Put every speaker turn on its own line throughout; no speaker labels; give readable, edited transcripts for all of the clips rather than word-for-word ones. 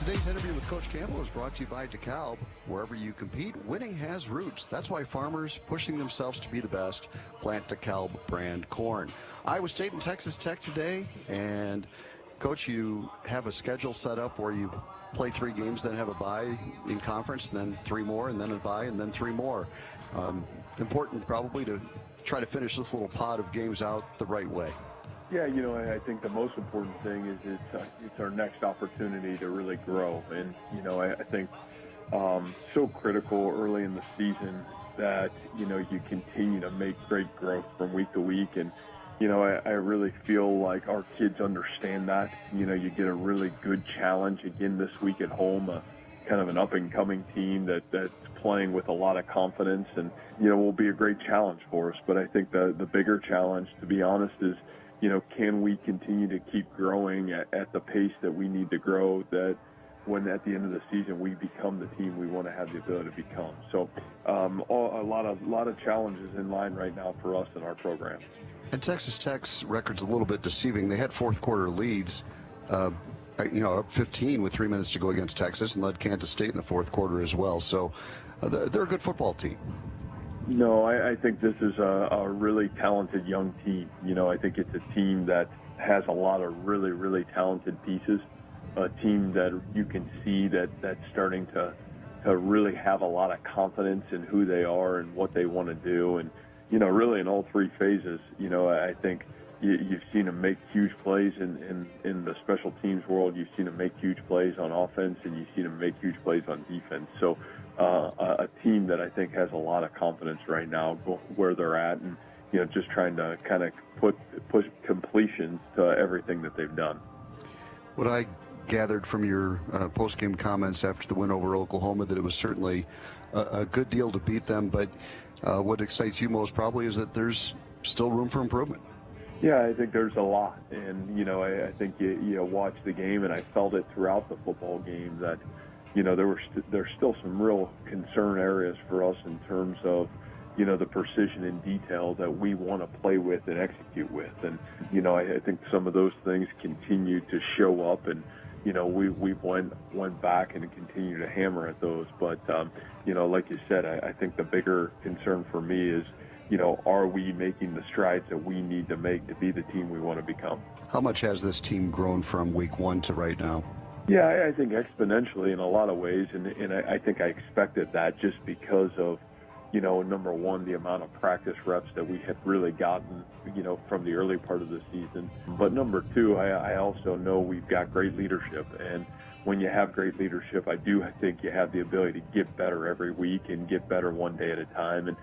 Today's interview with Coach Campbell is brought to you by DeKalb. Wherever you compete, winning has roots. That's why farmers pushing themselves to be the best plant DeKalb brand corn. Iowa State and Texas Tech today, and Coach, you have a schedule set up where you play 3 games, then have a bye in conference, then 3 more, and then a bye, and then 3 more. Important probably to try to finish this little pod of games out the right way.
Yeah, I think the most important thing is it's our next opportunity to really grow. And, I think so critical early in the season that, you continue to make great growth from week to week. And, I really feel like our kids understand that. You get a really good challenge again this week at home, kind of an up-and-coming team that's playing with a lot of confidence and, will be a great challenge for us. But I think the bigger challenge, to be honest, is, can we continue to keep growing at the pace that we need to grow, that when at the end of the season we become the team we want to have the ability to become. So a lot of challenges in line right now for us in our program.
And Texas Tech's record's a little bit deceiving. They had fourth quarter leads, up 15 with 3 minutes to go against Texas, and led Kansas State in the fourth quarter as well. So they're a good football team.
No, I think this is a really talented young team. I think it's a team that has a lot of really, really talented pieces, a team that you can see that's starting to really have a lot of confidence in who they are and what they want to do. And, really in all 3 phases, I think you've seen them make huge plays in the special teams world. You've seen them make huge plays on offense, and you've seen them make huge plays on defense. So a team that I think has a lot of confidence right now where they're at, and just trying to kind of push completions to everything that they've done.
What I gathered from your post-game comments after the win over Oklahoma, that it was certainly a good deal to beat them, but what excites you most probably is that there's still room for improvement.
Yeah, I think there's a lot, and I think you watch the game, and I felt it throughout the football game that there's still some real concern areas for us in terms of the precision and detail that we want to play with and execute with, and I think some of those things continue to show up, and we went back and continue to hammer at those, but like you said, I think the bigger concern for me is are we making the strides that we need to make to be the team we want to become?
How much has this team grown from week 1 to right now?
Yeah, I think exponentially in a lot of ways, and I think I expected that just because of, number one, the amount of practice reps that we had really gotten, from the early part of the season. But number 2, I also know we've got great leadership, and when you have great leadership, I think you have the ability to get better every week and get better one day at a time. And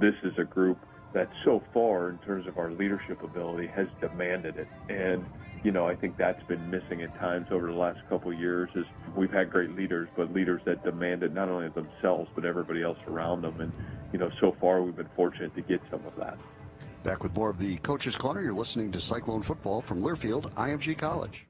this is a group that so far, in terms of our leadership ability, has demanded it. And, I think that's been missing at times over the last couple of years, is we've had great leaders, but leaders that demand it not only of themselves, but everybody else around them. And, so far we've been fortunate to get some of that.
Back with more of the Coach's Corner. You're listening to Cyclone Football from Learfield IMG College.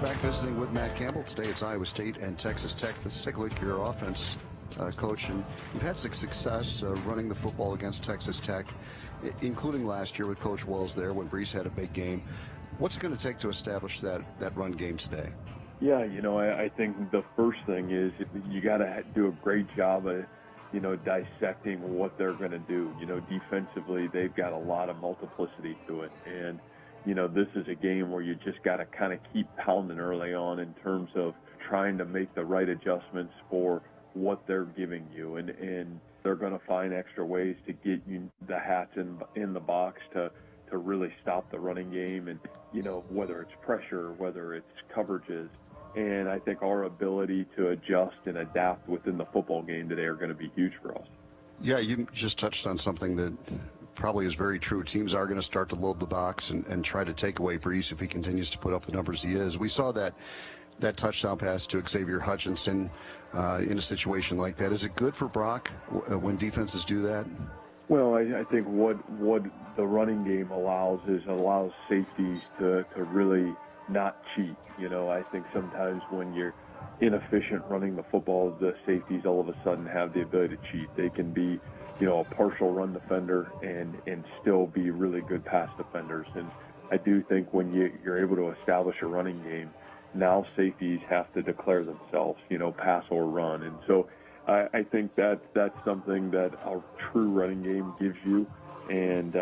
Back visiting with Matt Campbell. Today it's Iowa State and Texas Tech. Let's take a look at your offense, Coach. And you've had some success running the football against Texas Tech, including last year with Coach Wells there when Brees had a big game. What's it going to take to establish that run game today?
Yeah, I think the first thing is you got to do a great job of, dissecting what they're going to do. Defensively, they've got a lot of multiplicity to it. And this is a game where you just got to kind of keep pounding early on in terms of trying to make the right adjustments for what they're giving you. And they're going to find extra ways to get you the hats in the box to really stop the running game. And, whether it's pressure, whether it's coverages. And I think our ability to adjust and adapt within the football game today are going to be huge for us.
Yeah, you just touched on something that probably is very true. Teams are going to start to load the box and try to take away Brees if he continues to put up the numbers he is. We saw that touchdown pass to Xavier Hutchinson in a situation like that. Is it good for Brock when defenses do that?
Well, I think what the running game allows safeties to really not cheat. I think sometimes when you're inefficient running the football, the safeties all of a sudden have the ability to cheat. They can be, a partial run defender and still be really good pass defenders. And I do think when you're able to establish a running game, now safeties have to declare themselves, pass or run. And so I think that's something that our true running game gives you. And,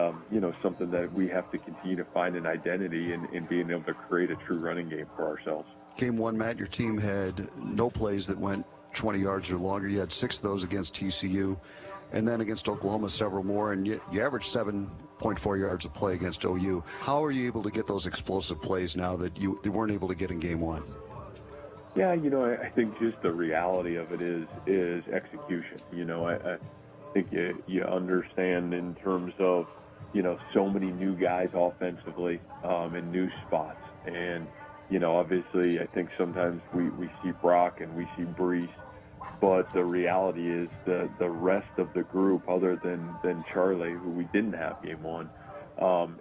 something that we have to continue to find an identity in being able to create a true running game for ourselves.
Game one, Matt, your team had no plays that went 20 yards or longer. You had 6 of those against TCU, and then against Oklahoma, several more, and you averaged 7.4 yards a play against OU. How are you able to get those explosive plays now that you weren't able to get in game one?
Yeah, I think just the reality of it is execution. I think you understand in terms of, so many new guys offensively in new spots. And, obviously I think sometimes we see Brock and we see Brees, but the reality is the rest of the group, other than Charlie, who we didn't have game one,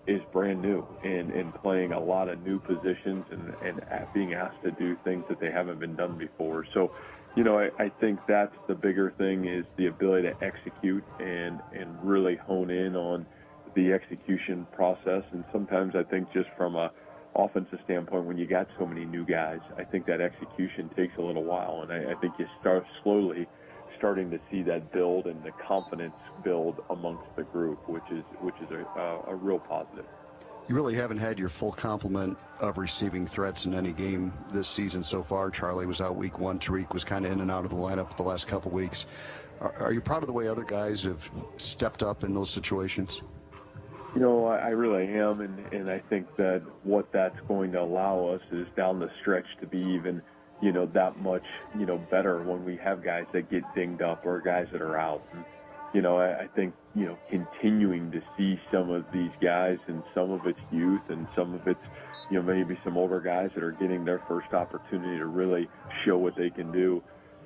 is brand new and playing a lot of new positions and being asked to do things that they haven't been done before. So, I think that's the bigger thing, is the ability to execute and really hone in on the execution process. And sometimes I think just from a offensive standpoint, when you got so many new guys, I think that execution takes a little while. And I think you start slowly starting to see that build and the confidence build amongst the group, which is a real positive.
You really haven't had your full complement of receiving threats in any game this season so far. Charlie was out week 1. Tariq was kind of in and out of the lineup the last couple weeks. Are you proud of the way other guys have stepped up in those situations?
I really am, and I think that what that's going to allow us is down the stretch to be even, that much, better when we have guys that get dinged up or guys that are out. And, I think, continuing to see some of these guys, and some of it's youth and some of it's, maybe some older guys that are getting their first opportunity to really show what they can do.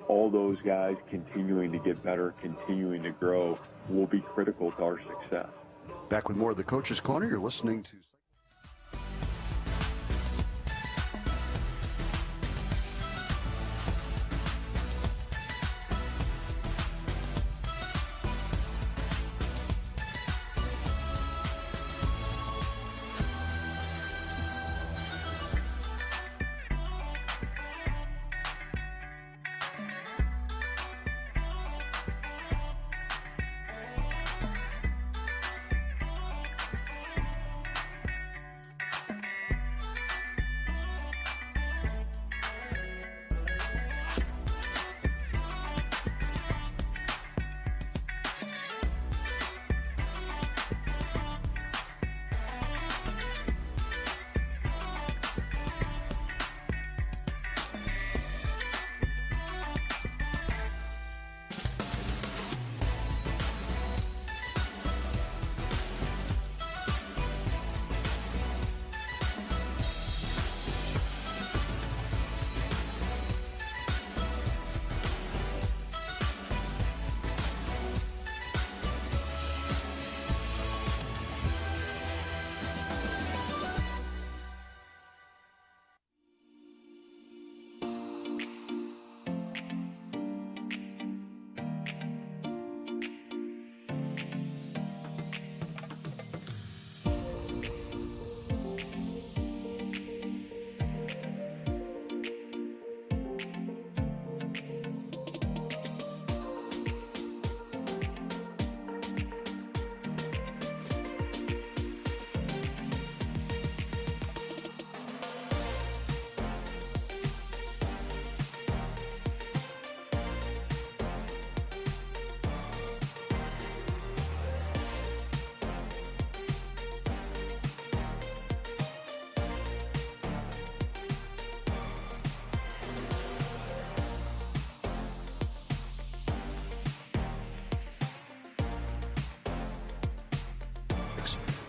All those guys continuing to get better, continuing to grow, will be critical to our success.
Back with more of the Coach's Corner. You're listening to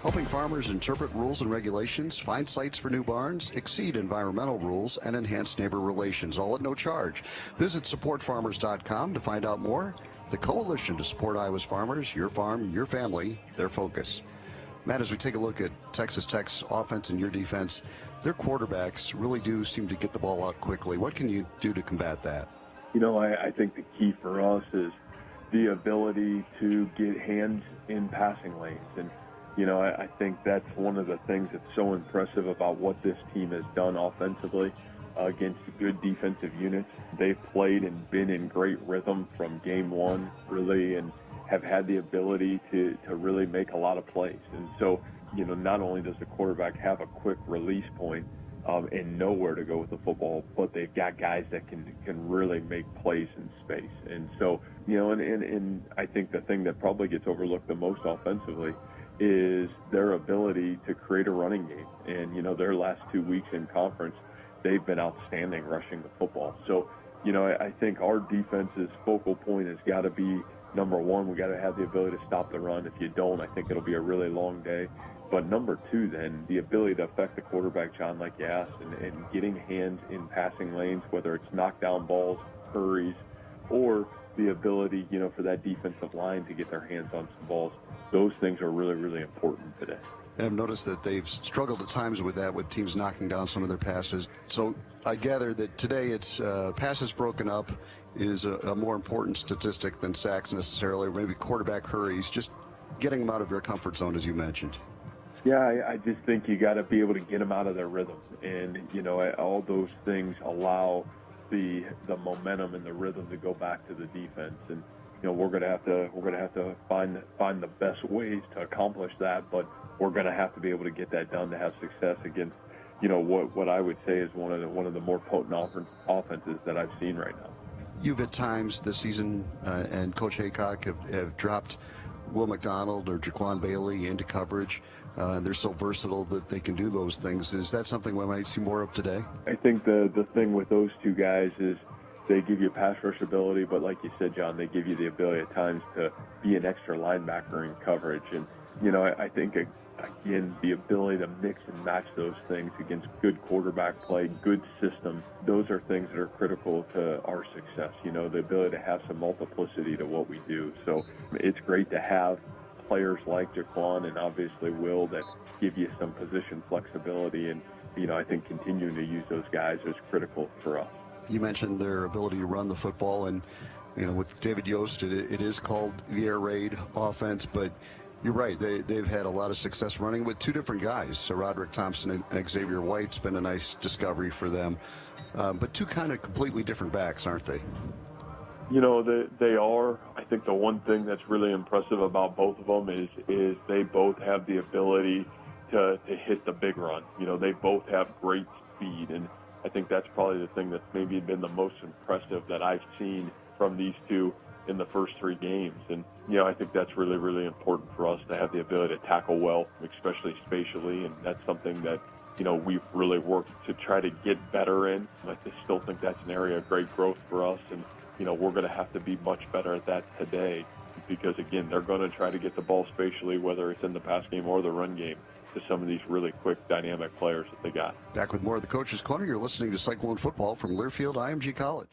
helping farmers interpret rules and regulations, find sites for new barns, exceed environmental rules, and enhance neighbor relations, all at no charge. Visit supportfarmers.com to find out more. The coalition to support Iowa's farmers, your farm, your family, their focus. Matt, as we take a look at Texas Tech's offense and your defense, their quarterbacks really do seem to get the ball out quickly. What can you do to combat that?
I think the key for us is the ability to get hands in passing lanes. And, I think that's one of the things that's so impressive about what this team has done offensively against good defensive units. They've played and been in great rhythm from game one, really, and have had the ability to really make a lot of plays. And so, not only does the quarterback have a quick release point and know where to go with the football, but they've got guys that can really make plays in space. And so, and I think the thing that probably gets overlooked the most offensively is their ability to create a running game. And, their last 2 weeks in conference, they've been outstanding rushing the football. So, I think our defense's focal point has got to be, number one, we got to have the ability to stop the run. If you don't, I think it'll be a really long day. But number two, then, the ability to affect the quarterback, John, like you asked, and getting hands in passing lanes, whether it's knockdown balls, hurries, or the ability, for that defensive line to get their hands on some balls. Those things are really, really important today.
And I've noticed that they've struggled at times with that, with teams knocking down some of their passes. So I gather that today it's passes broken up is a more important statistic than sacks necessarily, or maybe quarterback hurries, just getting them out of their comfort zone, as you mentioned.
Yeah, I just think you got to be able to get them out of their rhythm, and all those things allow the momentum and the rhythm to go back to the defense. And we're gonna have to find the best ways to accomplish that, but we're gonna have to be able to get that done to have success against what I would say is one of the more potent offenses that I've seen right now.
You've at times this season and Coach Haycock have dropped Will McDonald or Jaquan Bailey into coverage. They're so versatile that they can do those things. Is that something we might see more of today?
I think the thing with those two guys is they give you pass rush ability, but like you said, John, they give you the ability at times to be an extra linebacker in coverage. And, I think, again, the ability to mix and match those things against good quarterback play, good system, those are things that are critical to our success. The ability to have some multiplicity to what we do. So it's great to have players like Jaquan and obviously Will that give you some position flexibility, and I think continuing to use those guys is critical for us.
You mentioned their ability to run the football, and with David Yost, it is called the air raid offense, but you're right, they've had a lot of success running with two different guys. So Roderick Thompson and Xavier White's been a nice discovery for them, but two kind of completely different backs, aren't they?
They are. I think the one thing that's really impressive about both of them is they both have the ability to hit the big run. They both have great speed, and I think that's probably the thing that's maybe been the most impressive that I've seen from these two in the first 3 games. And, I think that's really, really important for us to have the ability to tackle well, especially spatially, and that's something that, we've really worked to try to get better in. I still think that's an area of great growth for us, and we're going to have to be much better at that today because, again, they're going to try to get the ball spatially, whether it's in the pass game or the run game, to some of these really quick, dynamic players that they got.
Back with more of the Coach's Corner. You're listening to Cyclone Football from Learfield IMG College.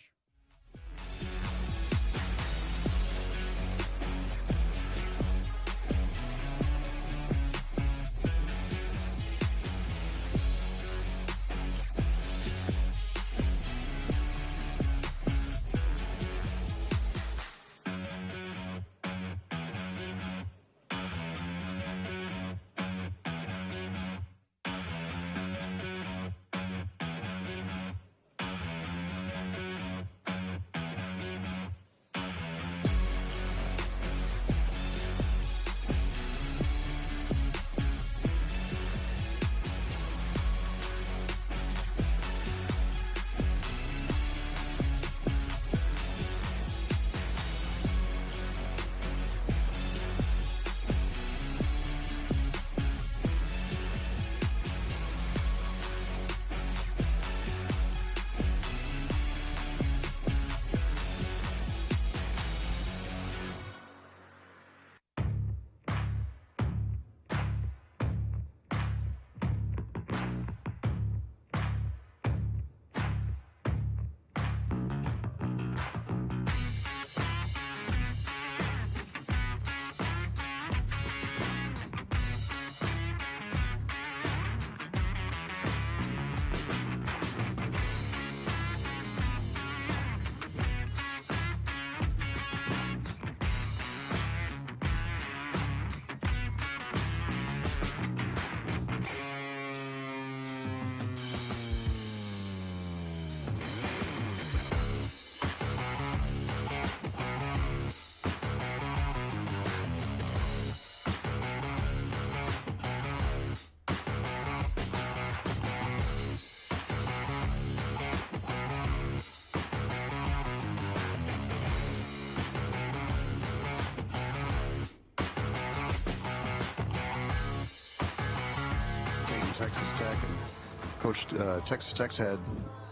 Texas Tech, and Coach, Texas Tech's had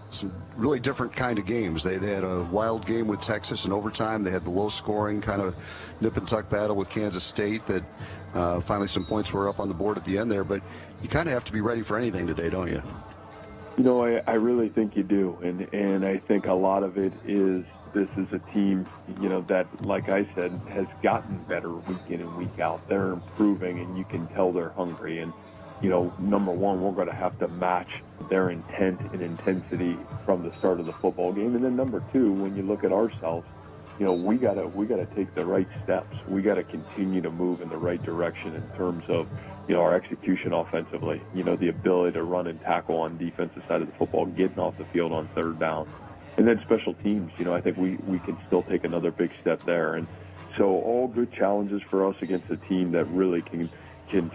some really different kind of games. They had a wild game with Texas in overtime. They had the low-scoring kind of nip-and-tuck battle with Kansas State that finally some points were up on the board at the end there. But you kind of have to be ready for anything today, don't you?
You know, I really think you do, and I think a lot of it is this is a team, you know, that, like I said, has gotten better week in and week out. They're improving, and you can tell they're hungry. And, you know, number one, we're going to have to match their intent and intensity from the start of the football game. And then number two, when you look at ourselves, you know, we gotta take the right steps. We got to continue to move in the right direction in terms of, you know, our execution offensively, you know, the ability to run and tackle on defensive side of the football, getting off the field on third down. And then special teams, you know, I think we can still take another big step there. And so all good challenges for us against a team that really can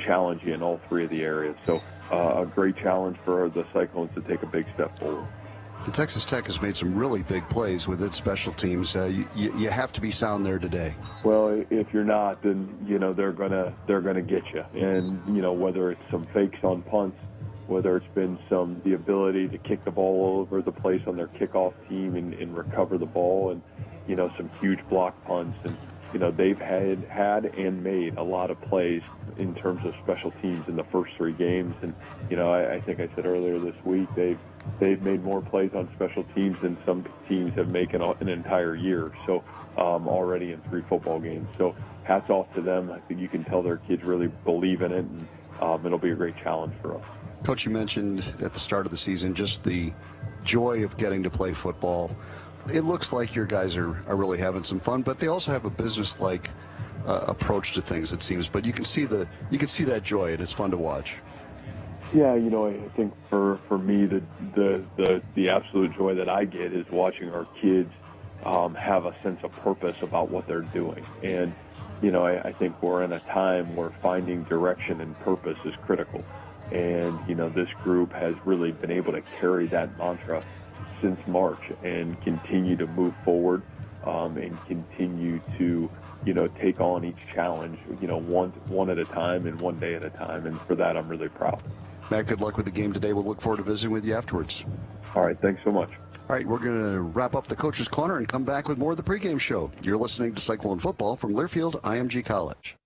challenge you in all three of the areas. So a great challenge for the Cyclones to take a big step forward.
And Texas Tech has made some really big plays with its special teams. You have to be sound there today.
Well, if you're not, then, you know, they're gonna get you. And, you know, whether it's some fakes on punts, whether it's been the ability to kick the ball all over the place on their kickoff team and recover the ball, and, you know, some huge block punts. And, you know, they've had and made a lot of plays in terms of special teams in the first three games. And, you know, I think I said earlier this week, they've made more plays on special teams than some teams have made in an entire year. So already in 3 football games. So hats off to them. I think you can tell their kids really believe in it, and it'll be a great challenge for us.
Coach, you mentioned at the start of the season just the joy of getting to play football. It looks like your guys are really having some fun, but they also have a business-like approach to things, it seems. But you can see that joy, and it's fun to watch.
Yeah, you know, I think for me, the absolute joy that I get is watching our kids have a sense of purpose about what they're doing. And, you know, I think we're in a time where finding direction and purpose is critical. And, you know, this group has really been able to carry that mantra since March and continue to move forward and continue to, you know, take on each challenge, you know, one at a time and one day at a time. And for that, I'm really proud.
Matt, good luck with the game today. We'll look forward to visiting with you afterwards.
All right. Thanks so much.
All right, we're going to wrap up the Coach's Corner and come back with more of the pregame show. You're listening to Cyclone Football from Learfield IMG College.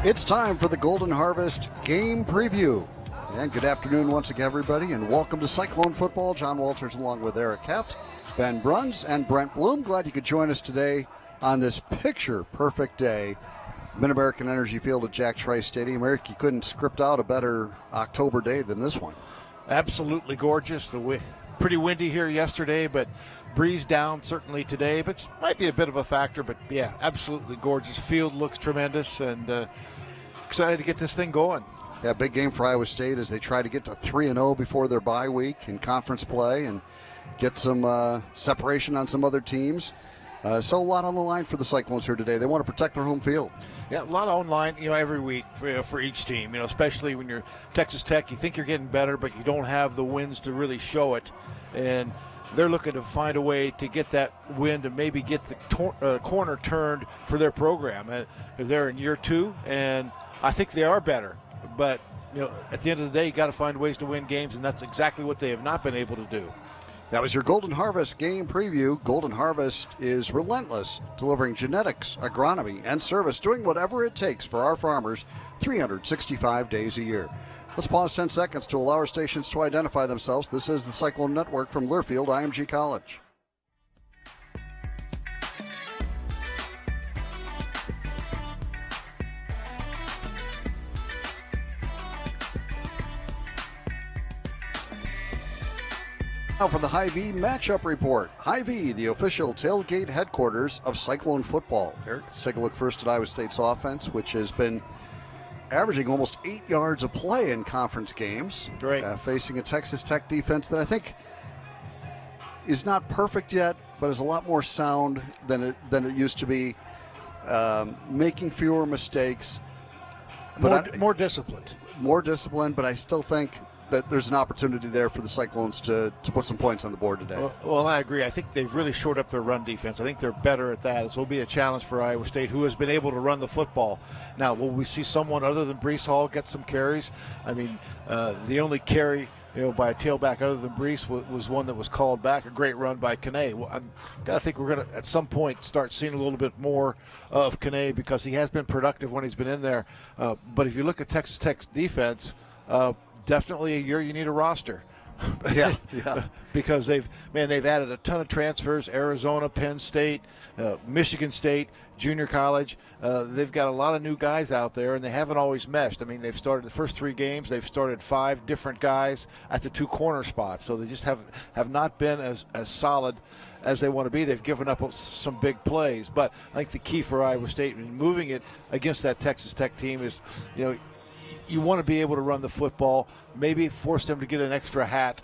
It's time for the Golden Harvest game preview. And good afternoon once again, everybody, and welcome to Cyclone Football. John Walters along with Eric Heft, Ben Bruns, and Brent Bloom. Glad you could join us today on this picture-perfect day. Mid-American Energy Field at Jack Trice Stadium. Eric, you couldn't script out a better October day than this one.
Absolutely gorgeous. Pretty windy here yesterday, but breeze down certainly today. But it might be a bit of a factor. But yeah, absolutely gorgeous. Field looks tremendous, and excited to get this thing going.
Yeah, big game for Iowa State as they try to get to 3-0 before their bye week in conference play and get some separation on some other teams. So a lot on the line for the Cyclones here today. They want to protect their home field.
Yeah, a lot on line, every week for each team. Especially when you're Texas Tech, you think you're getting better, but you don't have the wins to really show it. And they're looking to find a way to get that win to maybe get the corner turned for their program. They're in year 2, and I think they are better. But at the end of the day, you got to find ways to win games, and that's exactly what they have not been able to do.
That was your Golden Harvest game preview. Golden Harvest is relentless, delivering genetics, agronomy, and service, doing whatever it takes for our farmers 365 days a year. Let's pause 10 seconds to allow our stations to identify themselves. This is the Cyclone Network from Learfield IMG College. Now for the Hy-Vee matchup report. Hy-Vee, the official tailgate headquarters of Cyclone football. Eric, let's take a look first at Iowa State's offense, which has been averaging almost 8 yards a play in conference games.
Right.
Facing a Texas Tech defense that I think is not perfect yet, but is a lot more sound than it used to be. Making fewer mistakes.
More disciplined.
More disciplined, but I still think that there's an opportunity there for the Cyclones to put some points on the board today.
Well, I agree. I think they've really shored up their run defense. I think they're better at that. It will be a challenge for Iowa State, who has been able to run the football. Now, will we see someone other than Breece Hall get some carries? I mean, the only carry by a tailback other than Breece was one that was called back, a great run by Kane. Well, I gotta think we're going to, at some point, start seeing a little bit more of Kane because he has been productive when he's been in there. But if you look at Texas Tech's defense, definitely a year you need a roster.
Yeah.
Because they've added a ton of transfers. Arizona, Penn State, Michigan State, junior college. They've got a lot of new guys out there, and they haven't always meshed. I mean, they've started the first 3 games. They've started 5 different guys at the 2 corner spots. So they just have not been as solid as they want to be. They've given up some big plays. But I think the key for Iowa State in moving it against that Texas Tech team is, you want to be able to run the football, maybe force them to get an extra hat,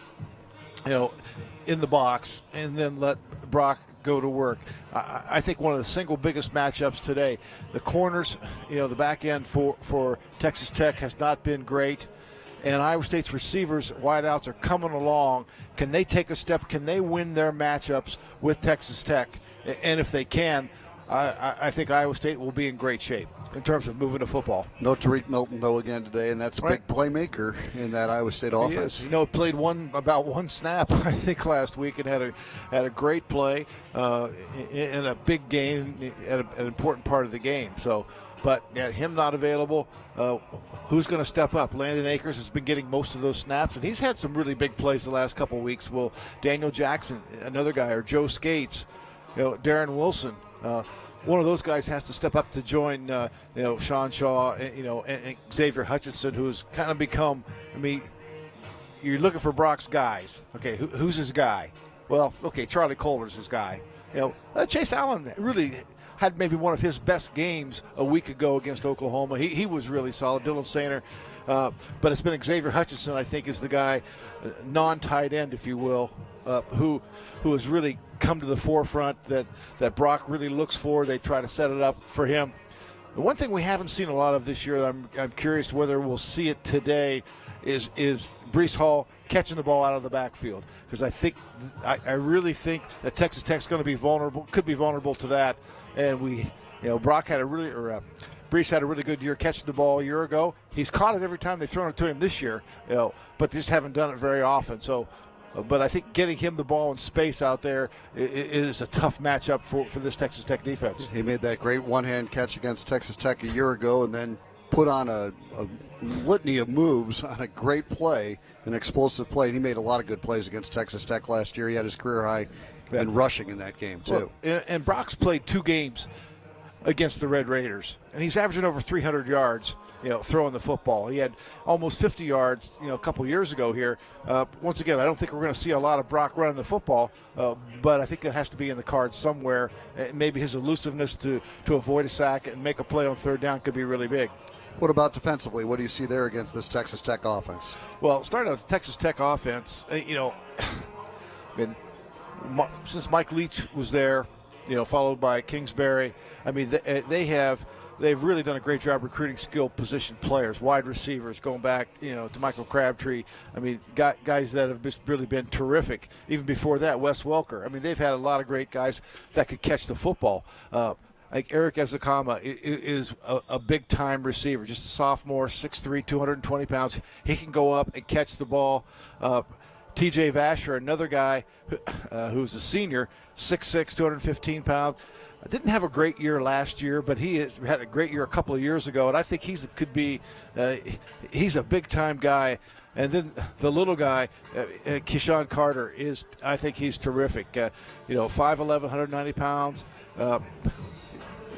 in the box, and then let Brock go to work. I think one of the single biggest matchups today, the corners, the back end for Texas Tech has not been great, and Iowa State's receivers, wideouts are coming along. Can they take a step? Can they win their matchups with Texas Tech? And if they can, I think Iowa State will be in great shape in terms of moving the football.
No Tariq Milton, though, again today, and that's a big playmaker in that Iowa State offense.
He is. Played about one snap, I think, last week and had a great play in a big game, at an important part of the game. So, but him not available, who's going to step up? Landon Akers has been getting most of those snaps, and he's had some really big plays the last couple of weeks. Will Daniel Jackson, another guy, or Joe Skates, Darren Wilson, one of those guys has to step up to join, Sean Shaw, and Xavier Hutchinson, who's kind of become. I mean, you're looking for Brock's guys. Okay, who's his guy? Well, okay, Charlie Colder's his guy. Chase Allen really had maybe one of his best games a week ago against Oklahoma. He was really solid. Dylan Sainer. But it's been Xavier Hutchinson, I think, is the guy, non-tight end, if you will, who has really come to the forefront that Brock really looks for. They try to set it up for him. The one thing we haven't seen a lot of this year, I'm curious whether we'll see it today, is Breece Hall catching the ball out of the backfield. Because I really think that Texas Tech's going to be vulnerable, could be vulnerable to that. And Brock had Breece had a really good year catching the ball a year ago. He's caught it every time they've thrown it to him this year, but just haven't done it very often. So, but I think getting him the ball in space out there is a tough matchup for this Texas Tech defense.
He made that great one-hand catch against Texas Tech a year ago, and then put on a litany of moves on a great play, an explosive play. And he made a lot of good plays against Texas Tech last year. He had his career high in rushing in that game, too.
Well, and Brock's played 2 games against the Red Raiders, and he's averaging over 300 yards, throwing the football. He had almost 50 yards, a couple years ago here. Once again, I don't think we're going to see a lot of Brock running the football, but I think that has to be in the cards somewhere. Maybe his elusiveness to avoid a sack and make a play on third down could be really big.
What about defensively? What do you see there against this Texas Tech offense?
Well, starting with the Texas Tech offense, since Mike Leach was there, followed by Kingsbury, they've really done a great job recruiting skilled position players, wide receivers, going back, to Michael Crabtree. Guys that have just really been terrific. Even before that, Wes Welker. They've had a lot of great guys that could catch the football. Like Eric Ezekama is a big-time receiver, just a sophomore, 6'3", 220 pounds. He can go up and catch the ball. TJ Vasher, another guy who's a senior, 6'6", 215 pounds. Didn't have a great year last year, but he has had a great year a couple of years ago, and I think he's a big-time guy. And then the little guy, Keyshawn Carter, I think he's terrific. 5'11", 190 pounds,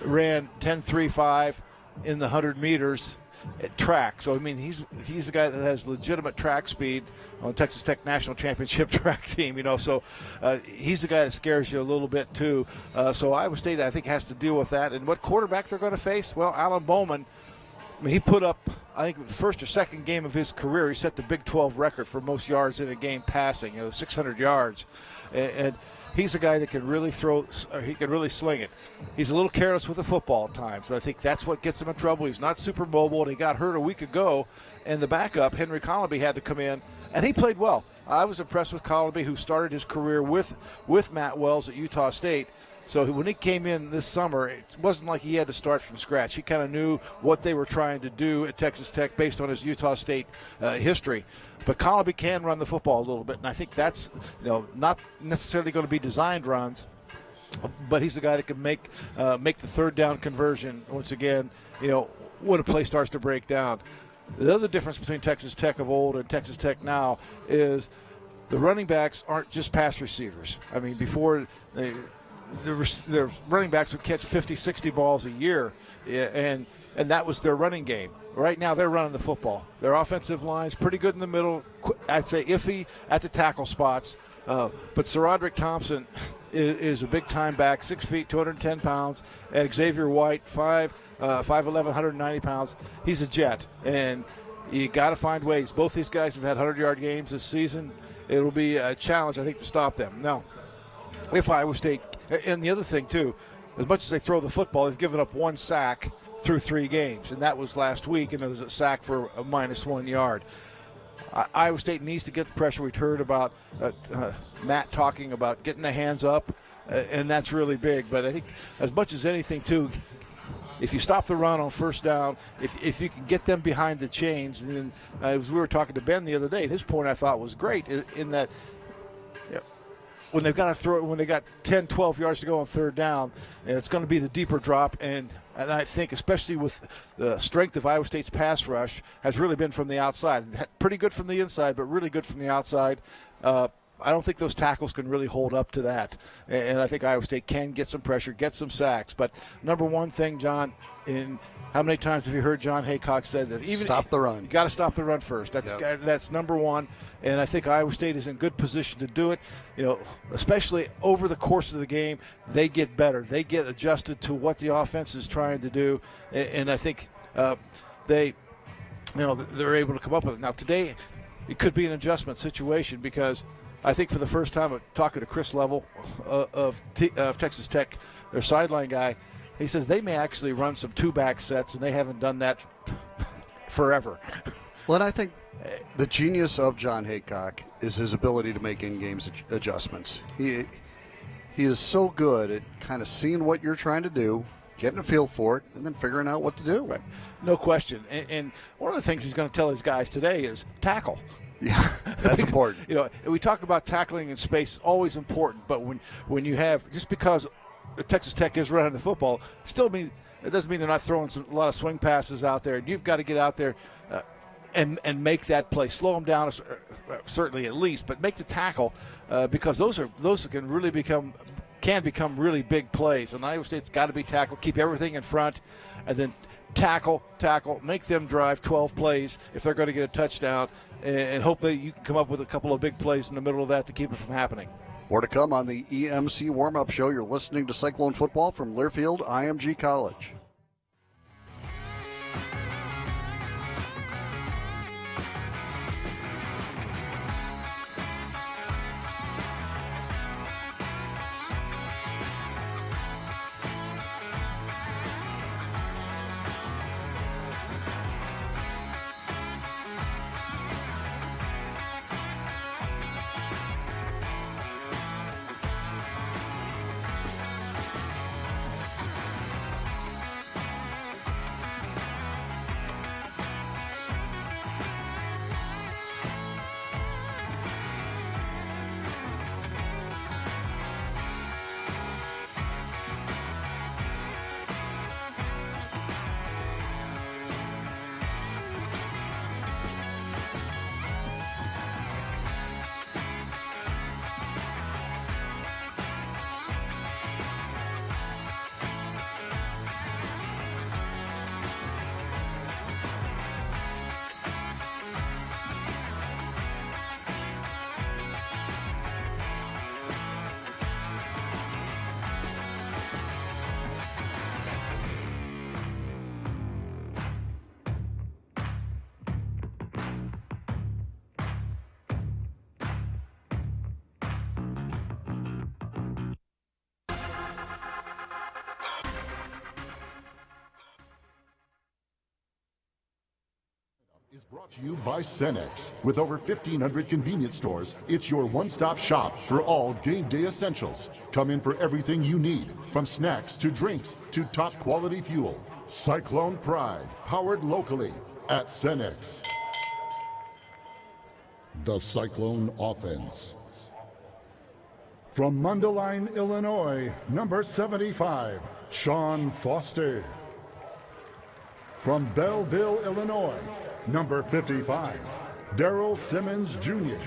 ran 10.35 in the 100 meters. Track. So he's the guy that has legitimate track speed on Texas Tech national championship track team. So he's the guy that scares you a little bit too. So Iowa State, I think, has to deal with that. And what quarterback they're going to face? Well, Alan Bowman. He put up, I think, the first or second game of his career, he set the Big 12 record for most yards in a game passing. 600 yards, and he's a guy that can really throw, he can really sling it. He's a little careless with the football at times. I think that's what gets him in trouble. He's not super mobile, and he got hurt a week ago, and the backup, Henry Colomby, had to come in, and he played well. I was impressed with Colomby, who started his career with Matt Wells at Utah State. So when he came in this summer, it wasn't like he had to start from scratch. He kind of knew what they were trying to do at Texas Tech based on his Utah State history. But Colomby can run the football a little bit, and I think that's not necessarily going to be designed runs, but he's the guy that can make the third down conversion once again. When a play starts to break down. The other difference between Texas Tech of old and Texas Tech now is the running backs aren't just pass receivers. Before their running backs would catch 50, 60 balls a year, and that was their running game. Right now, they're running the football. Their offensive line's pretty good in the middle. I'd say iffy at the tackle spots. But SaRodorick Thompson is a big-time back, 6 feet, 210 pounds. And Xavier White, 5'11", 190 pounds. He's a jet, and you got to find ways. Both these guys have had 100-yard games this season. It'll be a challenge, I think, to stop them. Now, if Iowa State – and the other thing, too, as much as they throw the football, they've given up 1 sack through 3 games, and that was last week, and it was a sack for a -1 yard. Iowa State needs to get the pressure. We'd heard about Matt talking about getting the hands up, and that's really big. But I think as much as anything, too, if you stop the run on first down, if you can get them behind the chains, and then, as we were talking to Ben the other day, his point I thought was great in that when they've got to throw it, when they got 10, 12 yards to go on third down, it's going to be the deeper drop. And I think especially with the strength of Iowa State's pass rush has really been from the outside. Pretty good from the inside, but really good from the outside. I don't think those tackles can really hold up to that. And I think Iowa State can get some pressure, get some sacks. But number one thing, John, in how many times have you heard John Haycock say that? Even
stop the run.
You got to stop the run first. That's number one. And I think Iowa State is in good position to do it. Especially over the course of the game, they get better. They get adjusted to what the offense is trying to do. And I think they're able to come up with it. Now today, it could be an adjustment situation because I think for the first time, talking to Chris Level of Texas Tech, their sideline guy, he says they may actually run some 2-back sets, and they haven't done that forever.
Well, and I think the genius of John Haycock is his ability to make in-game adjustments. He is so good at kind of seeing what you're trying to do, getting a feel for it, and then figuring out what to do.
Right. No question. And one of the things he's going to tell his guys today is tackle.
Yeah, that's important.
We talk about tackling in space, it's always important, but when you have, just because Texas Tech is running the football, still means It doesn't mean they're not throwing a lot of swing passes out there. You've got to get out there and make that play. Slow them down, certainly at least, but make the tackle because those can really become really big plays. And Iowa State's got to be tackled, keep everything in front, and then tackle, make them drive 12 plays if they're going to get a touchdown, and hopefully you can come up with a couple of big plays in the middle of that to keep it from happening.
More to come on the EMC warm-up show. You're listening to Cyclone Football from Learfield IMG College.
Is brought to you by Cenex. With over 1,500 convenience stores, it's your one-stop shop for all game day essentials. Come in for everything you need, from snacks to drinks to top quality fuel. Cyclone Pride, powered locally at Cenex. The Cyclone Offense. From Mundelein, Illinois, number 75, Sean Foster. From Belleville, Illinois, number 55, Darrell Simmons Jr.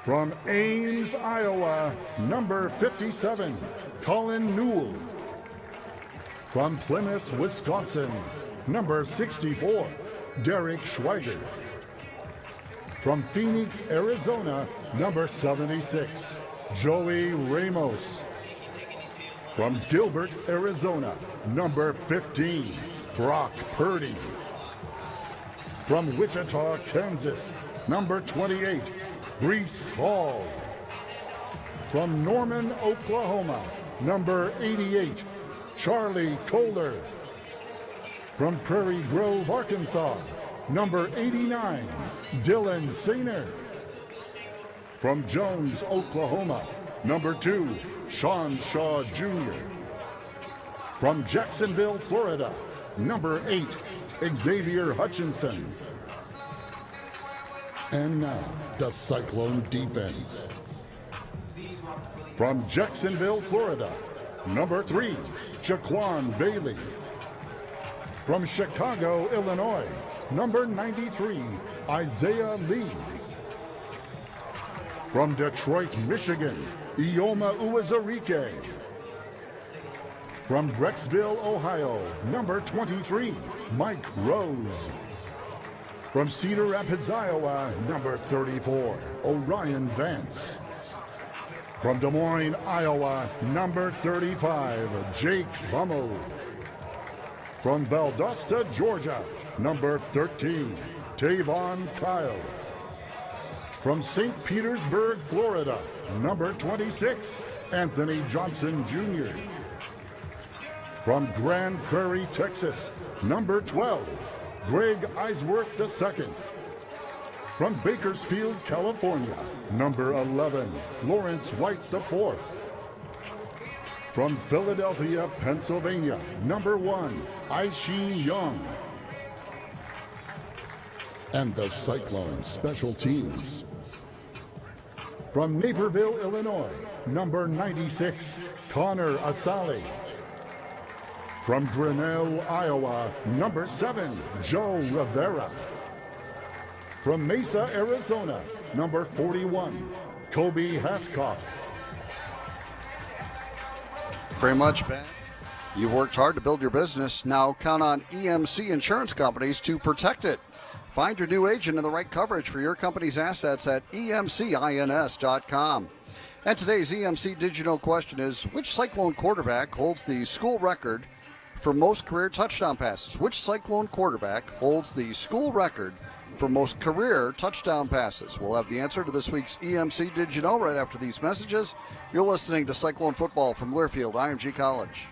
From Ames, Iowa, number 57, Colin Newell. From Plymouth, Wisconsin, number 64, Derek Schweiger. From Phoenix, Arizona, number 76, Joey Ramos. From Gilbert, Arizona, number 15, Brock Purdy. From Wichita, Kansas, number 28, Brees Hall. From Norman, Oklahoma, number 88, Charlie Kohler. From Prairie Grove, Arkansas, number 89, Dylan Sainer. From Jones, Oklahoma, number 2, Sean Shaw Jr. From Jacksonville, Florida, number 8, Xavier Hutchinson. And now, the Cyclone defense. From Jacksonville, Florida, number 3, Jaquan Bailey. From Chicago, Illinois, number 93, Isaiah Lee. From Detroit, Michigan, Ioma Uwazurike. From Brecksville, Ohio, number 23, Mike Rose. From Cedar Rapids, Iowa, number 34, Orion Vance. From Des Moines, Iowa, number 35, Jake Vamo. From Valdosta, Georgia, number 13, Tavon Kyle. From St. Petersburg, Florida, number 26, Anthony Johnson Jr. From Grand Prairie, Texas, number 12, Greg Eisworth II. From Bakersfield, California, number 11, Lawrence White IV. From Philadelphia, Pennsylvania, number 1, Aishi Young. And the Cyclone Special Teams. From Naperville, Illinois, number 96, Connor Asali. From Grinnell, Iowa, number 7, Joe Rivera. From Mesa, Arizona, number 41, Kobe Hathcock.
Very much, Ben. You've worked hard to build your business. Now count on EMC Insurance Companies to protect it. Find your new agent and the right coverage for your company's assets at emcins.com. And today's EMC Did You Know question is, which Cyclone quarterback holds the school record for most career touchdown passes? Which Cyclone quarterback holds the school record for most career touchdown passes? We'll have the answer to this week's EMC Did You Know right after these messages. You're listening to Cyclone Football from Learfield IMG College.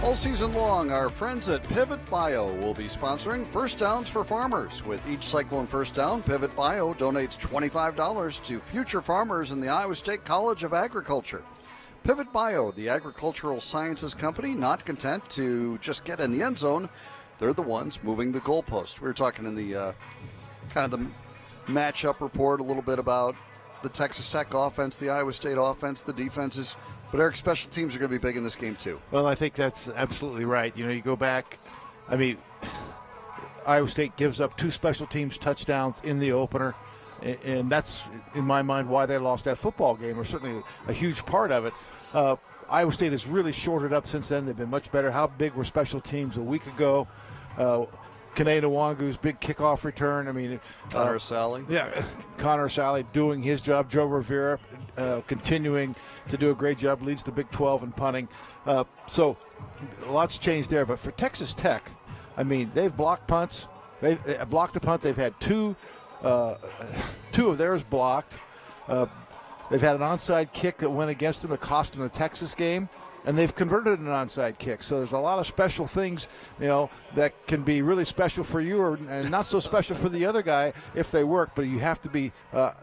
All season long, our friends at Pivot Bio will be sponsoring First Downs for Farmers. With each Cyclone First Down, Pivot Bio donates $25 to future farmers in the Iowa State College of Agriculture. Pivot Bio, the agricultural sciences company, not content to just get in the end zone, they're the ones moving the goalpost. We were talking in the kind of the matchup report a little bit about the Texas Tech offense, the Iowa State offense, the defenses. But Eric, special teams are going to be big in this game too.
Well, I think that's absolutely right. You know, you go back, I mean, Iowa State gives up 2 special teams touchdowns in the opener, and that's, in my mind, why they lost that football game, or certainly a huge part of it. Iowa State has really shorted up since then. They've been much better. How big were special teams a week ago? Kene Nwangu's big kickoff return. I mean,
Connor Sally.
Yeah, Connor Sally doing his job. Joe Rivera continuing to do a great job, leads the Big 12 in punting. So lots changed there. But for Texas Tech, I mean, they've blocked punts. They've blocked a punt. They've had two of theirs blocked. They've had an onside kick that went against them that cost them the Texas game, and they've converted an onside kick. So there's a lot of special things, that can be really special for you and not so special for the other guy if they work. But you have to be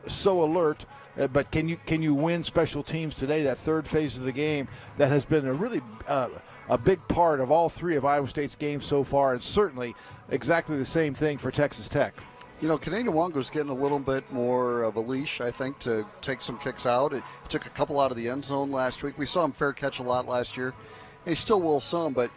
so alert. But can you win special teams today? That third phase of the game that has been a really a big part of all three of Iowa State's games so far, and certainly exactly the same thing for Texas Tech.
Kene Nwangu's getting a little bit more of a leash, I think, to take some kicks out. He took a couple out of the end zone last week. We saw him fair catch a lot last year. And he still will some, but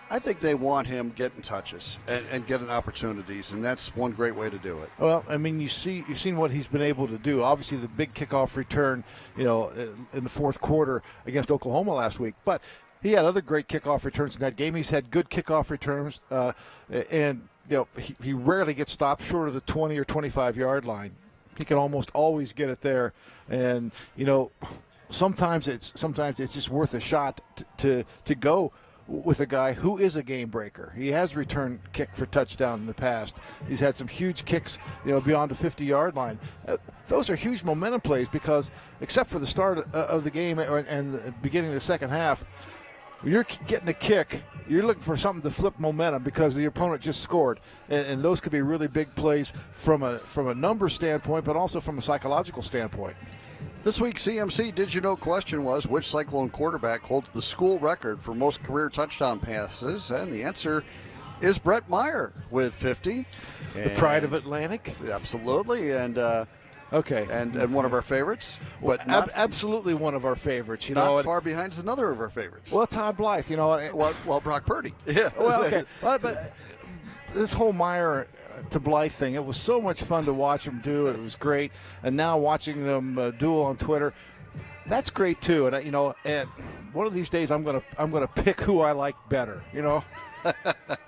I think they want him getting touches and getting opportunities, and that's one great way to do it.
Well, I mean, you've seen what he's been able to do. Obviously, the big kickoff return, in the fourth quarter against Oklahoma last week. But he had other great kickoff returns in that game. He's had good kickoff returns, and he rarely gets stopped short of the 20 or 25-yard line. He can almost always get it there, and sometimes it's just worth a shot to go with a guy who is a game breaker. He has returned kick for touchdown in the past. He's had some huge kicks, beyond the 50-yard line. Those are huge momentum plays because, except for the start of the game and the beginning of the second half, when you're getting a kick, you're looking for something to flip momentum because the opponent just scored. And those could be really big plays from a number standpoint, but also from a psychological standpoint.
This week's CMC Did You Know question was, which Cyclone quarterback holds the school record for most career touchdown passes? And the answer is Brett Meyer with 50.
The pride of Atlantic?
Absolutely. And
okay.
And one of our favorites. But
absolutely one of our favorites.
Not far behind is another of our favorites.
Well, Todd Blythe,
Well, Brock Purdy. Yeah.
Well, okay. But this whole Meyer to Blythe thing, it was so much fun to watch them do. It was great. And now watching them duel on Twitter, that's great too. And and one of these days I'm gonna pick who I like better. Not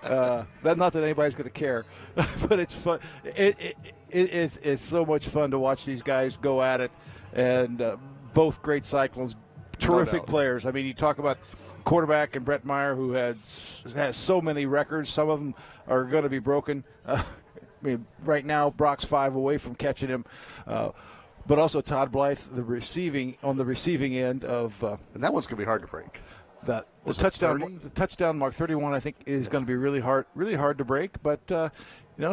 that anybody's gonna care, but it's fun. It's so much fun to watch these guys go at it, and both great Cyclones, terrific players. I mean, you talk about quarterback and Brett Meyer, who has so many records. Some of them are going to be broken. I mean, right now Brock's 5 away from catching him, but also Todd Blythe, on the receiving end of.
And that one's going to be hard to break.
The touchdown mark 31, I think, is going to be really hard to break. But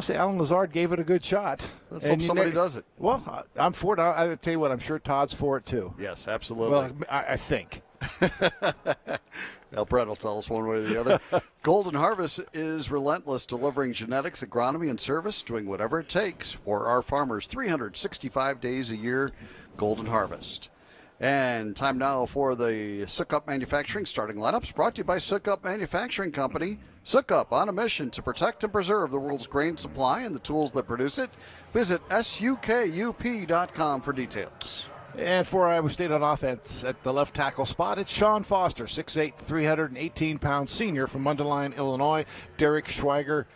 say Alan Lazard gave it a good shot.
Let's hope somebody does it.
Well, I'm for it. I'll tell you what, I'm sure Todd's for it too.
Yes, absolutely.
Well, I think.
Well, Brett will tell us one way or the other. Golden Harvest is relentless, delivering genetics, agronomy, and service, doing whatever it takes for our farmers 365 days a year. Golden Harvest. And time now for the Sukup Manufacturing starting lineups, brought to you by Sukup Manufacturing Company. Sukup, on a mission to protect and preserve the world's grain supply and the tools that produce it. Visit sukup.com for details.
And for Iowa State on offense at the left tackle spot, it's Sean Foster, 6'8", 318-pound senior from Mundelein, Illinois. Derek Schweiger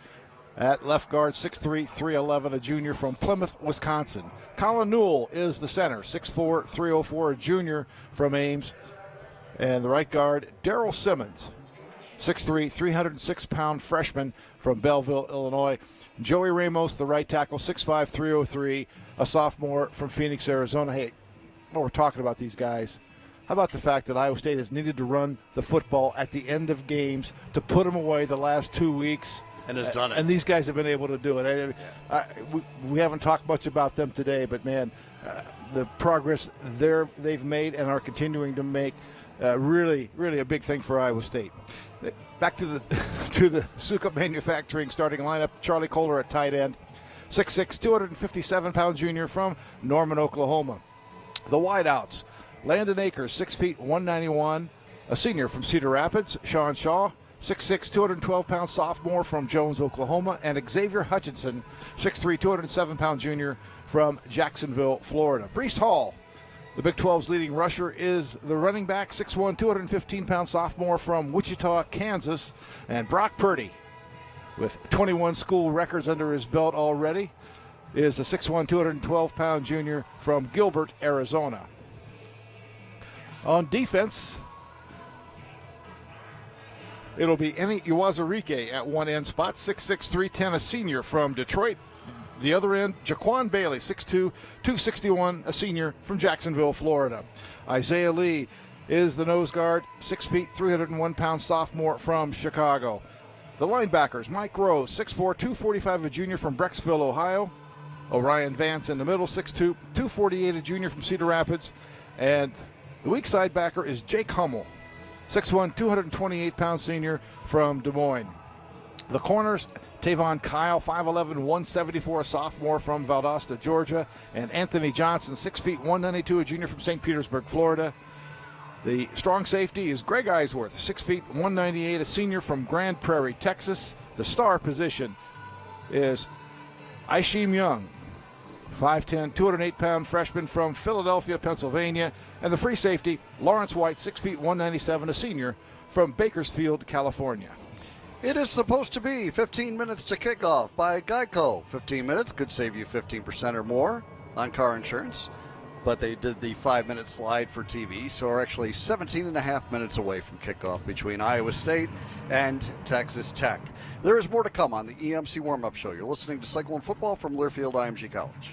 at left guard, 6'3", 311, a junior from Plymouth, Wisconsin. Colin Newell is the center, 6'4", 304, a junior from Ames. And the right guard, Daryl Simmons, 6'3", 306-pound freshman from Belleville, Illinois. Joey Ramos, the right tackle, 6'5", 303, a sophomore from Phoenix, Arizona. Hey, while we're talking about these guys, how about the fact that Iowa State has needed to run the football at the end of games to put them away the last 2 weeks?
And has done it.
And these guys have been able to do it. We haven't talked much about them today, but, man, the progress they've made and are continuing to make, really, really a big thing for Iowa State. Back to the Sukup Manufacturing starting lineup, Charlie Kohler at tight end, 6'6", 257-pound junior from Norman, Oklahoma. The wideouts, Landon Akers, 6 feet, 191, a senior from Cedar Rapids. Sean Shaw, 6'6", 212-pound sophomore from Jones, Oklahoma, and Xavier Hutchinson, 6'3", 207-pound junior from Jacksonville, Florida. Breece Hall, the Big 12's leading rusher, is the running back, 6'1", 215-pound sophomore from Wichita, Kansas. And Brock Purdy, with 21 school records under his belt already, is a 6'1", 212-pound junior from Gilbert, Arizona. On defense, it'll be Eni Iwazurike at one end spot, 6'6", 310, a senior from Detroit. The other end, Jaquan Bailey, 6'2", 261, a senior from Jacksonville, Florida. Isaiah Lee is the nose guard, 6 feet, 301-pound sophomore from Chicago. The linebackers, Mike Rose, 6'4", 245, a junior from Brecksville, Ohio. Orion Vance in the middle, 6'2", 248, a junior from Cedar Rapids. And the weak side backer is Jake Hummel, 6'1", 228-pound senior from Des Moines. The corners, Tavon Kyle, 5'11", 174, a sophomore from Valdosta, Georgia. And Anthony Johnson, 6 feet, 192, a junior from St. Petersburg, Florida. The strong safety is Greg Eisworth, 6 feet, 198, a senior from Grand Prairie, Texas. The star position is Aishim Young, 5'10", 208-pound freshman from Philadelphia, Pennsylvania. And the free safety, Lawrence White, 6 feet, 197, a senior from Bakersfield, California.
It is supposed to be 15 minutes to kickoff by Geico. 15 minutes could save you 15% or more on car insurance. But they did the 5-minute slide for TV, so we're actually 17 and a half minutes away from kickoff between Iowa State and Texas Tech. There is more to come on the EMC Warm-Up Show. You're listening to Cyclone Football from Learfield IMG College.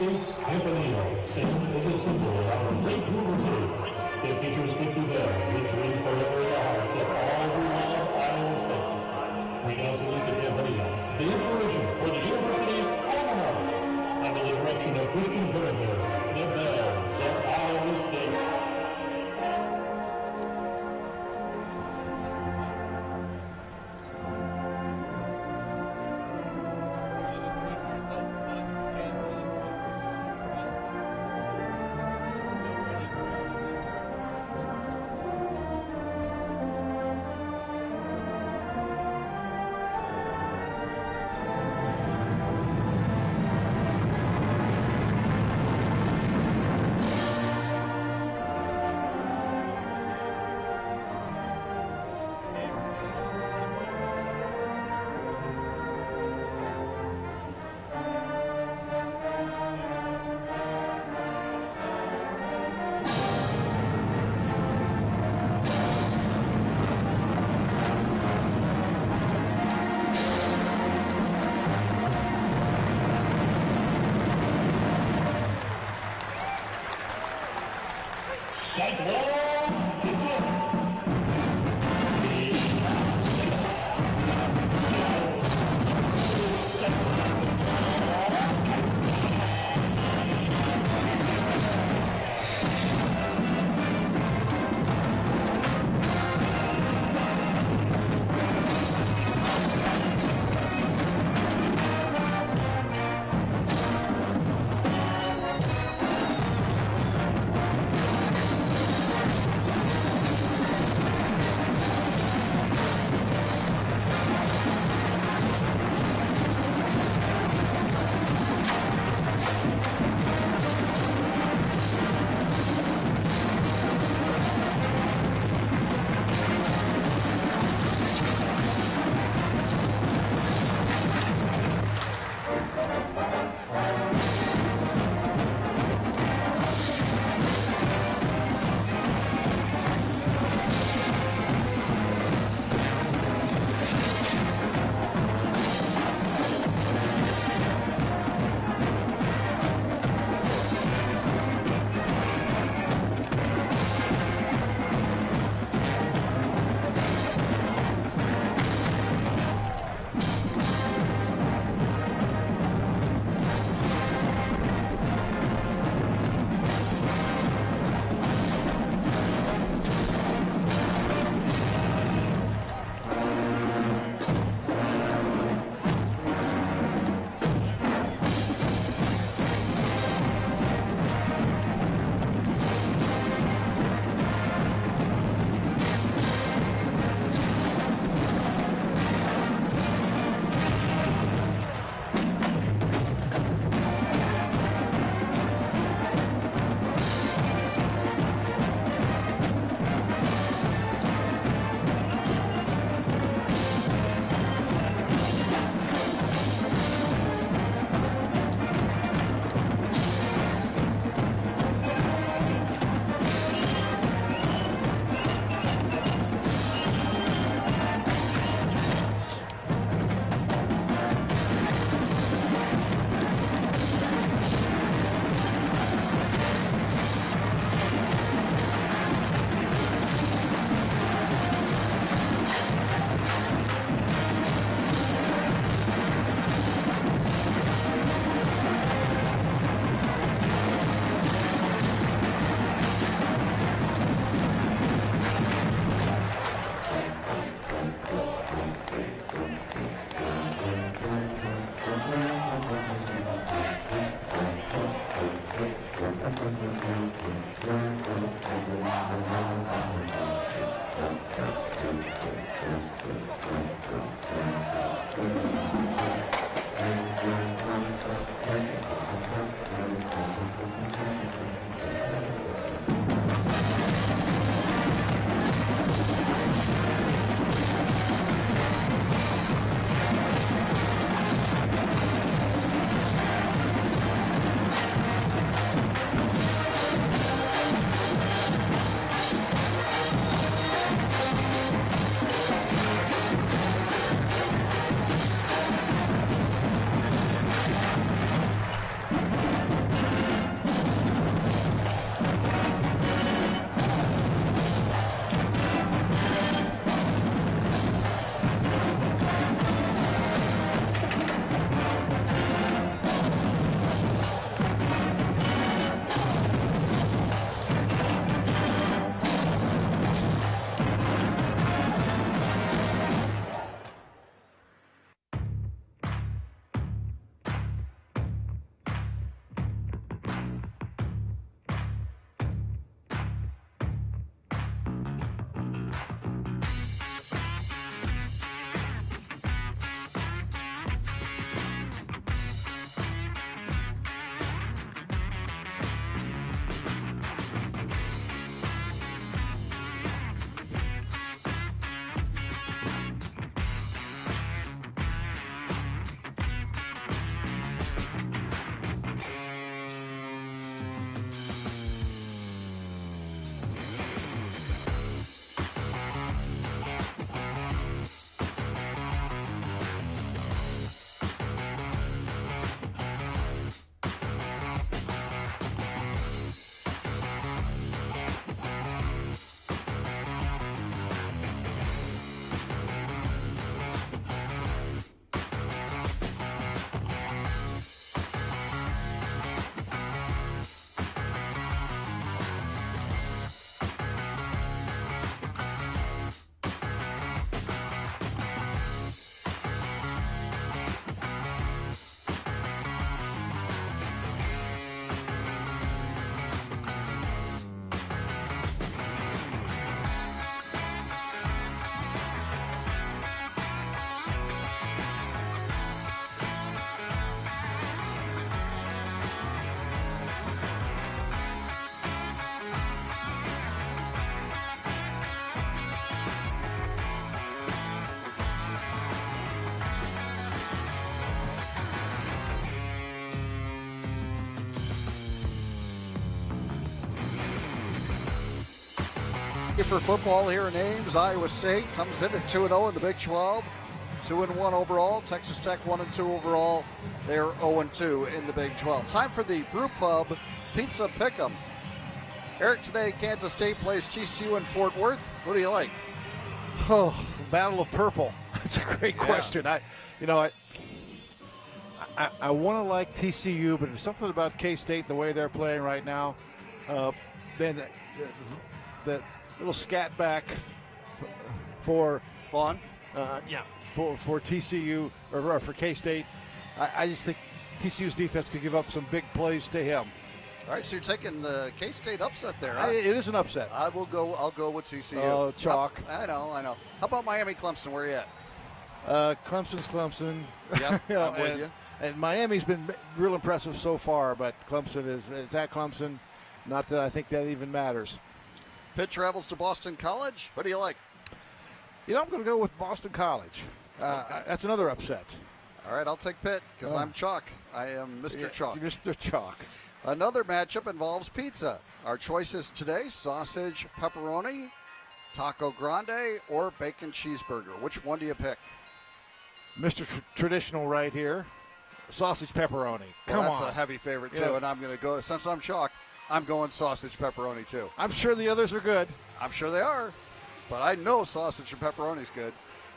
States Campanile stands as a symbol of our great Blue Reserve. It features 50 bells, which ring forever in the hearts of all who love Iowa State. We now salute the Campanile, the inspiration for the University alma mater, under the direction of Christian Berger, the bells of Iowa State. Cyclone is in.
you for football here in Ames. Iowa State comes in at 2-0 in the Big 12. 2-1 overall. Texas Tech 1-2 overall. They're 0-2 in the Big 12. Time for the Brew Pub Pizza Pick'em. Eric, today Kansas State plays TCU in Fort Worth. What do you like?
Oh, Battle of Purple. That's a great question. I want to like TCU, but there's something about K-State, the way they're playing right now. Then the little scat back for
Vaughn?
For TCU or for K-State. I just think TCU's defense could give up some big plays to him.
All right, so you're taking the K-State upset there, huh?
It is an upset.
I'll go with TCU.
Oh, chalk.
I know. How about Miami Clemson? Where are you at?
Clemson's Clemson.
Yep, I'm with you.
And Miami's been real impressive so far, but Clemson it's at Clemson. Not that I think that even matters.
Pitt travels to Boston College. What do you like?
I'm going to go with Boston College.
Okay.
That's another upset.
All right, I'll take Pitt because I'm Chalk. I am Mr. Chalk.
Mr. Chalk.
Another matchup involves pizza. Our choices today: sausage, pepperoni, taco grande, or bacon cheeseburger. Which one do you pick?
Mr. Traditional right here. Sausage pepperoni.
Well,
Come
that's
on.
a heavy favorite, too,
Yeah.
and I'm going to go, since I'm Chalk, I'm going sausage pepperoni, too.
I'm sure the others are good.
I'm sure they are, but I know sausage and pepperoni is good.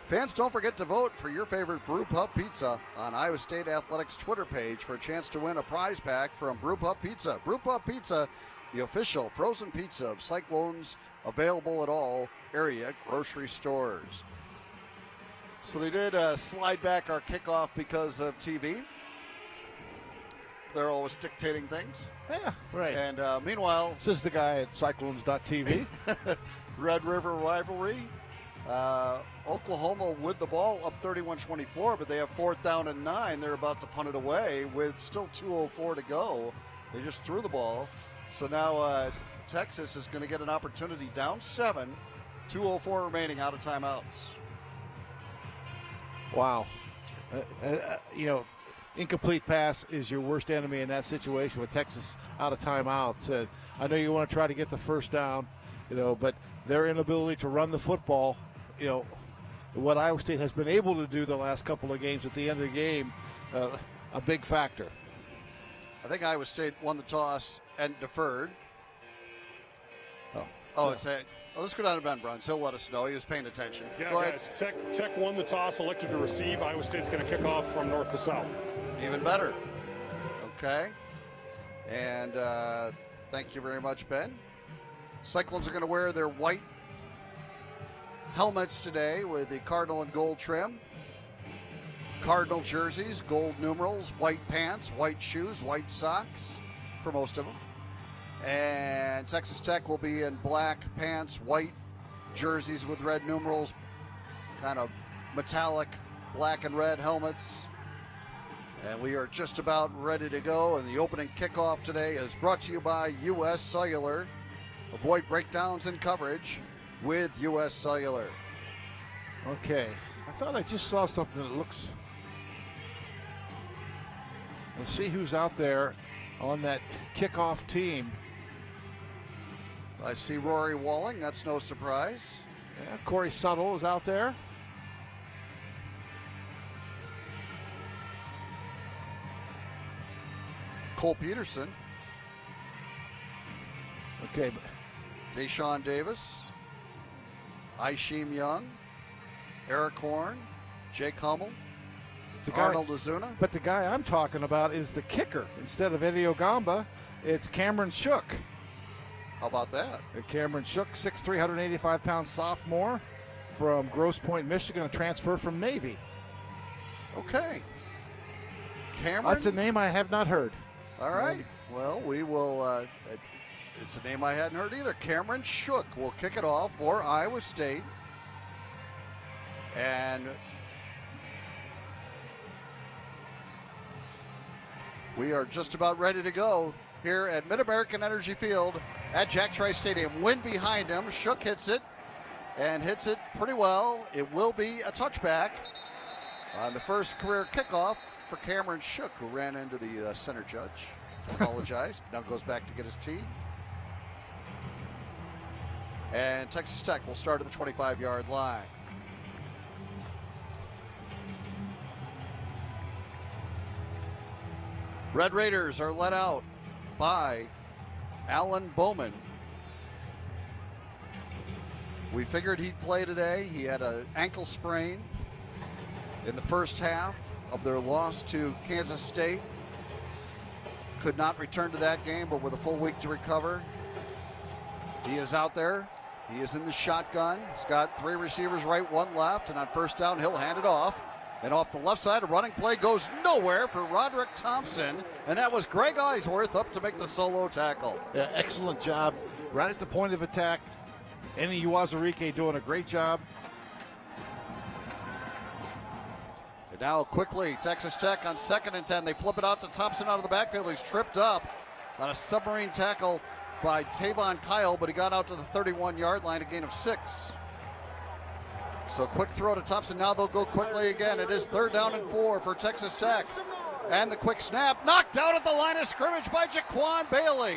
Fans, don't forget to vote for your favorite Brew Pub Pizza on Iowa State Athletics' Twitter page for a chance to win a prize pack from Brew Pub Pizza. Brew Pub Pizza, the official frozen pizza of Cyclones, available at all area grocery stores. So they did slide back our kickoff because of TV. They're always dictating things.
Yeah, right.
And meanwhile,
This is the guy at Cyclones.tv.
Red River rivalry. Oklahoma with the ball up 31-24, but they have 4th down and 9. They're about to punt it away with still 2:04 to go. They just threw the ball. So now Texas is going to get an opportunity down 7, 2:04 remaining, out of timeouts.
Wow. Incomplete pass is your worst enemy in that situation with Texas out of timeouts. I know you want to try to get the first down, but their inability to run the football, what Iowa State has been able to do the last couple of games at the end of the game, a big factor.
I think Iowa State won the toss and deferred. Let's go down to Ben Bruns. He'll let us know. He was paying attention.
Yeah,
Go ahead.
guys, Tech won the toss, elected to receive. Iowa State's going to kick off from north to south.
Even better. Okay. And thank you very much, Ben. Cyclones are going to wear their white helmets today with the Cardinal and gold trim. Cardinal jerseys, gold numerals, white pants, white shoes, white socks for most of them. And Texas Tech will be in black pants, white jerseys with red numerals, kind of metallic black and red helmets. And we are just about ready to go. And the opening kickoff today is brought to you by U.S. Cellular. Avoid breakdowns in coverage with U.S. Cellular.
Okay. I thought I just saw something that looks... Let's see who's out there on that kickoff team.
I see Rory Walling. That's no surprise.
Yeah, Corey Suttle is out there.
Cole Peterson.
Okay.
Deshaun Davis. Aisheem Young. Eric Horn. Jake Hummel. Arnold Azuna.
But the guy I'm talking about is the kicker. Instead of Eddie Ogamba, it's Cameron Shook.
How about that?
Cameron Shook, 6'3", 185-pound sophomore from Grosse Pointe, Michigan, a transfer from Navy.
Okay. Cameron?
That's a name I have not heard.
All right. Well, we will. It's a name I hadn't heard either. Cameron Shook will kick it off for Iowa State. And we are just about ready to go here at Mid-American Energy Field at Jack Trice Stadium. Wind behind him. Shook hits it and hits it pretty well. It will be a touchback on the first career kickoff for Cameron Shook, who ran into the center judge. Apologized. Now goes back to get his tee. And Texas Tech will start at the 25-yard line. Red Raiders are led out by Alan Bowman. We figured he'd play today. He had an ankle sprain in the first half of their loss to Kansas State. Could not return to that game, but with a full week to recover, he is out there. He is in the shotgun. He's got 3 receivers right, 1 left, and on first down, he'll hand it off. And off the left side, a running play goes nowhere for Roderick Thompson, and that was Greg Eisworth up to make the solo tackle.
Yeah, excellent job. Right at the point of attack. Andy Uwazurike doing a great job.
And now quickly, Texas Tech on 2nd and 10. They flip it out to Thompson out of the backfield. He's tripped up on a submarine tackle by Tavon Kyle, but he got out to the 31-yard line, a gain of 6. So quick throw to Thompson. Now they'll go quickly again. It is 3rd down and 4 for Texas Tech. And the quick snap knocked out at the line of scrimmage by Jaquan Bailey.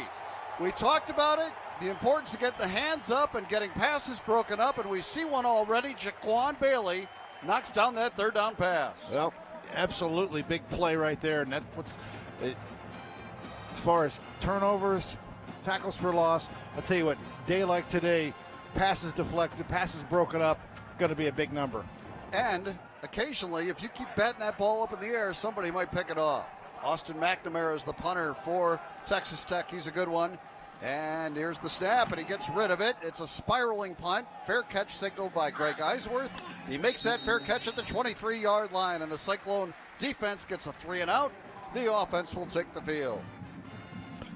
We talked about it, the importance of getting the hands up and getting passes broken up, and we see one already. Jaquan Bailey knocks down that 3rd down pass.
Well, absolutely big play right there. And that's what's, as far as turnovers, tackles for loss, I'll tell you what, day like today, passes deflected, passes broken up, going to be a big number.
And occasionally, if you keep batting that ball up in the air, somebody might pick it off. Austin McNamara is the punter for Texas Tech. He's a good one. And here's the snap, and he gets rid of it. It's a spiraling punt. Fair catch signaled by Greg Eisworth. He makes that fair catch at the 23-yard line, and the Cyclone defense gets a 3 and out. The offense will take the field.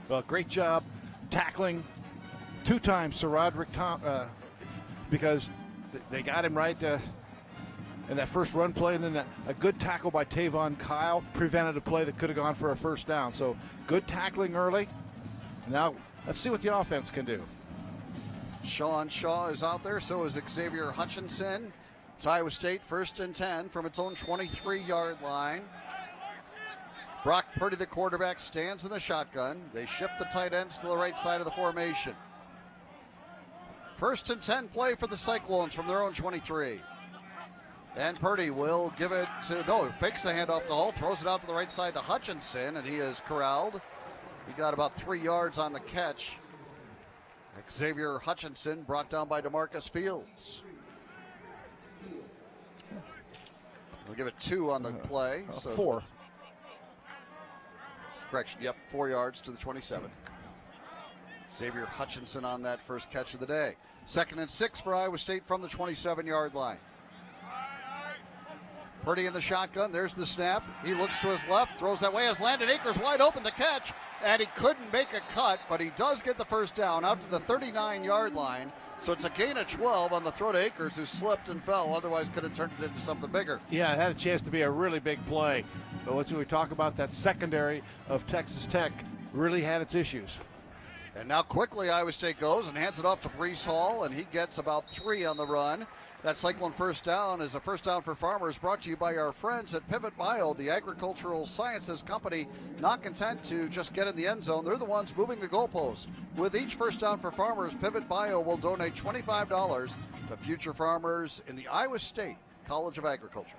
Well, great job tackling 2 times Sir Roderick because they got him right in that first run play, and then a good tackle by Tavon Kyle prevented a play that could have gone for a first down. So good tackling early. Now let's see what the offense can do.
Sean Shaw is out there, so is Xavier Hutchinson. It's Iowa State 1st and 10 from its own 23-yard line. Brock Purdy, the quarterback, stands in the shotgun. They shift the tight ends to the right side of the formation. 1st and 10 play for the Cyclones from their own 23. And Purdy will give it to, fakes the handoff to Hall, throws it out to the right side to Hutchinson, and he is corralled. He got about 3 yards on the catch. Xavier Hutchinson brought down by DeMarcus Fields. We'll give it 2 on the play.
4.
Correction, 4 yards to the 27. Xavier Hutchinson on that first catch of the day. 2nd and 6 for Iowa State from the 27-yard line. Purdy in the shotgun. There's the snap. He looks to his left, throws that way, has Landon Akers wide open the catch, and he couldn't make a cut, but he does get the first down out to the 39-yard line. So it's a gain of 12 on the throw to Akers, who slipped and fell. Otherwise could have turned it into something bigger.
Yeah, it had a chance to be a really big play. But once we talk about that secondary of Texas Tech, really had its issues.
And now quickly Iowa State goes and hands it off to Brees Hall, and he gets about 3 on the run. That Cyclone first down is a first down for Farmers, brought to you by our friends at Pivot Bio, the agricultural sciences company. Not content to just get in the end zone, they're the ones moving the goalpost. With each first down for Farmers, Pivot Bio will donate $25 to future farmers in the Iowa State College of Agriculture.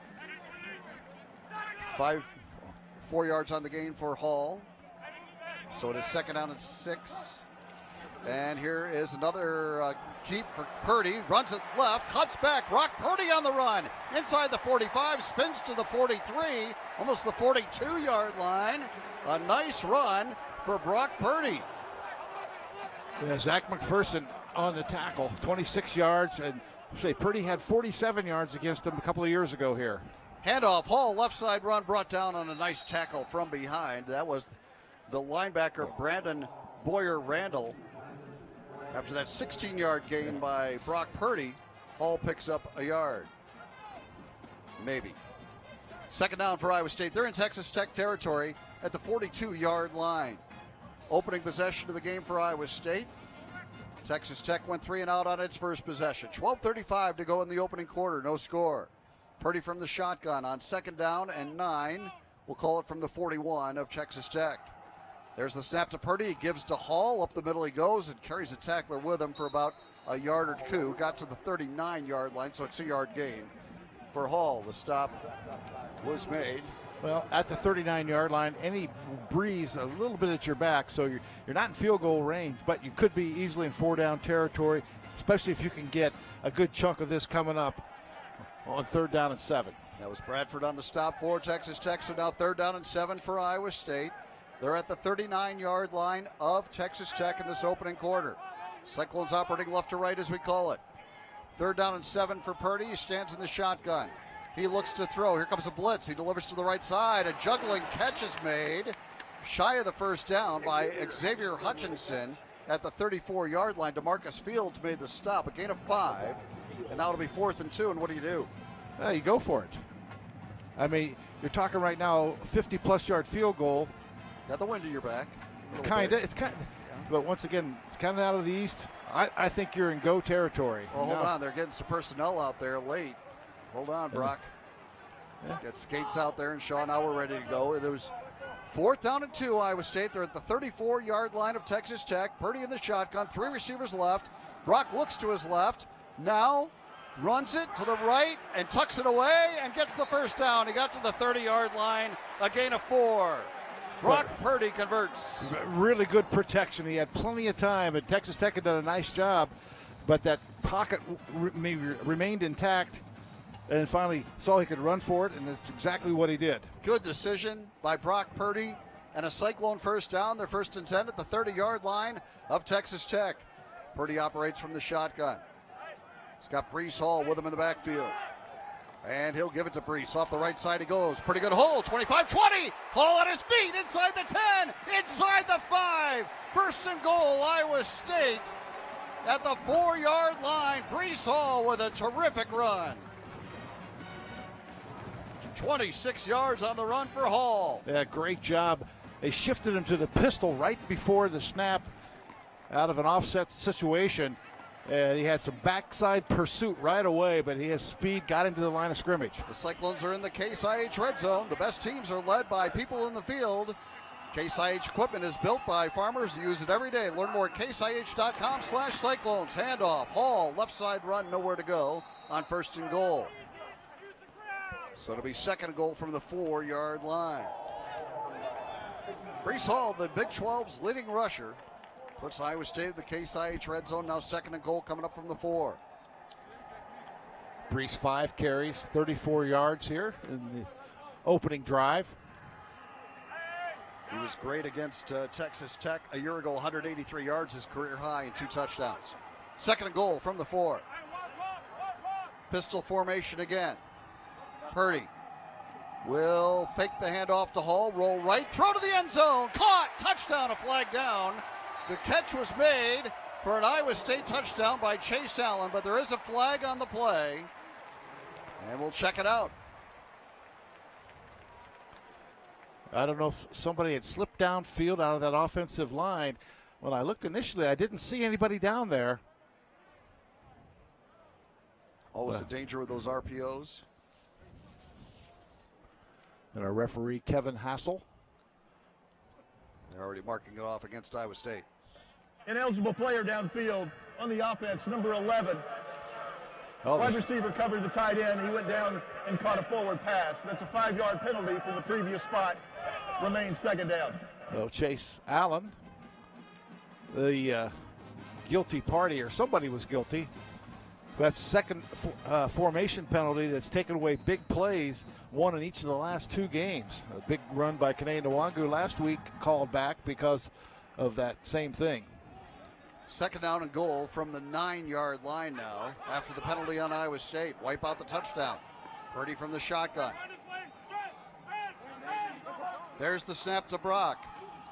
4 yards on the gain for Hall. So it is 2nd down and 6. And here is another keep for Purdy. Runs it left, cuts back. Brock Purdy on the run. Inside the 45, spins to the 43, almost the 42-yard line. A nice run for Brock Purdy.
Yeah, Zach McPherson on the tackle, 26 yards. And say Purdy had 47 yards against him a couple of years ago here.
Handoff, Hall, left side run brought down on a nice tackle from behind. That was the linebacker, Brandon Boyer-Randall. After that 16-yard gain by Brock Purdy, Hall picks up a yard. Maybe. 2nd down for Iowa State. They're in Texas Tech territory at the 42-yard line. Opening possession of the game for Iowa State. Texas Tech went 3 and out on its first possession. 12:35 to go in the opening quarter. No score. Purdy from the shotgun on 2nd down and 9. We'll call it from the 41 of Texas Tech. There's the snap to Purdy. He gives to Hall. Up the middle he goes and carries a tackler with him for about a yard or two. Got to the 39-yard line, so a 2-yard gain for Hall. The stop was made.
Well, at the 39-yard line, any breeze a little bit at your back, so you're not in field goal range, but you could be easily in 4-down territory, especially if you can get a good chunk of this coming up on 3rd down and 7.
That was Bradford on the stop for Texas Tech, so now 3rd down and 7 for Iowa State. They're at the 39-yard line of Texas Tech in this opening quarter. Cyclones operating left to right, as we call it. 3rd down and 7 for Purdy. He stands in the shotgun. He looks to throw. Here comes a blitz. He delivers to the right side. A juggling catch is made. Shy of the 1st down by Xavier Hutchinson at the 34-yard line. DeMarcus Fields made the stop. A gain of 5. And now it'll be 4th and 2. And what do?
Well, you go for it. I mean, you're talking right now 50-plus yard field goal.
Got the wind at your back.
Kind of. It's kind of. Yeah. But once again, it's kind of out of the east. I think you're in go territory.
Well, hold on. They're getting some personnel out there late. Hold on, Brock. Yeah. Get Skates out there, and Shaw, now we're ready to go. It was 4th down and 2, Iowa State. They're at the 34-yard line of Texas Tech. Purdy in the shotgun, 3 receivers left. Brock looks to his left. Now runs it to the right and tucks it away and gets the 1st down. He got to the 30-yard line, a gain of 4. Brock Purdy converts.
Really good protection. He had plenty of time, and Texas Tech had done a nice job, but that pocket remained intact, and finally saw he could run for it, and that's exactly what he did. Good
decision by Brock Purdy, and a Cyclone 1st down. They're 1st and 10 at the 30-yard line of Texas Tech. Purdy operates from the shotgun. He's got Brees Hall with him in the backfield. And he'll give it to Brees. Off the right side he goes. Pretty good hole. 25-20. Hall at his feet. Inside the 10. Inside the 5. 1st and goal, Iowa State. At the 4-yard line, Brees Hall with a terrific run. 26 yards on the run for Hall.
Yeah, great job. They shifted him to the pistol right before the snap out of an offset situation. He had some backside pursuit right away, but he has speed, got into the line of scrimmage.
The Cyclones are in the Case IH red zone. The best teams are led by people in the field. Case IH equipment is built by farmers who use it every day. Learn more at caseih.com/Cyclones. Handoff. Hall, left side run, nowhere to go on 1st and goal. So it'll be 2nd goal from the 4-yard line. Brees Hall, the Big 12's leading rusher, puts Iowa State at the Case IH red zone. Now 2nd and goal coming up from the 4.
Brees 5 carries, 34 yards here in the opening drive.
He was great against Texas Tech a year ago, 183 yards, his career high, and 2 touchdowns. 2nd and goal from the 4. Pistol formation again. Purdy will fake the handoff to Hall, roll right, throw to the end zone, caught, touchdown, a flag down. The catch was made for an Iowa State touchdown by Chase Allen, but there is a flag on the play, and we'll check it out.
I don't know if somebody had slipped downfield out of that offensive line. When I looked initially, I didn't see anybody down there.
Always a danger with those RPOs.
And our referee, Kevin Hassel.
They're already marking it off against Iowa State.
Ineligible player downfield on the offense, number 11. Wide receiver covered the tight end. He went down and caught a forward pass. That's a 5-yard penalty from the previous spot. Remains 2nd down.
Well, Chase Allen, the guilty party, or somebody was guilty. That's 2nd formation penalty that's taken away big plays, one in each of the last 2 games. A big run by Kane Nwangu last week called back because of that same thing.
2nd down and goal from the 9-yard line now after the penalty on Iowa State. Wipe out the touchdown. Purdy from the shotgun. There's the snap to Brock.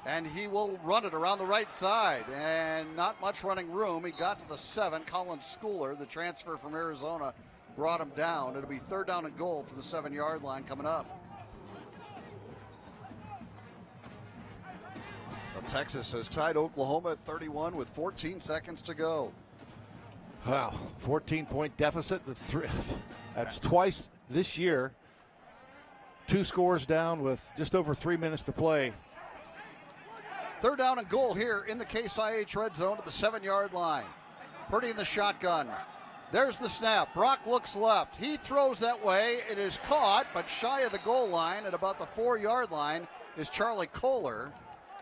And he will run it around the right side. And not much running room. He got to the 7. Colin Schooler, the transfer from Arizona, brought him down. It'll be 3rd down and goal from the 7-yard line coming up. Well, Texas has tied Oklahoma at 31 with 14 seconds to go.
Wow, 14-point deficit. That's twice this year. 2 scores down with just over 3 minutes to play.
Third down and goal here in the Case IH red zone at the 7-yard line. Purdy in the shotgun. There's the snap. Brock looks left. He throws that way. It is caught, but shy of the goal line at about the 4-yard line is Charlie Kohler.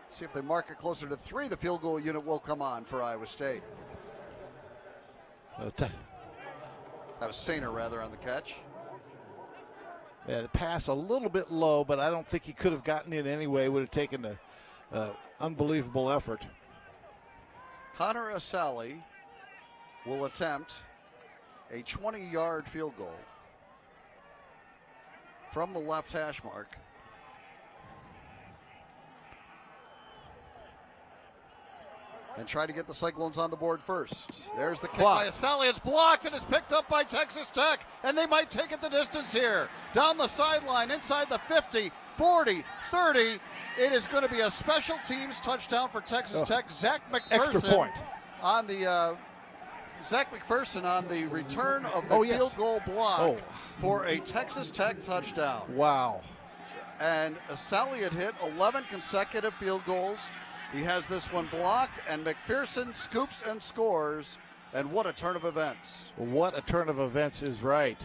See if they mark it closer to 3. The field goal unit will come on for Iowa State. That was Sainer, rather, on the catch.
Yeah, the pass a little bit low, but I don't think he could have gotten in anyway. Would have taken an unbelievable effort.
Connor Asali will attempt a 20-yard field goal from the left hash mark. And try to get the Cyclones on the board first. There's the kick by Asali. It's blocked and is picked up by Texas Tech. And they might take it the distance here. Down the sideline, inside the 50, 40, 30. It is going to be a special teams touchdown for Texas Tech. Zach McPherson
extra point
on the Zach McPherson on the return of the field goal block for a Texas Tech touchdown.
Wow.
And Asali had hit 11 consecutive field goals. He has this one blocked, and McPherson scoops and scores. And what a turn of events.
What a turn of events is right.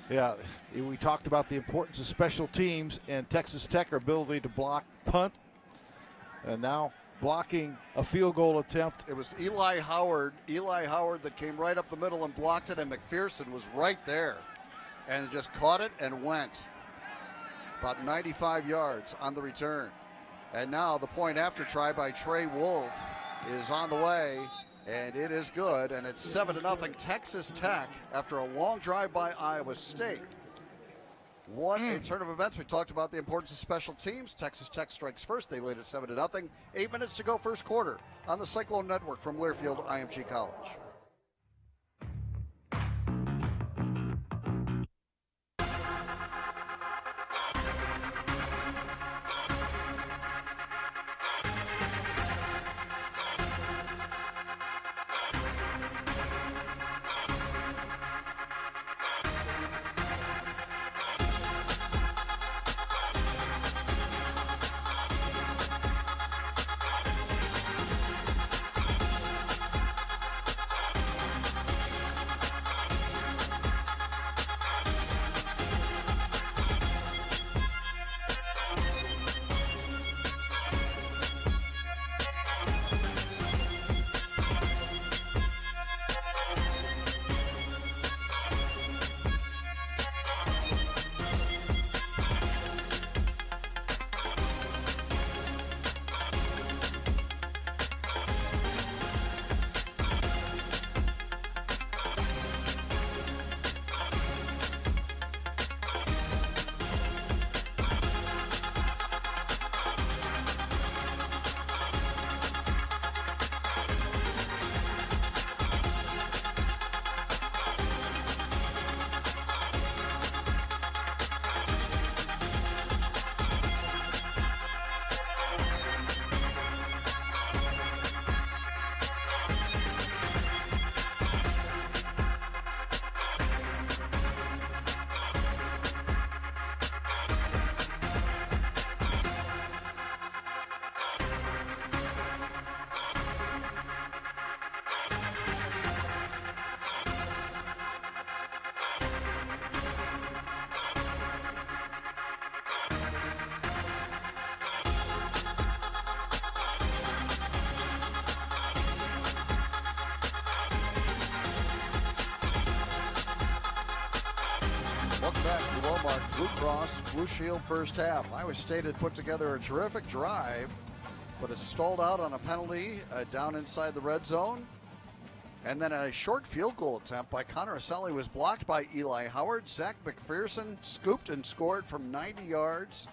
Yeah, we talked about the importance of special teams and Texas Tech, ability to block punt, and now blocking a field goal attempt.
It was Eli Howard that came right up the middle and blocked it, and McPherson was right there and just caught it and went about 95 yards on the return. And now the point after try by Trey Wolf is on the way, and it is good, and it's 7-0 Texas Tech after a long drive by Iowa State. What a turn of events. We talked about the importance of special teams. Texas Tech strikes first. They lead at 7-0. 8 minutes to go first quarter on the Cyclone Network from Learfield IMG College. Welcome back to the Walmart Blue Cross Blue Shield first half. Iowa State had put together a terrific drive, but it stalled out on a penalty down inside the red zone. And then a short field goal attempt by Connor Asali was blocked by Eli Howard. Zach McPherson scooped and scored from 90 yards.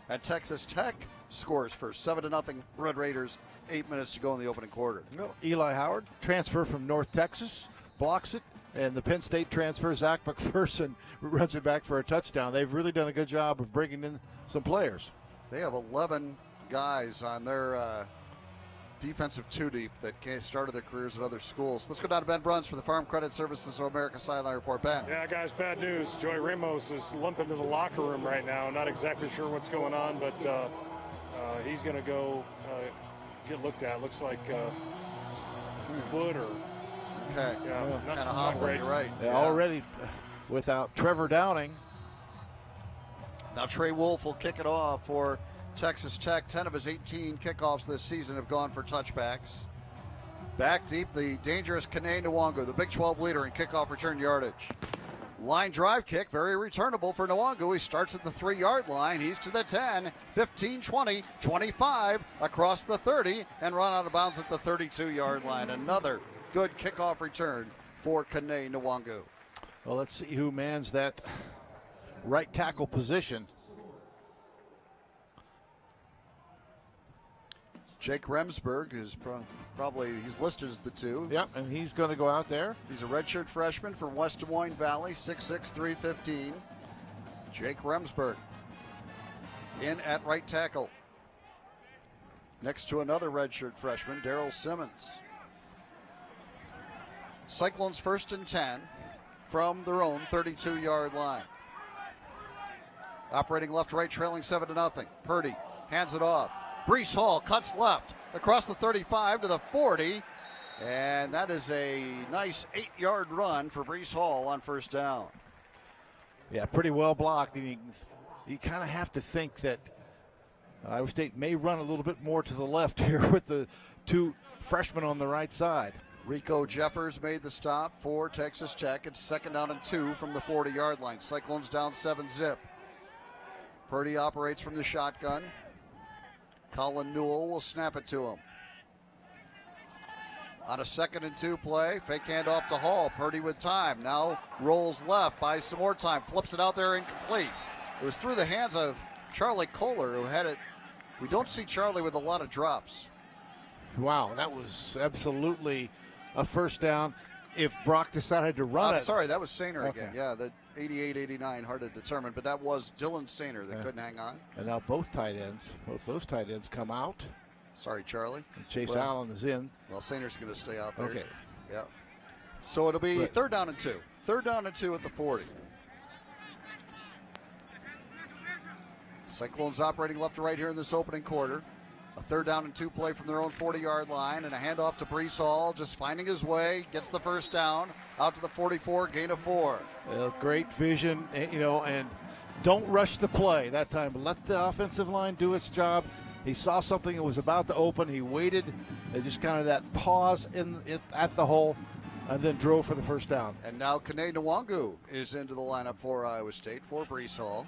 And Texas Tech scores first. 7-0 Red Raiders. 8 minutes to go in the opening quarter.
Well, Eli Howard, transfer from North Texas, blocks it. And the Penn State transfer, Zach McPherson, runs it back for a touchdown. They've really done a good job of bringing in some players.
They have 11 guys on their defensive two-deep that started their careers at other schools. Let's go down to Ben Bruns for the Farm Credit Services of America Sideline Report. Ben.
Yeah, guys, bad news. Joey Ramos is limping to the locker room right now. Not exactly sure what's going on, but He's going to go get looked at. Looks like foot or
Okay.
yeah,
Kind of
not
hobbling.
great.
You're right.
Yeah, already without Trevor Downing.
Now Trey Wolf will kick it off for Texas Tech. 10 of his 18 kickoffs this season have gone for touchbacks. Back deep, the dangerous Kane Nwangu, the Big 12 leader in kickoff return yardage. Line drive kick, very returnable for Nwangu. He starts at the 3-yard line. He's to the 10, 15, 20, 25, across the 30, and run out of bounds at the 32-yard line. Another good kickoff return for Kane Nwangu.
Well, let's see who mans that right tackle position.
Jake Remsburg is he's listed as the 2.
Yep, and he's going to go out there.
He's a redshirt freshman from West Des Moines Valley, 6'6", 315. Jake Remsburg in at right tackle. Next to another redshirt freshman, Daryl Simmons. Cyclones 1st and 10 from their own 32-yard line. Operating left-right, trailing 7-0. Purdy hands it off. Brees Hall cuts left across the 35 to the 40. And that is a nice 8-yard run for Brees Hall on first down.
Yeah, pretty well blocked. And you kind of have to think that Iowa State may run a little bit more to the left here with the 2 freshmen on the right side.
Rico Jeffers made the stop for Texas Tech. It's 2nd down and 2 from the 40-yard line. Cyclones down 7-zip. Purdy operates from the shotgun. Colin Newell will snap it to him. On a 2nd and 2 play, fake handoff to Hall. Purdy with time. Now rolls left, buys some more time, flips it out there incomplete. It was through the hands of Charlie Kohler, who had it. We don't see Charlie with a lot of drops.
Wow, that was absolutely a first down if Brock decided to run it.
Sorry, that was Sainer
Okay.
again. Yeah, the 88-89, hard to determine, but that was Dylan Sainer that couldn't hang on.
And now both those tight ends come out.
Sorry, Charlie.
And Chase
Well,
Allen is in.
Well, Sainer's going to stay out there.
Okay.
Yeah. So it'll be
Right.
3rd down and 2. 3rd down and 2 at the 40. Cyclones operating left to right here in this opening quarter. A 3rd down and 2 play from their own 40-yard line, and a handoff to Brees Hall, just finding his way, gets the first down, out to the 44, gain of 4.
Great vision, and don't rush the play that time. Let the offensive line do its job. He saw something that was about to open. He waited, and just kind of that pause at the hole, and then drove for the first down.
And now Kane Nwangu is into the lineup for Iowa State for Brees Hall.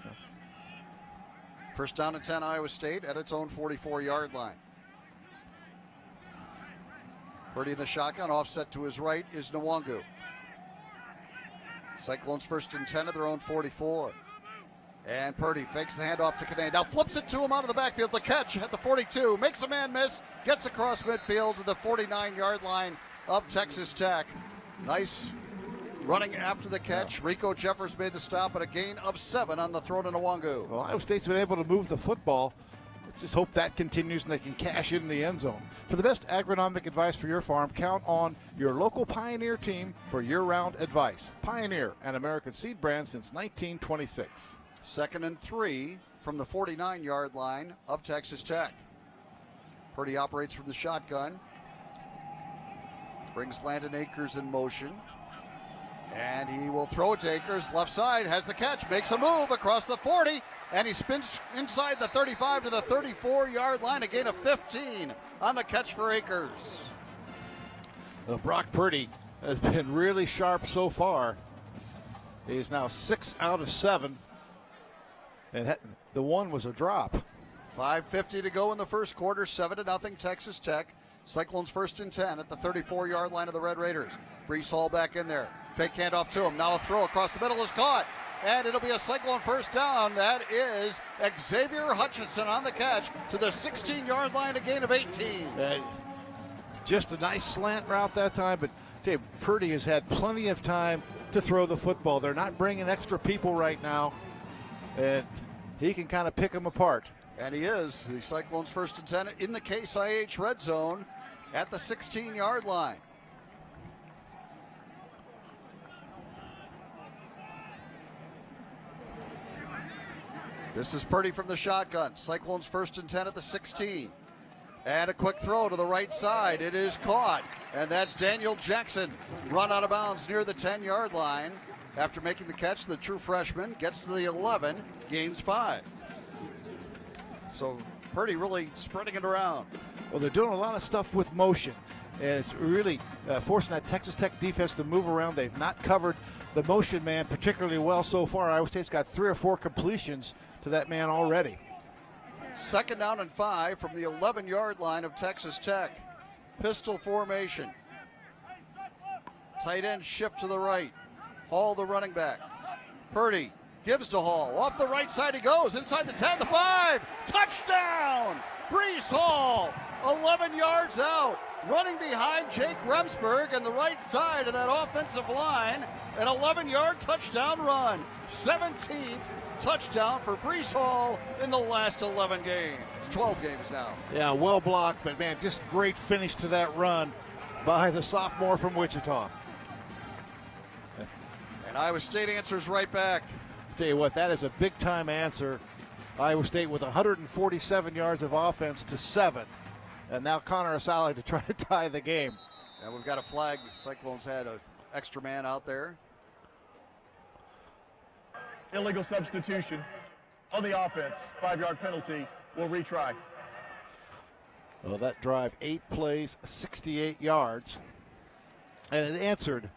First down and 10, Iowa State at its own 44-yard line. Purdy in the shotgun, offset to his right is Nwangu. Cyclones 1st and 10 at their own 44. And Purdy fakes the handoff to Kane. Now flips it to him out of the backfield. The catch at the 42. Makes a man miss. Gets across midfield to the 49-yard line of Texas Tech. Nice running after the catch. Rico Jeffers made the stop at a gain of 7 on the throw to Nwangu.
Well, Iowa State's been able to move the football. Let's just hope that continues and they can cash in the end zone. For the best agronomic advice for your farm, count on your local Pioneer team for year-round advice. Pioneer, an American seed brand since 1926.
2nd and 3 from the 49-yard line of Texas Tech. Purdy operates from the shotgun. Brings Landon Akers in motion. And he will throw it to Akers. Left side, has the catch, makes a move across the 40, and he spins inside the 35 to the 34-yard line. A gain of 15 on the catch for Akers.
Well, Brock Purdy has been really sharp so far. He is now 6 out of 7. And the one was a drop.
5:50 to go in the first quarter, 7-0 Texas Tech. Cyclones 1st and 10 at the 34-yard line of the Red Raiders. Brees Hall back in there. Fake handoff to him. Now a throw across the middle is caught. And it'll be a Cyclone first down. That is Xavier Hutchinson on the catch to the 16-yard line, a gain of 18.
Just a nice slant route that time, but Dave Purdy has had plenty of time to throw the football. They're not bringing extra people right now, and he can kind of pick them apart.
And he is. The Cyclones 1st and 10 in the Case IH red zone at the 16-yard line. This is Purdy from the shotgun. Cyclones 1st and 10 at the 16. And a quick throw to the right side. It is caught. And that's Daniel Jackson. Run out of bounds near the 10-yard line. After making the catch, the true freshman gets to the 11, gains 5. So Purdy really spreading it around.
Well, they're doing a lot of stuff with motion. And it's really forcing that Texas Tech defense to move around. They've not covered the motion man particularly well so far. Iowa State's got 3 or 4 completions to that man already.
2nd down and 5 from the 11-yard line of Texas Tech. Pistol formation. Tight end shift to the right. Hall, the running back. Purdy gives to Hall. Off the right side he goes. Inside the 10, the 5. Touchdown! Brees Hall, 11 yards out. Running behind Jake Remsburg on the right side of that offensive line. An 11-yard touchdown run. 17th touchdown for Brees Hall in the last 11 games. 12 games now.
Yeah, well blocked, but man, just great finish to that run by the sophomore from Wichita.
And Iowa State answers right back.
Tell you what, that is a big-time answer. Iowa State with 147 yards of offense to 7. And now Connor Asali to try to tie the game.
And we've got a flag. The Cyclones had an extra man out there.
Illegal substitution on the offense. 5-yard penalty. We'll retry.
Well, that drive, 8 plays, 68 yards. And it answered,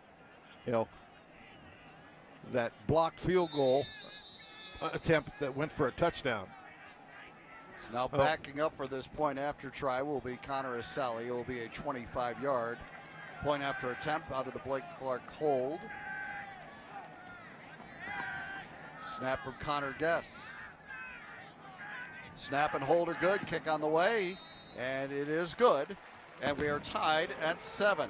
that blocked field goal attempt that went for a touchdown.
So now backing up for this point after try will be Connor Asali. It will be a 25-yard point after attempt out of the Blake Clark hold. Snap from Connor Guess. Snap and hold are good. Kick on the way, and it is good. And we are tied at 7.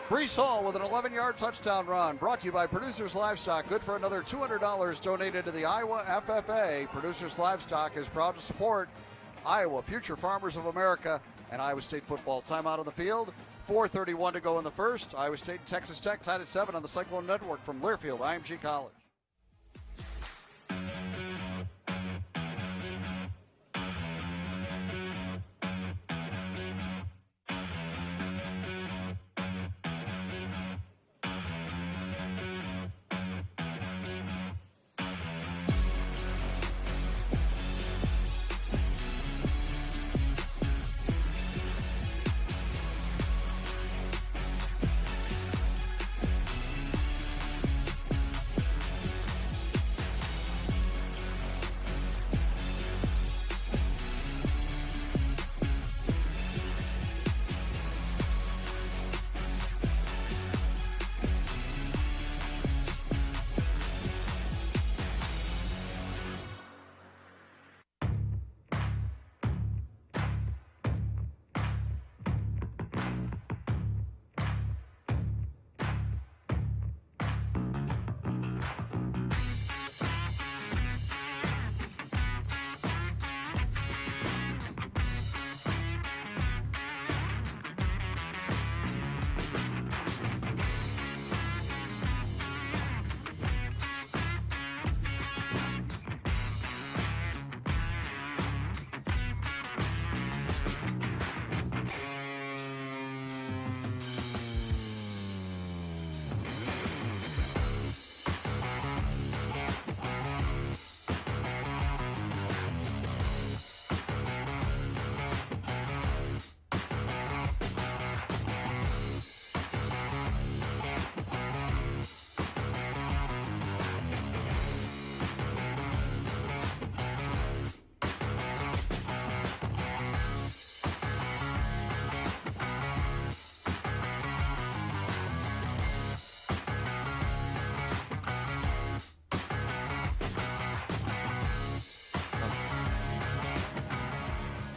Brees Hall with an 11-yard touchdown run. Brought to you by Producers Livestock. Good for another $200 donated to the Iowa FFA. Producers Livestock is proud to support Iowa, future farmers of America, and Iowa State football. Timeout on the field. 4:31 to go in the first. Iowa State and Texas Tech tied at 7 on the Cyclone Network from Learfield, IMG College.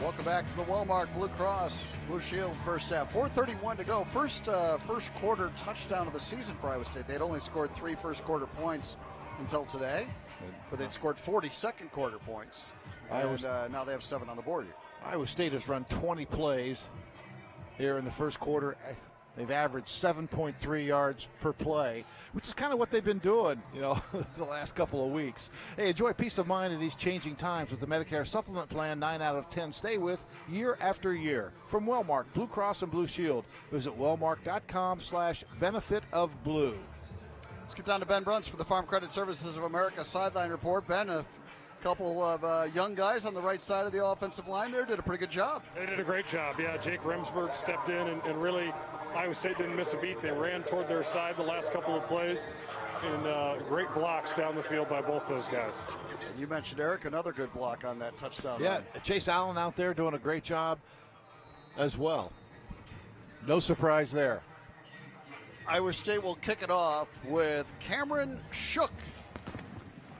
Welcome back to the Wellmark Blue Cross Blue Shield first half. 4:31 to go. First quarter touchdown of the season for Iowa State. They'd only scored 3 first quarter points until today, but they'd scored 40 second quarter points. And now they have 7 on the board here.
Iowa State has run 20 plays here in the first quarter. They've averaged 7.3 yards per play, which is kind of what they've been doing, the last couple of weeks. Hey, enjoy peace of mind in these changing times with the Medicare Supplement Plan 9 out of 10 stay with year after year. From Wellmark, Blue Cross and Blue Shield. Visit wellmark.com/benefitofblue.
Let's get down to Ben Bruns for the Farm Credit Services of America sideline report. Ben, a couple of young guys on the right side of the offensive line there did a pretty good job.
They did a great job. Yeah, Jake Remsburg stepped in and really Iowa State didn't miss a beat. They ran toward their side the last couple of plays, and great blocks down the field by both those guys.
And you mentioned, Eric, another good block on that touchdown.
Yeah,
run.
Chase Allen out there doing a great job as well. No surprise there.
Iowa State will kick it off with Cameron Shook.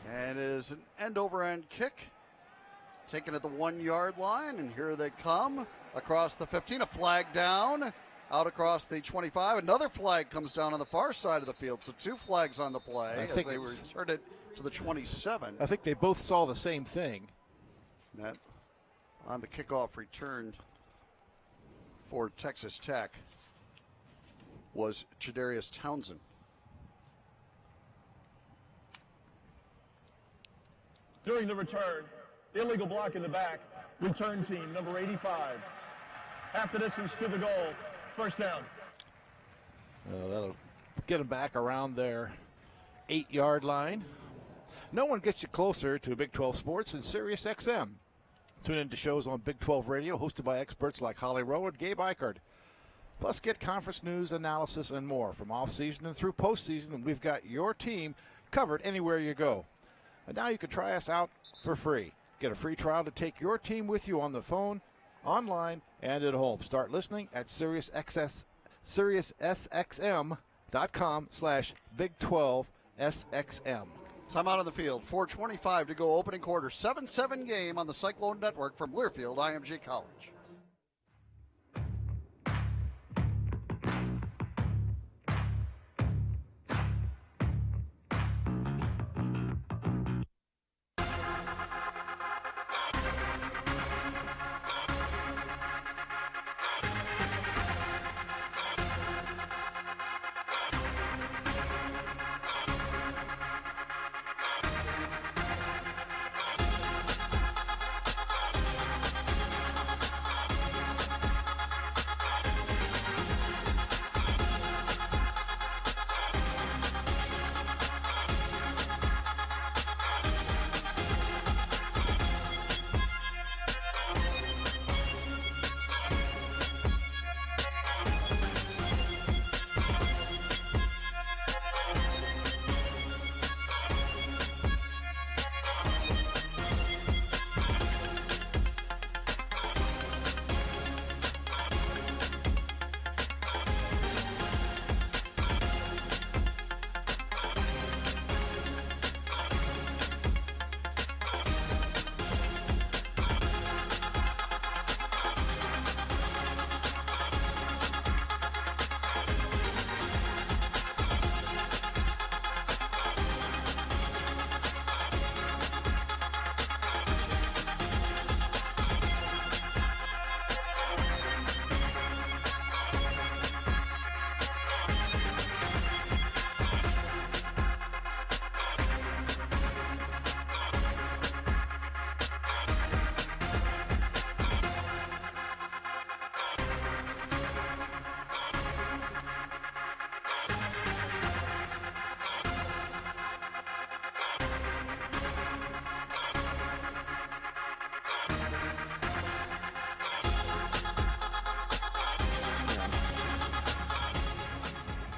And it is an end-over-end kick, taken at the 1-yard line, and here they come across the 15. A flag down, out across the 25. Another flag comes down on the far side of the field, so 2 flags on the play as they returned it to the 27.
I think they both saw the same thing.
That on the kickoff return for Texas Tech was Chadarius Townsend.
During the return, illegal block in the back, return team, number 85. Half the distance to the goal, first down.
That'll get them back around their 8-yard line. No one gets you closer to Big 12 sports than Sirius XM. Tune in to shows on Big 12 Radio hosted by experts like Holly Rowe and Gabe Eichert. Plus get conference news, analysis, and more. From off-season and through postseason, we've got your team covered anywhere you go. And now you can try us out for free. Get a free trial to take your team with you on the phone, online, and at home. Start listening at SiriusXM.com/Big12SXM.
Time out on the field. 4:25 to go, opening quarter. 7-7 game on the Cyclone Network from Learfield IMG College.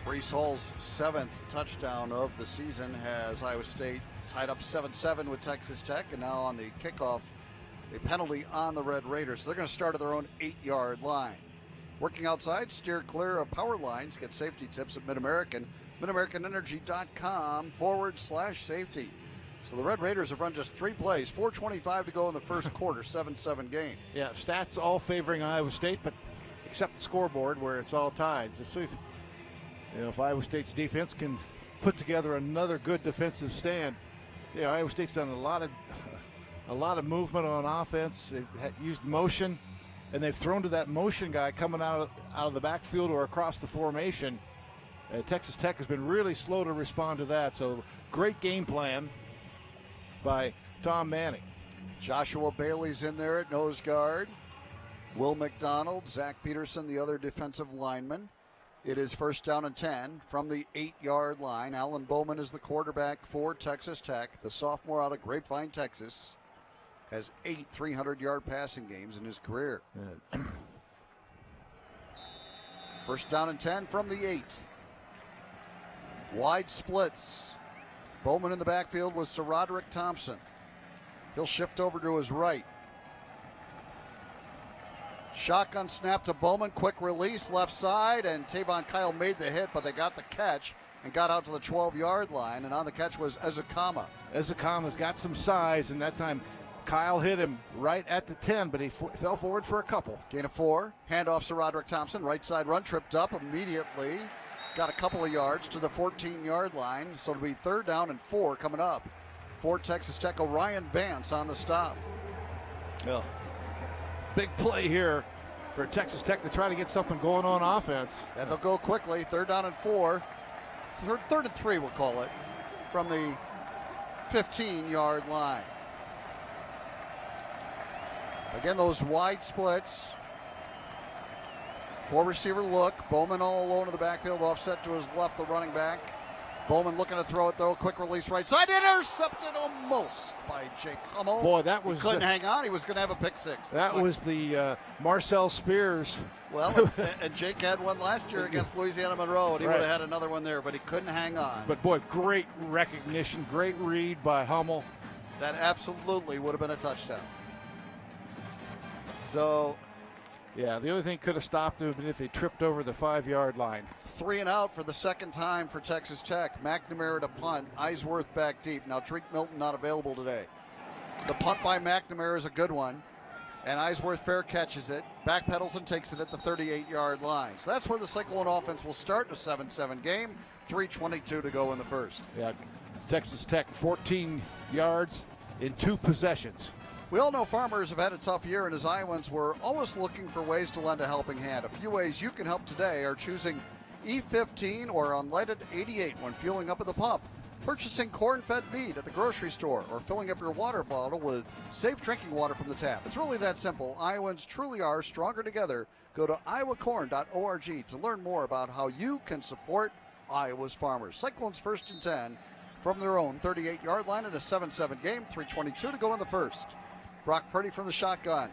Brees Hall's 7th touchdown of the season has Iowa State tied up 7-7 with Texas Tech, and now on the kickoff, a penalty on the Red Raiders. So they're going to start at their own 8-yard line. Working outside, steer clear of power lines. Get safety tips at Mid-American, midamericanenergy.com/safety. So the Red Raiders have run just 3 plays, 4:25 to go in the first quarter, 7-7 game.
Yeah, stats all favoring Iowa State, but except the scoreboard where it's all tied. Let's see if Iowa State's defense can put together another good defensive stand. Yeah, Iowa State's done a lot of movement on offense. They've used motion and they've thrown to that motion guy coming out of the backfield or across the formation. Texas Tech has been really slow to respond to that, so great game plan by Tom Manning.
Joshua Bailey's in there at nose guard. Will McDonald, Zach Peterson, the other defensive lineman. It is first down and 10 from the 8-yard line. Alan Bowman is the quarterback for Texas Tech. The sophomore out of Grapevine, Texas, has 8 300-yard passing games in his career. First down and 10 from the 8. Wide splits. Bowman in the backfield was Sir Roderick Thompson. He'll shift over to his right. Shotgun snap to Bowman, quick release, left side, and Tavon Kyle made the hit, but they got the catch and got out to the 12-yard line, and on the catch was Ezekama.
Ezekama's got some size, and that time Kyle hit him right at the 10, but he fell forward for a couple.
Gain of 4, handoff to Roderick Thompson, right side run, tripped up immediately, got a couple of yards to the 14-yard line, so it'll be third down and 4 coming up for Texas Tech. Orion Vance on the stop.
Well, big play here for Texas Tech to try to get something going on offense.
And they'll go quickly, third down and 4. Third and 3, we'll call it, from the 15-yard line. Again, those wide splits. 4-receiver look. Bowman all alone in the backfield, offset to his left, the running back. Bowman looking to throw it, though. Quick release right side. Intercepted almost by Jake Hummel.
Boy, that was...
He couldn't hang on. He was going to have a pick six.
That was the Marcel Spears.
Well, and Jake had one last year against Louisiana Monroe, and he would have had another one there, but he couldn't hang on.
But, boy, great recognition, great read by Hummel.
That absolutely would have been a touchdown. So...
yeah, the only thing could have stopped him if he tripped over the 5-yard line.
3 and out for the second time for Texas Tech. McNamara to punt. Eisworth back deep. Now, Drake Milton not available today. The punt by McNamara is a good one, and Eisworth fair catches it, backpedals and takes it at the 38-yard line. So that's where the Cyclone offense will start in a 7-7 game. 3:22 to go in the first.
Yeah, Texas Tech 14 yards in 2 possessions.
We all know farmers have had a tough year, and as Iowans, we're always looking for ways to lend a helping hand. A few ways you can help today are choosing E15 or unleaded 88 when fueling up at the pump, purchasing corn-fed meat at the grocery store, or filling up your water bottle with safe drinking water from the tap. It's really that simple. Iowans truly are stronger together. Go to iowacorn.org to learn more about how you can support Iowa's farmers. Cyclones first and 10 from their own 38-yard line in a 7-7 game. 3:22 to go in the first. Brock Purdy from the shotgun.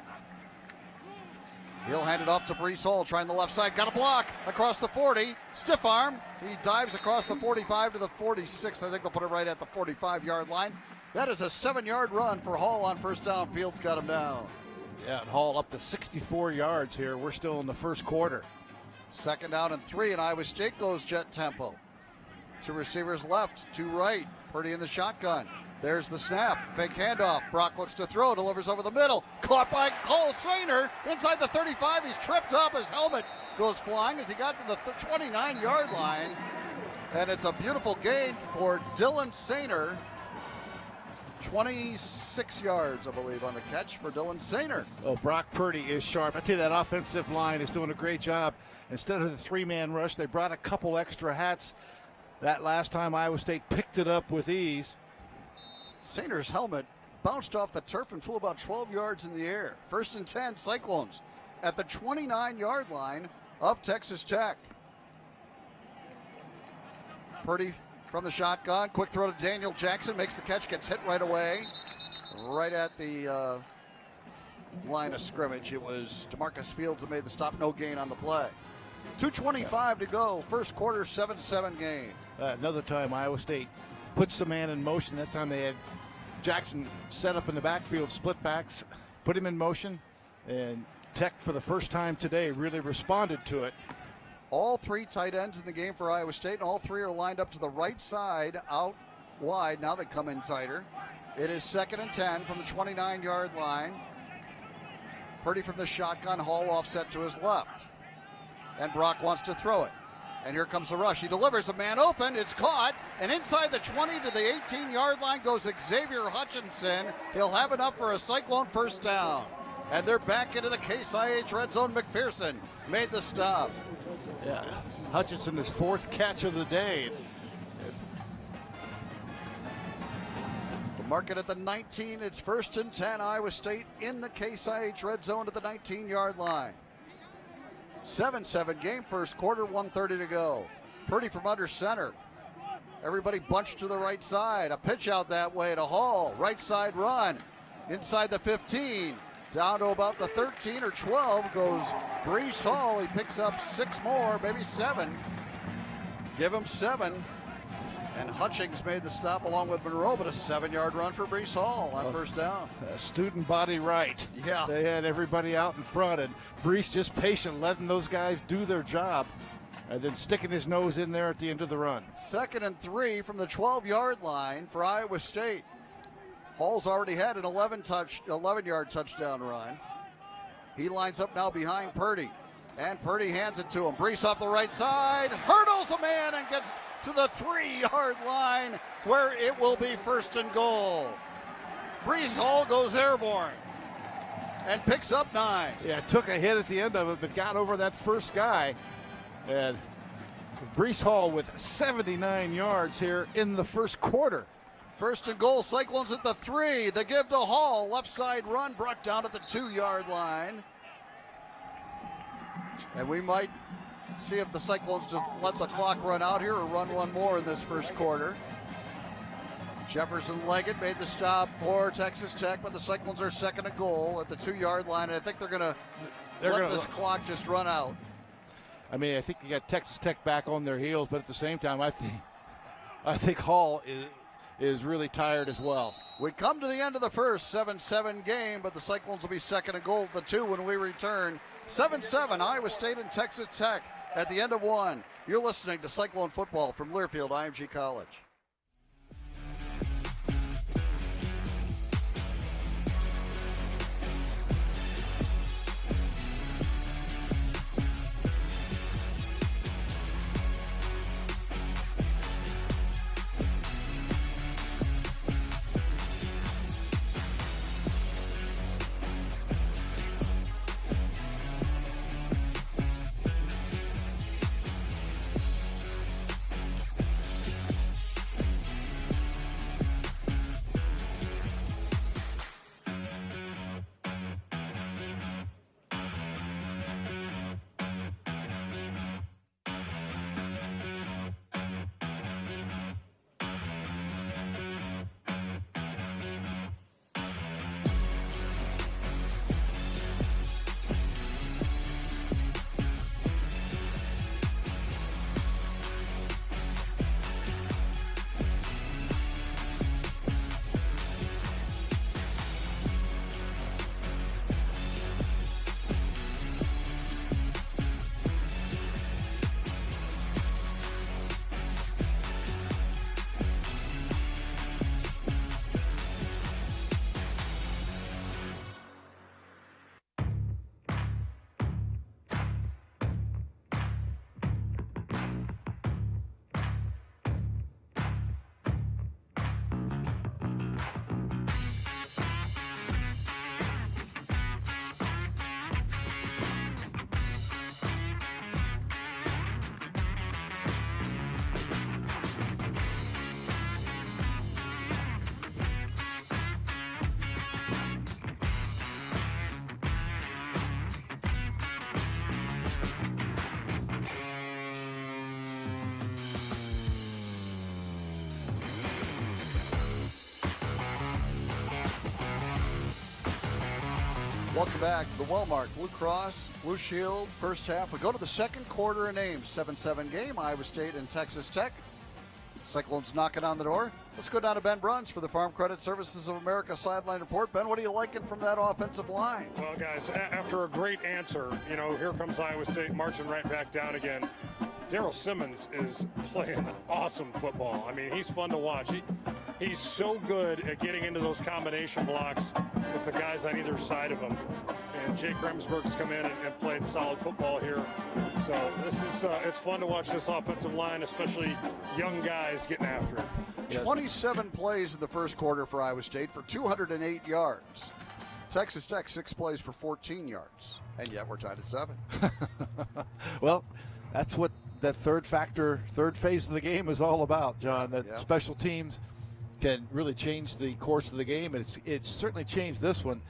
He'll hand it off to Brees Hall, trying the left side. Got a block across the 40. Stiff arm. He dives across the 45 to the 46. I think they'll put it right at the 45-yard line. That is a 7-yard run for Hall on first down. Fields got him down.
Yeah, and Hall up to 64 yards here. We're still in the first quarter.
Second down and 3, and Iowa State goes jet tempo. 2 receivers left, 2 right. Purdy in the shotgun. There's the snap. Fake handoff. Brock looks to throw. Delivers over the middle. Caught by Cole Sainer. Inside the 35. He's tripped up. His helmet goes flying as he got to the 29-yard line. And it's a beautiful gain for Dylan Sainer. 26 yards, I believe, on the catch for Dylan Sainer.
Oh, Brock Purdy is sharp. I tell you, that offensive line is doing a great job. Instead of the 3-man rush, they brought a couple extra hats. That last time Iowa State picked it up with ease.
Sainer's helmet bounced off the turf and flew about 12 yards in the air. First and 10, Cyclones at the 29-yard line of Texas Tech. Purdy from the shotgun. Quick throw to Daniel Jackson. Makes the catch. Gets hit right away. Right at the line of scrimmage. It was DeMarcus Fields that made the stop. No gain on the play. 2:25 to go. First quarter, 7-7 game.
Another time Iowa State puts the man in motion. That time they had Jackson set up in the backfield, split backs, put him in motion, and Tech for the first time today really responded to it.
All 3 tight ends in the game for Iowa State, and all 3 are lined up to the right side, out wide. Now they come in tighter. It is second and 10 from the 29-yard line. Purdy from the shotgun, Hall offset to his left. And Brock wants to throw it. And here comes the rush. He delivers a man open. It's caught. And inside the 20 to the 18-yard line goes Xavier Hutchinson. He'll have enough for a Cyclone first down. And they're back into the Case IH red zone. McPherson made the stop.
Yeah, Hutchinson, his 4th catch of the day.
The market at the 19. It's 1st and 10. Iowa State in the Case IH red zone at the 19-yard line. 7-7 game, first quarter, 1:30 to go. Purdy from under center. Everybody bunched to the right side. A pitch out that way to Hall. Right side run. Inside the 15. Down to about the 13 or 12 goes Brees Hall. He picks up 6 more, maybe 7. Give him 7. And Hutchings made the stop along with Monroe, but a 7-yard run for Brees Hall on first down.
Student body right.
Yeah.
They had everybody out in front, and Brees just patient, letting those guys do their job, and then sticking his nose in there at the end of the run.
2nd and 3 from the 12-yard line for Iowa State. Hall's already had an 11-yard touchdown run. He lines up now behind Purdy, and Purdy hands it to him. Brees off the right side, hurdles a man and gets to the 3-yard line where it will be 1st and goal. Brees Hall goes airborne and picks up 9.
Yeah, took a hit at the end of it, but got over that first guy. And Brees Hall with 79 yards here in the first quarter.
1st and goal, Cyclones at the 3. The give to Hall, left side run brought down at the 2-yard line. And we might see if the Cyclones just let the clock run out here or run one more in this first quarter. Jefferson Leggett made the stop for Texas Tech, but the Cyclones are 2nd and goal at the 2-yard line, and I think they're going to let this clock just run out.
I mean, I think you got Texas Tech back on their heels, but at the same time, I think Hall is really tired as well.
We come to the end of the first 7-7 game, but the Cyclones will be 2nd and goal at the 2 when we return. 7-7, Iowa State and Texas Tech at the end of 1. You're listening to Cyclone football from Learfield IMG College. Welcome back to the Wellmark Blue Cross Blue Shield first half. We go to the second quarter in Ames. 7-7 game, Iowa State and Texas Tech. Cyclones knocking on the door. Let's go down to Ben Bruns for the Farm Credit Services of America sideline report. Ben, what are you liking from that offensive line?
Well, guys, after a great answer, here comes Iowa State marching right back down again. Daryl Simmons is playing awesome football. I mean, he's fun to watch. He's so good at getting into those combination blocks with the guys on either side of him. And Jake Remsburg's come in and played solid football here. So this is it's fun to watch this offensive line, especially young guys getting after it.
27 plays in the first quarter for Iowa State for 208 yards. Texas Tech 6 plays for 14 yards, and yet we're tied at 7.
Well, that's what that third phase of the game is all about, John. That special teams can really change the course of the game, and it's certainly changed this one.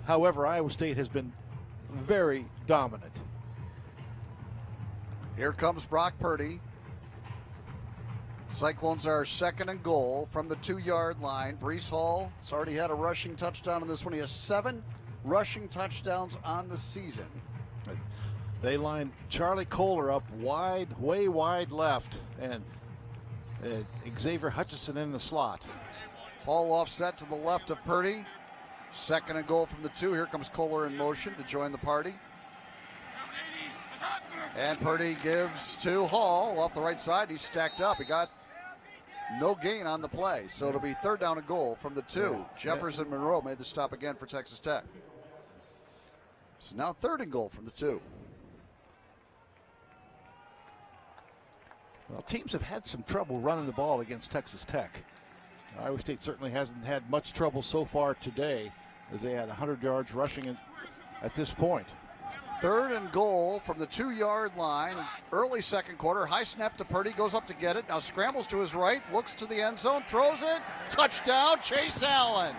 However, Iowa State has been very dominant.
Here comes Brock Purdy. Cyclones are 2nd and goal from the 2-yard line. Brees Hall has already had a rushing touchdown in this one. He has 7 rushing touchdowns on the season.
They line Charlie Kohler up wide, way wide left, and Xavier Hutchinson in the slot.
Hall offset to the left of Purdy. 2nd and goal from the 2. Here comes Kohler in motion to join the party. And Purdy gives to Hall off the right side. He's stacked up. He got no gain on the play. So it'll be 3rd down and goal from the 2. Jefferson Monroe made the stop again for Texas Tech. So now 3rd and goal from the 2.
Well, teams have had some trouble running the ball against Texas Tech. Iowa State certainly hasn't had much trouble so far today, as they had 100 yards rushing at this point.
3rd and goal from the 2-yard line. Early second quarter. High snap to Purdy. Goes up to get it. Now scrambles to his right. Looks to the end zone. Throws it. Touchdown, Chase Allen.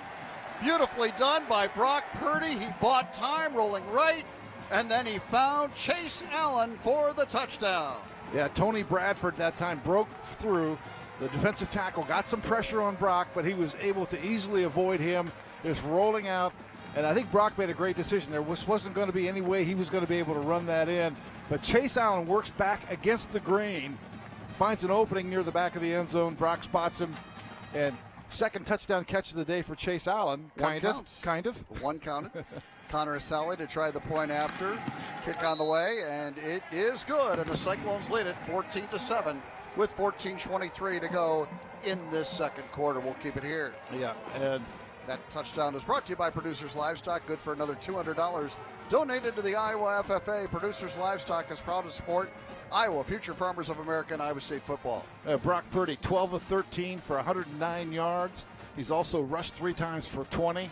Beautifully done by Brock Purdy. He bought time rolling right. And then he found Chase Allen for the touchdown.
Yeah, Tony Bradford that time broke through. The defensive tackle got some pressure on Brock, but he was able to easily avoid him. Just rolling out. And I think Brock made a great decision. There wasn't going to be any way he was going to be able to run that in. But Chase Allen works back against the grain, finds an opening near the back of the end zone. Brock spots him, and 2nd touchdown catch of the day for Chase Allen. Kind of.
One counted. Connor Asali to try the point after. Kick on the way, and it is good. And the Cyclones lead it 14-7 with 14:23 to go in this second quarter. We'll keep it here.
Yeah, and
that touchdown is brought to you by Producers Livestock. Good for another $200 donated to the Iowa FFA. Producers Livestock is proud to support Iowa, future farmers of America, and Iowa State football.
Brock Purdy, 12 of 13 for 109 yards. He's also rushed 3 times for 20.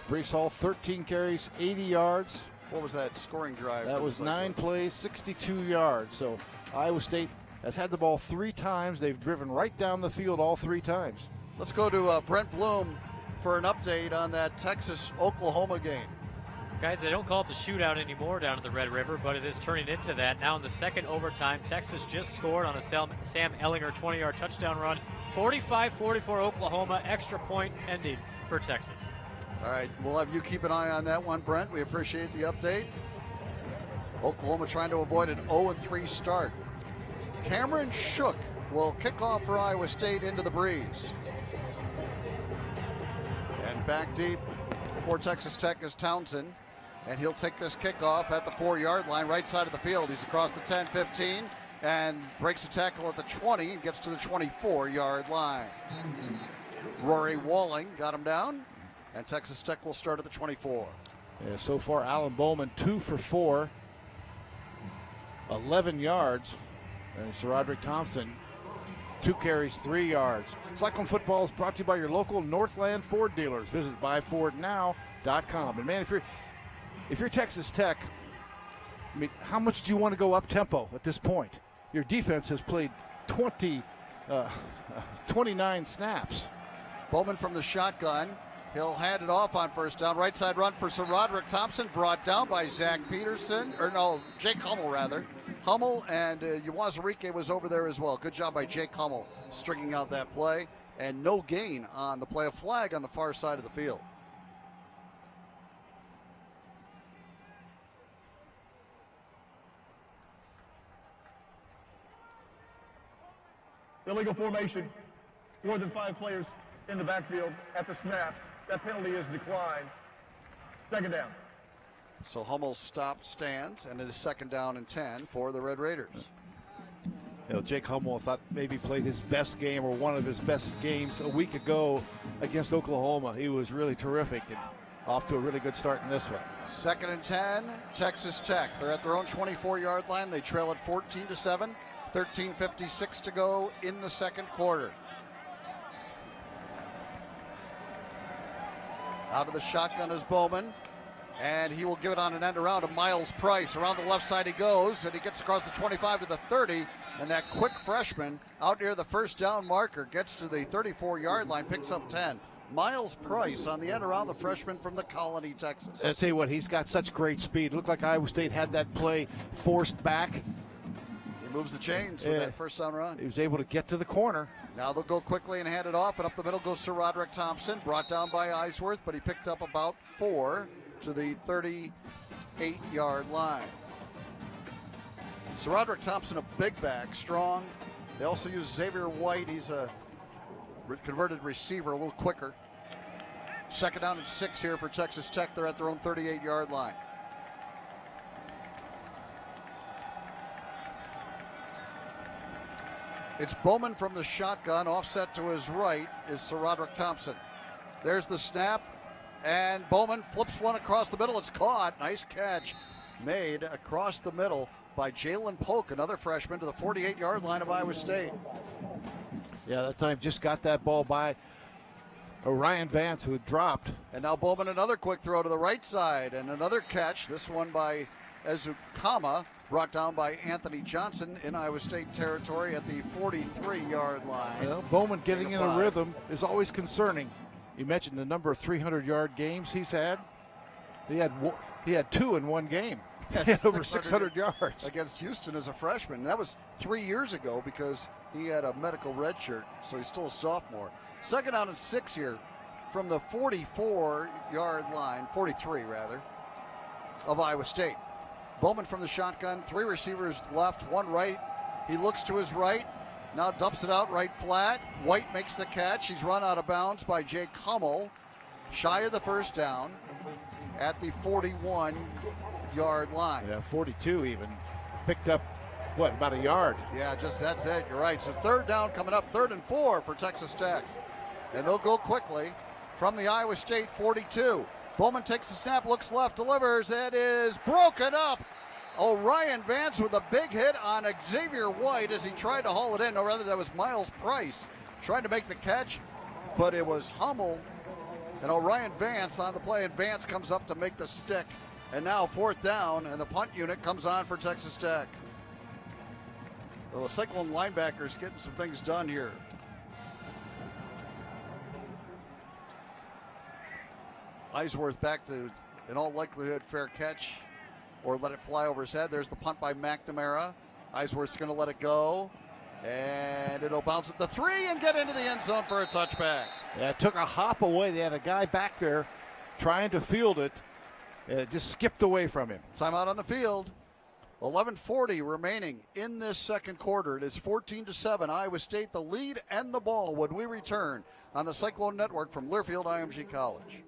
Brees Hall, 13 carries, 80 yards.
What was that scoring drive?
That was 9 plays, 62 yards. So Iowa State has had the ball 3 times. They've driven right down the field all 3 times.
Let's go to Brent Bloom for an update on that Texas-Oklahoma game.
Guys, they don't call it the shootout anymore down at the Red River, but it is turning into that. Now in the second overtime, Texas just scored on a Sam Ellinger 20-yard touchdown run. 45-44 Oklahoma, extra point pending for Texas.
All right, we'll have you keep an eye on that one, Brent. We appreciate the update. Oklahoma trying to avoid an 0-3 start. Cameron Shook will kick off for Iowa State into the breeze. And back deep for Texas Tech is Townsend. And he'll take this kickoff at the 4-yard line, right side of the field. He's across the 10-15 and breaks a tackle at the 20 and gets to the 24-yard line. Rory Walling got him down, and Texas Tech will start at the 24.
Yeah, so far, Alan Bowman 2 for 4, 11 yards. And Sir Roderick Thompson, 2 carries, 3 yards. Cyclone football is brought to you by your local Northland Ford dealers. Visit buyfordnow.com. And man, if you're Texas Tech, I mean, how much do you want to go up tempo at this point? Your defense has played 29 snaps.
Bowman from the shotgun. He'll hand it off on first down. Right side run for Sir Roderick Thompson, brought down by Jake Hummel rather. Hummel and Uwazurike was over there as well. Good job by Jake Hummel stringing out that play. And no gain on the play. A flag on the far side of the field.
Illegal formation. More than 5 players in the backfield at the snap. That penalty is declined. 2nd down.
So Hummel stands, and it is 2nd down and 10 for the Red Raiders.
You know, Jake Hummel thought maybe played his best game or one of his best games a week ago against Oklahoma. He was really terrific and off to a really good start in this one.
2nd and 10, Texas Tech. They're at their own 24-yard line. They trail at 14-7. 13:56 to go in the second quarter. Out of the shotgun is Bowman. And he will give it on an end around to Miles Price. Around the left side he goes, and he gets across the 25 to the 30. And that quick freshman out near the first down marker gets to the 34-yard line, picks up 10. Miles Price on the end around, the freshman from the Colony, Texas.
I'll tell you what, he's got such great speed. It looked like Iowa State had that play forced back.
He moves the chains with that first down run.
He was able to get to the corner.
Now they'll go quickly and hand it off, and up the middle goes Sir Roderick Thompson, brought down by Eisworth, but he picked up about 4 to the 38-yard line. Sir Roderick Thompson, a big back, strong. They also use Xavier White. He's a converted receiver, a little quicker. Second down and 6 here for Texas Tech. They're at their own 38-yard line. It's Bowman from the shotgun. Offset to his right is Sir Roderick Thompson. There's the snap, and Bowman flips one across the middle. It's caught. Nice catch made across the middle by Jalen Polk, another freshman, to the 48-yard line of Iowa State.
Yeah, that time just got that ball by Orion Vance, who had dropped.
And now Bowman, another quick throw to the right side, and another catch, this one by Ezukama, brought down by Anthony Johnson in Iowa State territory at the 43-yard line.
Well, Bowman getting in a rhythm is always concerning. You mentioned the number of 300-yard games he's had. He had 2 in one game. He had over 600 yards.
Against Houston as a freshman. That was 3 years ago because he had a medical red shirt, so he's still a sophomore. Second down and 6 here from the 44-yard line, 43 rather, of Iowa State. Bowman from the shotgun, 3 receivers left, 1 right. He looks to his right, now dumps it out right flat. White makes the catch. He's run out of bounds by Jake Hummel, shy of the first down at the 41-yard line.
Yeah, 42 even. Picked up, what, about a yard?
Yeah, just that's it. You're right. So third down coming up, 3rd and 4 for Texas Tech. And they'll go quickly from the Iowa State 42. Bowman takes the snap, looks left, delivers. It is broken up. Orion Vance with a big hit on Xavier White as he tried to haul it in. No, rather, that was Miles Price trying to make the catch, but it was Hummel and Orion Vance on the play, and Vance comes up to make the stick. And now 4th down, and the punt unit comes on for Texas Tech. Well, the Cyclone linebackers getting some things done here. Eisworth back to, in all likelihood, fair catch, or let it fly over his head. There's the punt by McNamara. Eisworth's going to let it go, and it'll bounce at the 3 and get into the end zone for a touchback.
Yeah, it took a hop away. They had a guy back there trying to field it, and it just skipped away from him.
Timeout on the field. 11:40 remaining in this second quarter. It is 14-7. Iowa State the lead and the ball when we return on the Cyclone Network from Learfield IMG College.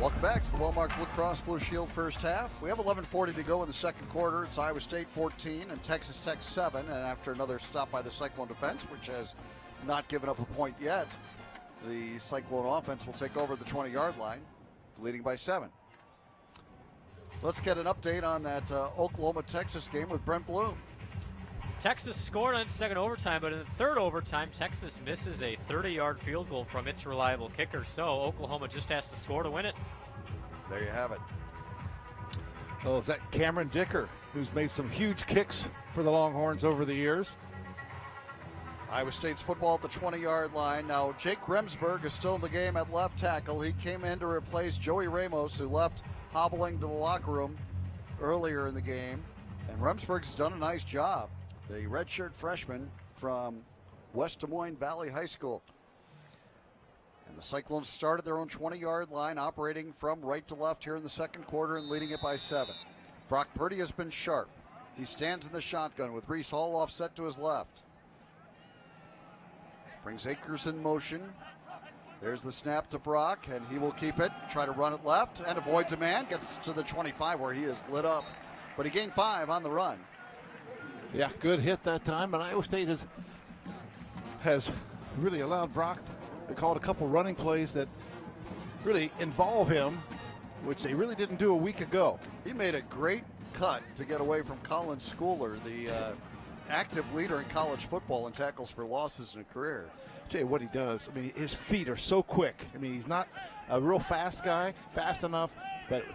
Welcome back to the well-marked Blue Cross Blue Shield first half. We have 11:40 to go in the second quarter. It's Iowa State 14 and Texas Tech 7. And after another stop by the Cyclone defense, which has not given up a point yet, the Cyclone offense will take over the 20-yard line, leading by 7. Let's get an update on that Oklahoma-Texas game with Brent Bloom.
Texas scored on second overtime, but in the third overtime, Texas misses a 30-yard field goal from its reliable kicker. So Oklahoma just has to score to win it.
There you have it.
Oh, is that Cameron Dicker, who's made some huge kicks for the Longhorns over the years?
Iowa State's football at the 20-yard line. Now, Jake Remsburg is still in the game at left tackle. He came in to replace Joey Ramos, who left hobbling to the locker room earlier in the game. And Remsburg's done a nice job. The redshirt freshman from West Des Moines Valley High School. And the Cyclones started their own 20-yard line, operating from right to left here in the second quarter and leading it by 7. Brock Purdy has been sharp. He stands in the shotgun with Reese Hall offset to his left. Brings Akers in motion. There's the snap to Brock, and he will keep it, try to run it left, and avoids a man, gets to the 25 where he is lit up. But he gained 5 on the run.
Yeah, good hit that time, but Iowa State has really allowed Brock to call it a couple running plays that really involve him, which they really didn't do a week ago.
He made a great cut to get away from Colin Schooler, the active leader in college football in tackles for losses in a career.
I'll tell you what he does. I mean, his feet are so quick. I mean, he's not a real fast guy, fast enough, but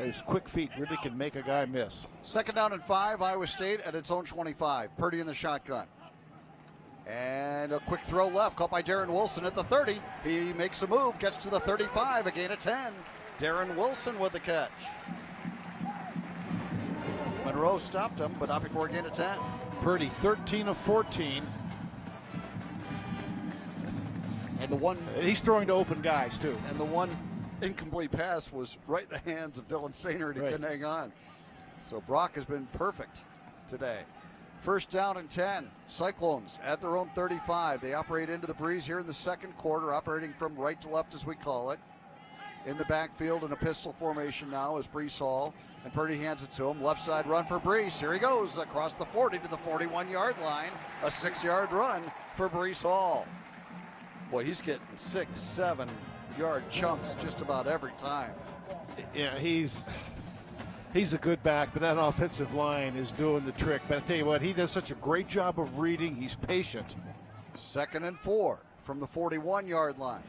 his quick feet really can make a guy miss.
Second down and 5, Iowa State at its own 25. Purdy in the shotgun. And a quick throw left, caught by Darren Wilson at the 30. He makes a move, gets to the 35, a gain of 10. Darren Wilson with the catch. Monroe stopped him, but not before a gain of 10.
Purdy, 13 of 14.
And the one...
He's throwing to open guys, too.
And the one incomplete pass was right in the hands of Dylan Sainer, and he couldn't hang on. So Brock has been perfect today. First down and 10. Cyclones at their own 35. They operate into the breeze here in the second quarter, operating from right to left as we call it. In the backfield in a pistol formation now is Brees Hall, and Purdy hands it to him. Left side run for Brees. Here he goes across the 40 to the 41-yard line. A 6-yard run for Brees Hall. Boy, he's getting 6, 7-yard chunks just about every time.
Yeah, he's a good back, but that offensive line is doing the trick. But I tell you what, he does such a great job of reading. He's patient.
2nd and 4 from the 41-yard line.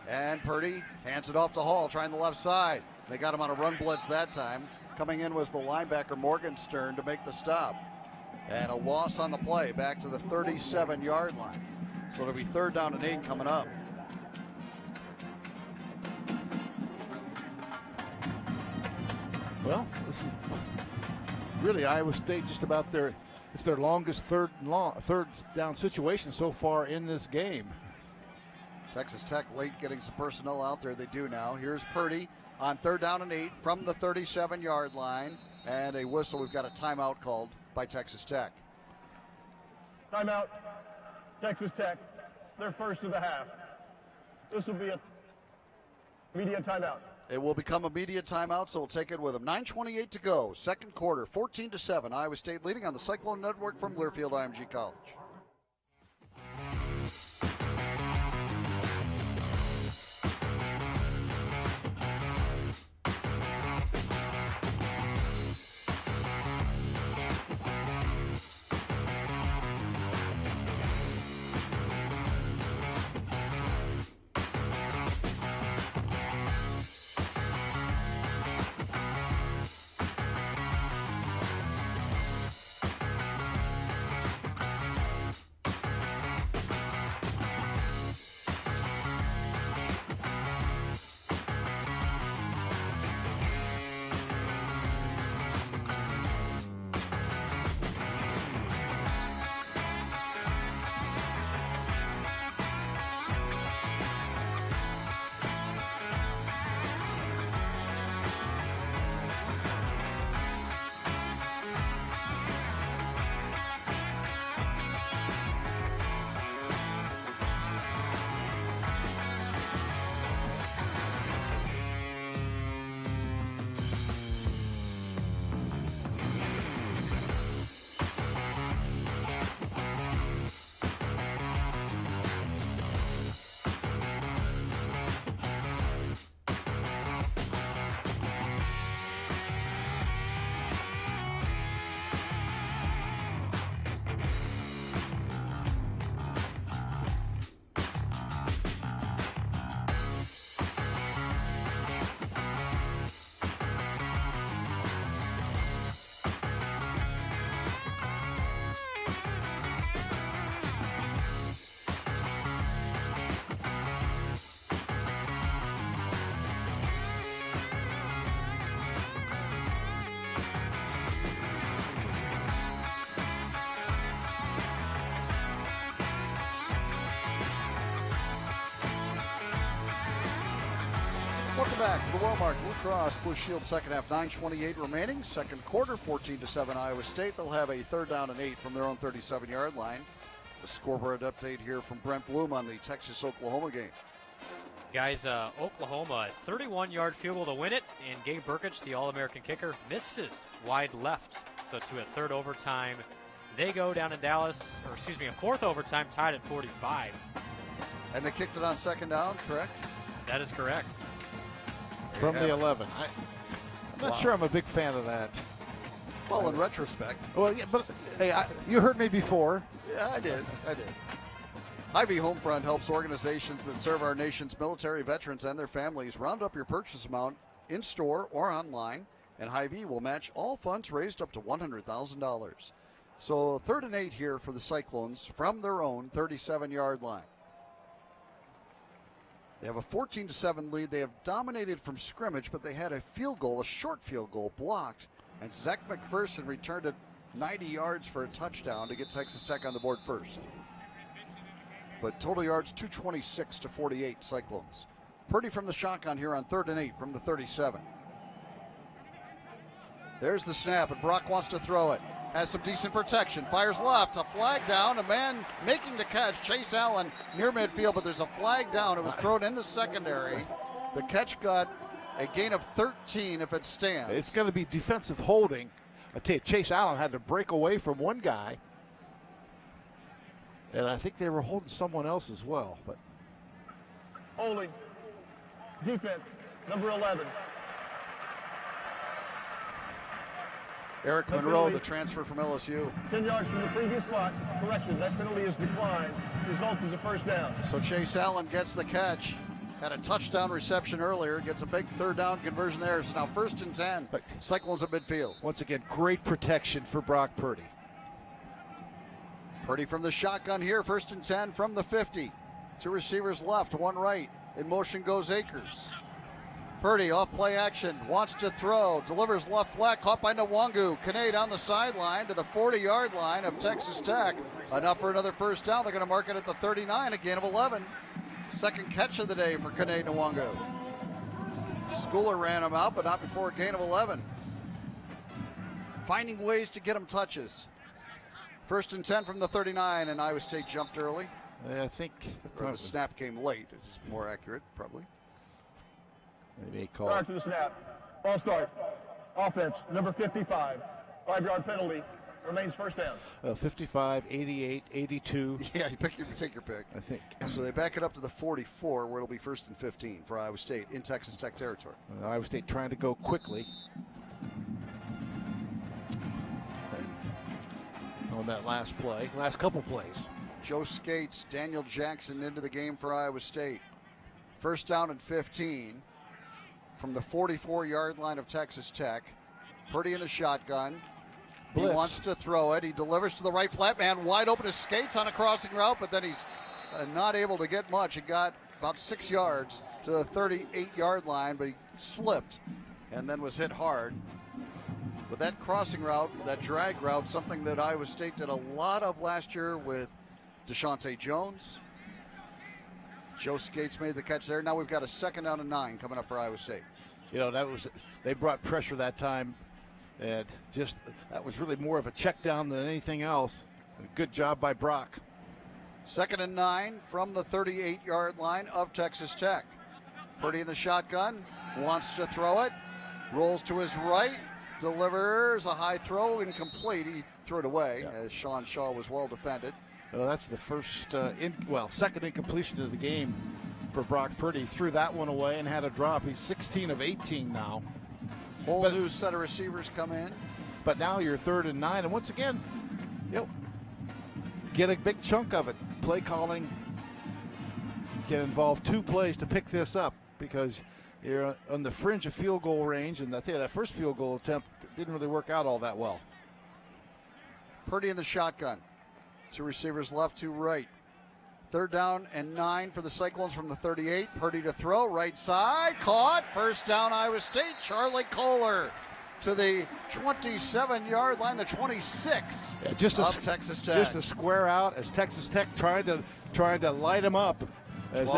And Purdy hands it off to Hall, trying the left side. They got him on a run blitz that time. Coming in was the linebacker Morgenstern to make the stop. And a loss on the play, back to the 37-yard line. So it'll be 3rd down and 8 coming up.
Well, this is really Iowa State just about it's their longest third down situation so far in this game.
Texas Tech late getting some personnel out there. They do now. Here's Purdy on 3rd down and 8 from the 37-yard line. And a whistle. We've got a timeout called by Texas Tech.
Timeout. Texas Tech, their first of the half. This will be a media timeout.
It will become a media timeout, so we'll take it with them. 9:28 to go, second quarter, 14-7. Iowa State leading on the Cyclone Network from Learfield IMG College. Welcome back to the Walmart Blue Cross Blue Shield second half. 9:28 remaining. Second quarter, 14-7 Iowa State. They'll have a 3rd down and 8 from their own 37-yard line. The scoreboard update here from Brent Bloom on the Texas-Oklahoma game.
Guys, Oklahoma, 31-yard field goal to win it, and Gabe Burkich, the All-American kicker, misses wide left. So to a 3rd overtime, they go down in Dallas, or excuse me, a 4th overtime, tied at 45.
And they kicked it on 2nd down, correct?
That is correct.
From the 11. I'm not sure I'm a big fan of that.
Well, in retrospect.
Well, yeah, but hey, you heard me before.
Yeah, I did. Hy-Vee Homefront helps organizations that serve our nation's military veterans and their families round up your purchase amount in store or online, and Hy-Vee will match all funds raised up to $100,000. So 3rd and 8 here for the Cyclones from their own 37-yard line. They have a 14-7 lead. They have dominated from scrimmage, but they had a field goal, a short field goal, blocked, and Zach McPherson returned it 90 yards for a touchdown to get Texas Tech on the board first. But total yards 226-48 Cyclones. Purdy from the shotgun here on 3rd and 8 from the 37. There's the snap, and Brock wants to throw it. Has some decent protection. Fires left. A flag down. A man making the catch. Chase Allen near midfield, but there's a flag down. It was thrown in the secondary. The catch got a gain of 13 if it stands.
It's going to be defensive holding. I tell you, Chase Allen had to break away from one guy. And I think they were holding someone else as well. But
Holding. Defense, number 11.
Eric Monroe, the transfer from LSU.
10 yards from the previous spot. Correction, that penalty is declined. Result is a 1st down.
So Chase Allen gets the catch. Had a touchdown reception earlier. Gets a big 3rd down conversion there. It's now 1st and 10. Cyclones at midfield.
Once again, great protection for Brock Purdy.
Purdy from the shotgun here. 1st and 10 from the 50. 2 receivers left, 1 right. In motion goes Akers. Purdy off play action, wants to throw, delivers left flat, caught by Nwangu. Kinnaid on the sideline to the 40-yard line of Texas Tech. Enough for another 1st down. They're going to mark it at the 39, a gain of 11. 2nd catch of the day for Kinnaid Nwangu. Schooler ran him out, but not before a gain of 11. Finding ways to get him touches. 1st and 10 from the 39, and Iowa State jumped early.
I think
the snap came late. It's more accurate, probably.
Maybe call.
Start to the snap. Ball start. Offense, number 55. 5-yard penalty. Remains 1st down.
55, 88, 82.
Yeah, you take your pick.
I think.
So they back it up to the 44, where it'll be 1st and 15 for Iowa State in Texas Tech territory.
Iowa State trying to go quickly. On that last play, last couple plays.
Joe Skates, Daniel Jackson into the game for Iowa State. 1st down and 15 from the 44-yard line of Texas Tech. Purdy in the shotgun.
Blitz.
He wants to throw it. He delivers to the right flat man, wide open to Skates on a crossing route, but then he's not able to get much. He got about 6 yards to the 38-yard line, but he slipped and then was hit hard. But that crossing route, that drag route, something that Iowa State did a lot of last year with Deshaunte Jones. Joe Skates made the catch there. Now we've got a 2nd down and 9 coming up for Iowa State.
You know, they brought pressure that time, and just that was really more of a check down than anything else. Good job by Brock.
2nd and 9 from the 38-yard line of Texas Tech. Purdy in the shotgun, wants to throw it, rolls to his right, delivers a high throw, incomplete. He threw it away as Sean Shaw was well defended.
Well, that's the first, 2nd incompletion of the game for Brock Purdy. Threw that one away and had a drop. He's 16 of 18 now.
Whole new set of receivers come in.
But now you're 3rd and 9, and once again, get a big chunk of it. Play calling can involve 2 plays to pick this up because you're on the fringe of field goal range, and that first field goal attempt didn't really work out all that well.
Purdy in the shotgun. 2 receivers left, 2 right. 3rd down and 9 for the Cyclones from the 38. Purdy to throw, right side, caught. 1st down, Iowa State. Charlie Kohler to the 27-yard line, the 26 of Texas Tech.
Just a square out as Texas Tech trying to light them up as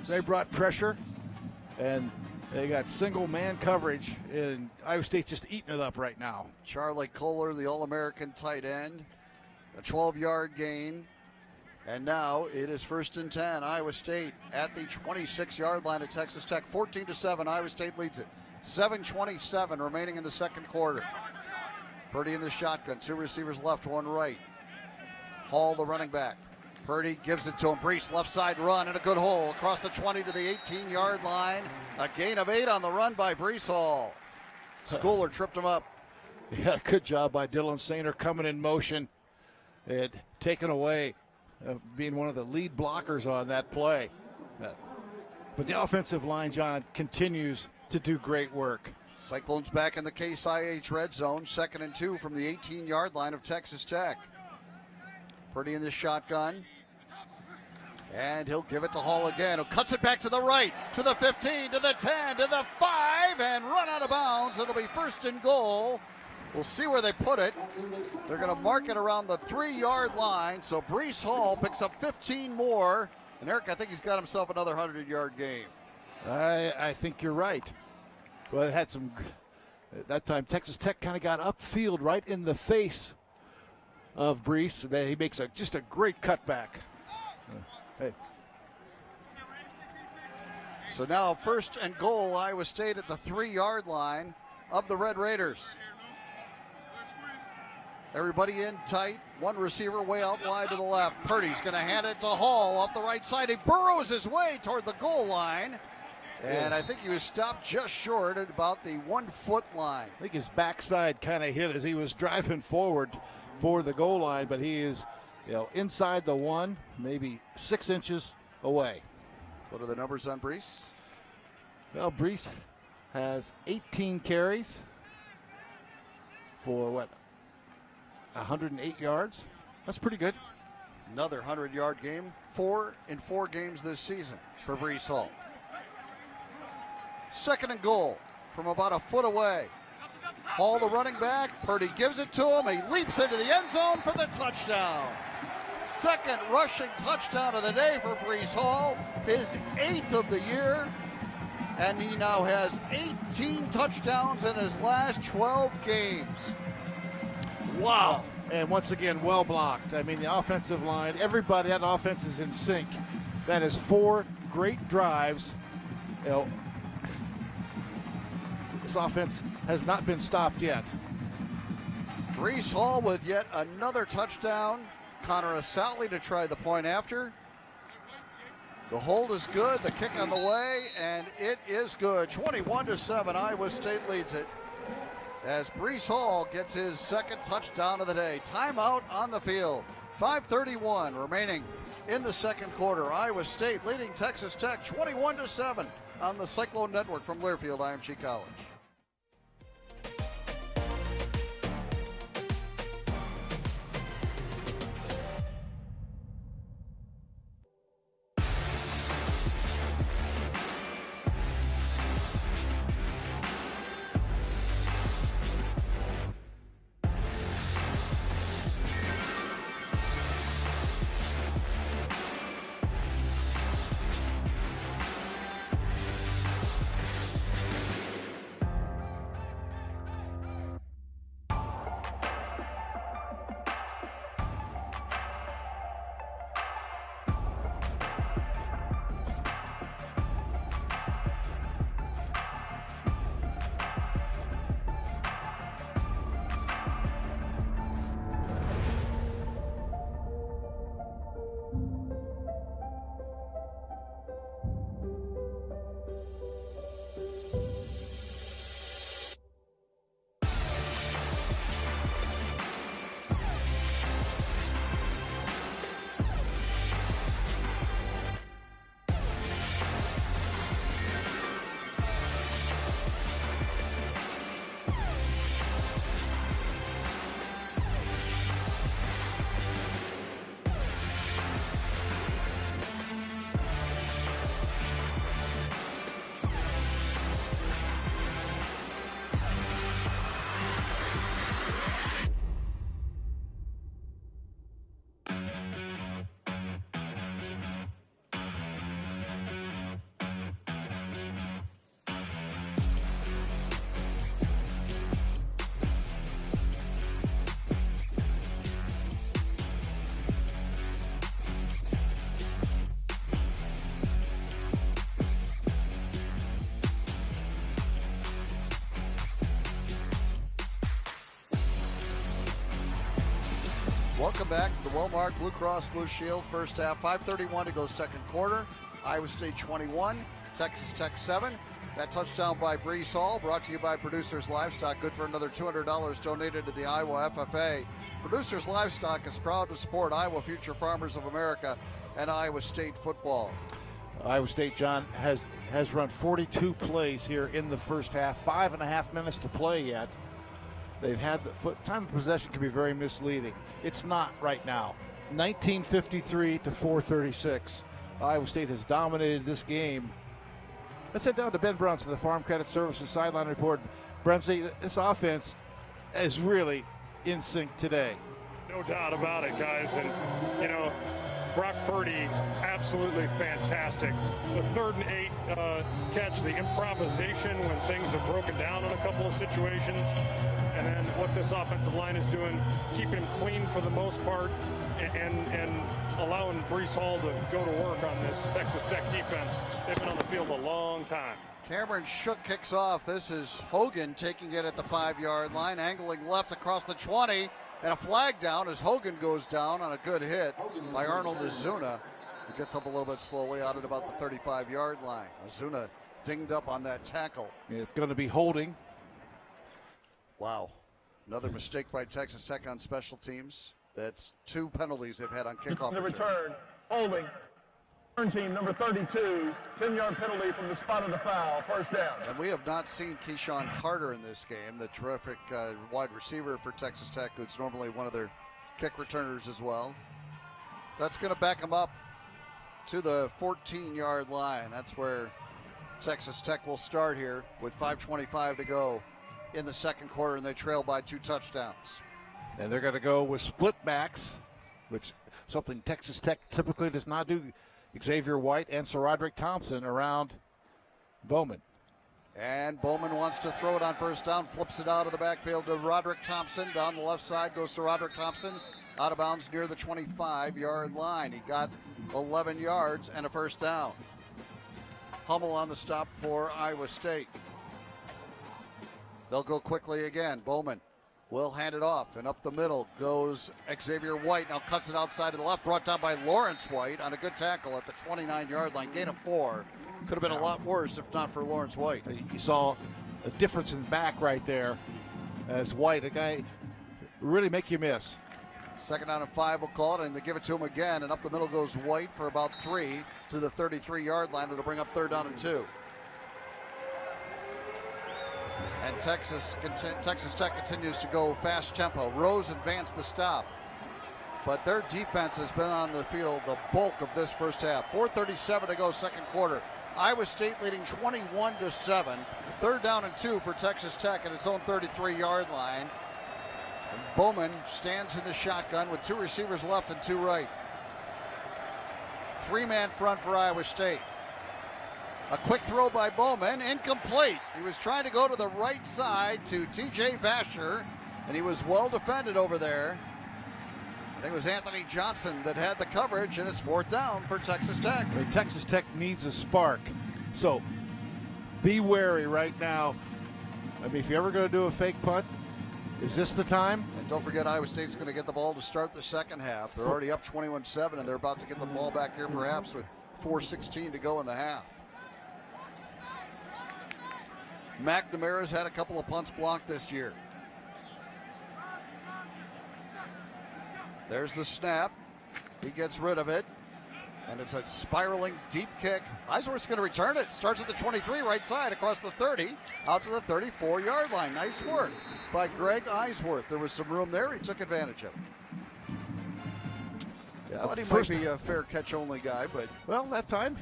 they brought pressure, and They got single man coverage, and Iowa State's just eating it up right now.
Charlie Kohler, the All-American tight end, a 12-yard gain. And now it is 1st and 10. Iowa State at the 26-yard line at Texas Tech. 14-7. Iowa State leads it. 7:27 remaining in the second quarter. Purdy in the shotgun. 2 receivers left, 1 right. Hall, the running back. Purdy gives it to him. Brees, left side run, and a good hole across the 20 to the 18-yard line. A gain of 8 on the run by Brees Hall. Schooler tripped him up.
Yeah, good job by Dylan Sainer coming in motion and taken away, being one of the lead blockers on that play. But the offensive line, John, continues to do great work.
Cyclones back in the Case IH red zone. 2nd and 2 from the 18-yard line of Texas Tech. Purdy in the shotgun. And he'll give it to Hall again, who cuts it back to the right, to the 15, to the 10, to the 5, and run out of bounds. It'll be 1st and goal. We'll see where they put it. They're going to mark it around the 3-yard line. So Brees Hall picks up 15 more. And Eric, I think he's got himself another 100-yard game.
I think you're right. Well, it had some. That time, Texas Tech kind of got upfield right in the face of Brees. He makes just a great cutback. Hey.
So now 1st and goal, Iowa State at the 3-yard line of the Red Raiders. Everybody in tight. 1 receiver way out wide to the left. Purdy's going to hand it to Hall off the right side. He burrows his way toward the goal line. And I think he was stopped just short at about the 1-foot line.
I think his backside kind of hit as he was driving forward for the goal line, but he is, inside the 1, maybe 6 inches away.
What are the numbers on Brees?
Well, Brees has 18 carries for 108 yards. That's pretty good.
Another 100-yard game. 4 in 4 games this season for Brees Hall. 2nd and goal from about a foot away. Hall, the running back. Purdy gives it to him. He leaps into the end zone for the touchdown. 2nd rushing touchdown of the day for Brees Hall. His 8th of the year. And he now has 18 touchdowns in his last 12 games. Wow.
And once again, well blocked. I mean, the offensive line, everybody, that offense is in sync. That is 4 great drives. This offense has not been stopped yet.
Brees Hall with yet another touchdown. Connor Asali to try the point after. The hold is good, the kick on the way, and it is good. 21-7, Iowa State leads it as Brees Hall gets his 2nd touchdown of the day. Timeout on the field. 5:31 remaining in the second quarter. Iowa State leading Texas Tech 21-7 on the Cyclone Network from Learfield IMG College. Welcome back to the Wellmark Blue Cross Blue Shield first half. 5:31 to go second quarter. Iowa State 21, Texas Tech 7. That touchdown by Brees Hall brought to you by Producers Livestock. Good for another $200 donated to the Iowa FFA. Producers Livestock is proud to support Iowa Future Farmers of America and Iowa State football.
Iowa State, John, has run 42 plays here in the first half. 5.5 minutes to play yet. They've had the time of possession can be very misleading. It's not right now. 1953 to 436. Iowa State has dominated this game. Let's head down to Ben Brunson, the Farm Credit Services sideline report. Brunson, this offense is really in sync today.
No doubt about it, guys. And, you know, Brock Purdy, absolutely fantastic. The 3rd and 8 catch, the improvisation when things have broken down in a couple of situations. And then what this offensive line is doing, keeping him clean for the most part and allowing Brees Hall to go to work on this Texas Tech defense. They've been on the field a long time.
Cameron Shook kicks off. This is Hogan taking it at the 5-yard line, angling left across the 20, and a flag down as Hogan goes down on a good hit by Arnold Azuna. He gets up a little bit slowly out at about the 35-yard line. Azuna dinged up on that tackle.
It's going to be holding.
Wow. Another mistake by Texas Tech on special teams. That's 2 penalties they've had on kickoff.
The return, holding. Return team number 32, 10-yard penalty from the spot of the foul, first down.
And we have not seen Keyshawn Carter in this game, the terrific wide receiver for Texas Tech, who's normally one of their kick returners as well. That's going to back him up to the 14-yard line. That's where Texas Tech will start here with 5:25 to go in the second quarter, and they trail by 2 touchdowns.
And they're going to go with split backs, which something Texas Tech typically does not do. Xavier White and Sir Roderick Thompson around Bowman.
And Bowman wants to throw it on first down, flips it out of the backfield to Roderick Thompson. Down the left side goes Sir Roderick Thompson, out of bounds near the 25-yard line. He got 11 yards and a first down. Hummel on the stop for Iowa State. They'll go quickly again. Bowman will hand it off, and up the middle goes Xavier White. Now cuts it outside to the left, brought down by Lawrence White on a good tackle at the 29-yard line. Gain of 4. Could have been a lot worse if not for Lawrence White.
You saw a difference in back right there as White, a guy really make you miss.
2nd down and 5 will call it, and they give it to him again, and up the middle goes White for about 3 to the 33-yard line. It'll bring up 3rd down and 2. And Texas Tech continues to go fast tempo. Rose advanced the stop, but their defense has been on the field the bulk of this first half. 4:37 to go second quarter. Iowa State leading 21-7. 3rd down and 2 for Texas Tech at its own 33-yard line. And Bowman stands in the shotgun with 2 receivers left and 2 right. 3-man front for Iowa State. A quick throw by Bowman, incomplete. He was trying to go to the right side to T.J. Vasher, and he was well defended over there. I think it was Anthony Johnson that had the coverage, and it's 4th down for Texas Tech.
I mean, Texas Tech needs a spark, so be wary right now. I mean, if you're ever going to do a fake punt, is this the time?
And don't forget, Iowa State's going to get the ball to start the second half. They're already up 21-7, and they're about to get the ball back here perhaps with 4:16 to go in the half. McNamara's had a couple of punts blocked this year. There's the snap. He gets rid of it. And it's a spiraling deep kick. Eisworth's going to return it. Starts at the 23 right side across the 30 out to the 34-yard line. Nice work by Greg Eisworth. There was some room there. He took advantage of it. Yeah, thought he might be a fair catch only guy, but
well, that time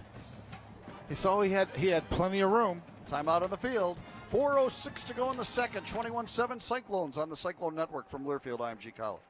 he saw he had plenty of room.
Timeout on the field. 4:06 to go in the second. 21-7 Cyclones on the Cyclone Network from Learfield IMG College.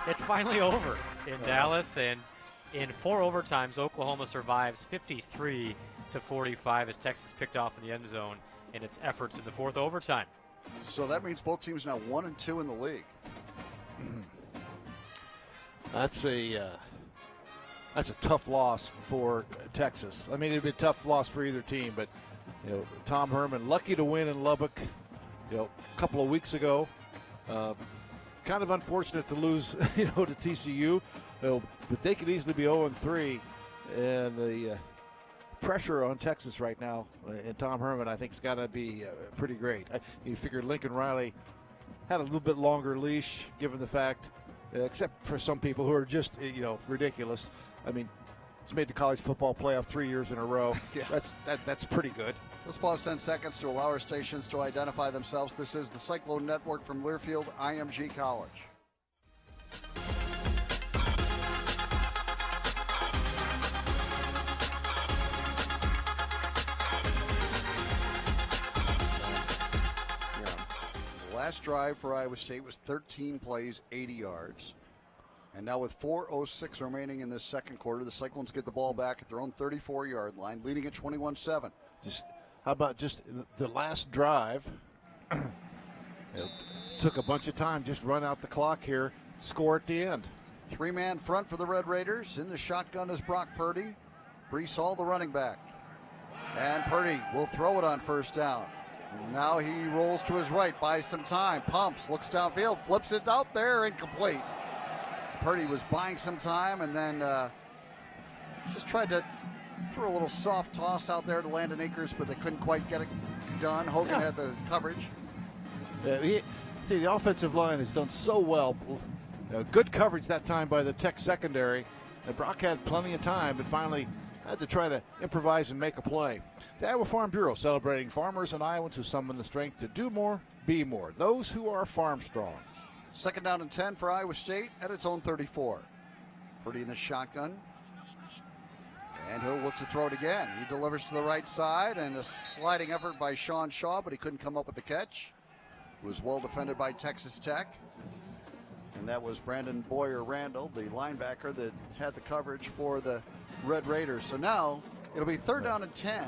It's finally over in Dallas, and in 4 overtimes, Oklahoma survives 53-45 as Texas picked off in the end zone in its efforts in the 4th overtime.
So that means both teams now 1-2 in the league.
That's a tough loss for Texas. I mean, it'd be a tough loss for either team, but Tom Herman lucky to win in Lubbock, a couple of weeks ago. Kind of unfortunate to lose, to TCU, but they could easily be 0-3, and the pressure on Texas right now, and Tom Herman, I think, has got to be pretty great. You figured Lincoln Riley had a little bit longer leash, given the fact, except for some people who are just, ridiculous. I mean, he's made the college football playoff 3 years in a row. Yeah. That's pretty good.
Let's pause 10 seconds to allow our stations to identify themselves. This is the Cyclone Network from Learfield IMG College. Last drive for Iowa State was 13 plays, 80 yards. And now with 4:06 remaining in this second quarter, the Cyclones get the ball back at their own 34-yard line, leading at 21-7.
How about just the last drive? It took a bunch of time, just run out the clock here, score at the end.
3-man front for the Red Raiders. In the shotgun is Brock Purdy. Brees Hall, the running back. And Purdy will throw it on first down. Now he rolls to his right, buys some time, pumps, looks downfield, flips it out there, incomplete. Purdy was buying some time and then just tried to throw a little soft toss out there to Landon Akers, but they couldn't quite get it done. Hogan had the coverage.
The offensive line has done so well. Good coverage that time by the Tech secondary. And Brock had plenty of time, but finally had to try to improvise and make a play. The Iowa Farm Bureau celebrating farmers and Iowans who summon the strength to do more, be more. Those who are farm strong.
2nd down and 10 for Iowa State at its own 34. Purdy in the shotgun. And he'll look to throw it again. He delivers to the right side, and a sliding effort by Sean Shaw, but he couldn't come up with the catch. It was well defended by Texas Tech. And that was Brandon Boyer Randall, the linebacker that had the coverage for the Red Raiders. So now it'll be 3rd down and 10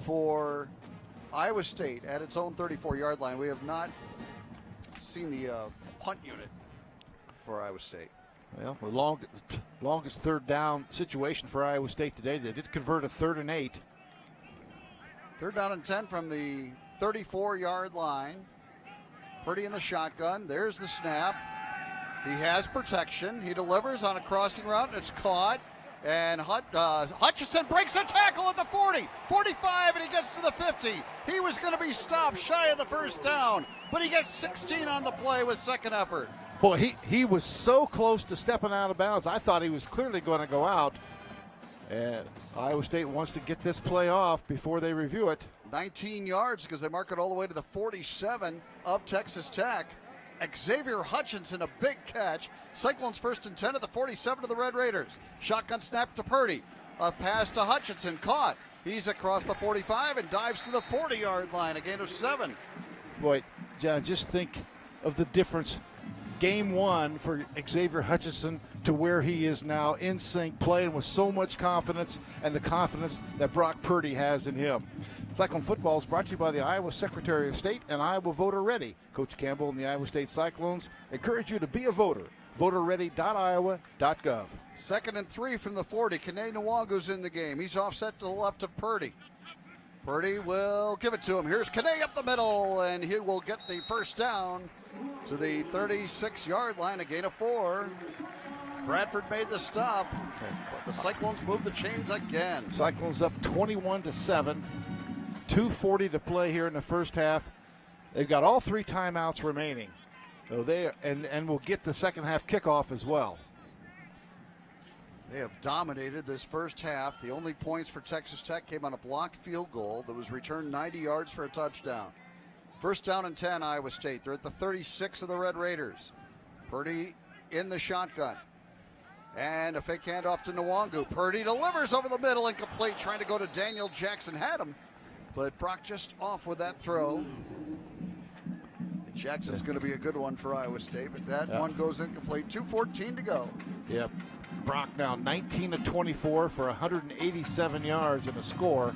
for Iowa State at its own 34-yard line. We have not seen the punt unit for Iowa State.
Well, the longest 3rd down situation for Iowa State today. They did convert a 3rd and 8.
3rd down and 10 from the 34-yard line. Purdy in the shotgun. There's the snap. He has protection. He delivers on a crossing route, and it's caught. And Hutchinson breaks a tackle at the 40, 45, and he gets to the 50. He was going to be stopped shy of the first down, but he gets 16 on the play with second effort.
Boy, he was so close to stepping out of bounds. I thought he was clearly going to go out. And Iowa State wants to get this play off before they review it.
19 yards because they mark it all the way to the 47 of Texas Tech. Xavier Hutchinson, a big catch. Cyclones 1st and 10 at the 47 of the Red Raiders. Shotgun snap to Purdy. A pass to Hutchinson, caught. He's across the 45 and dives to the 40-yard line, a gain of 7.
Boy, John, just think of the difference. Game 1 for Xavier Hutchinson to where he is now, in sync, playing with so much confidence, and the confidence that Brock Purdy has in him. Cyclone football is brought to you by the Iowa Secretary of State and Iowa Voter Ready. Coach Campbell and the Iowa State Cyclones encourage you to be a voter. VoterReady.iowa.gov.
2nd and 3 from the 40. Kene Nwangu's in the game. He's offset to the left of Purdy. Purdy will give it to him. Here's Kene up the middle, and he will get the first down to the 36-yard line, a gain of 4. Bradford made the stop, but the Cyclones move the chains again.
Cyclones up 21-7. 2:40 to play here in the first half. They've got all 3 timeouts remaining. So they and will get the second half kickoff as well.
They have dominated this first half. The only points for Texas Tech came on a blocked field goal that was returned 90 yards for a touchdown. 1st down and 10, Iowa State. They're at the 36 of the Red Raiders. Purdy in the shotgun. And a fake handoff to Nwangu. Purdy delivers over the middle, incomplete, trying to go to Daniel Jackson. Had him, but Brock just off with that throw. Jackson's going to be a good one for Iowa State, but that one goes incomplete. 2:14 to go.
Yep. Brock now 19 of 24 for 187 yards and a score.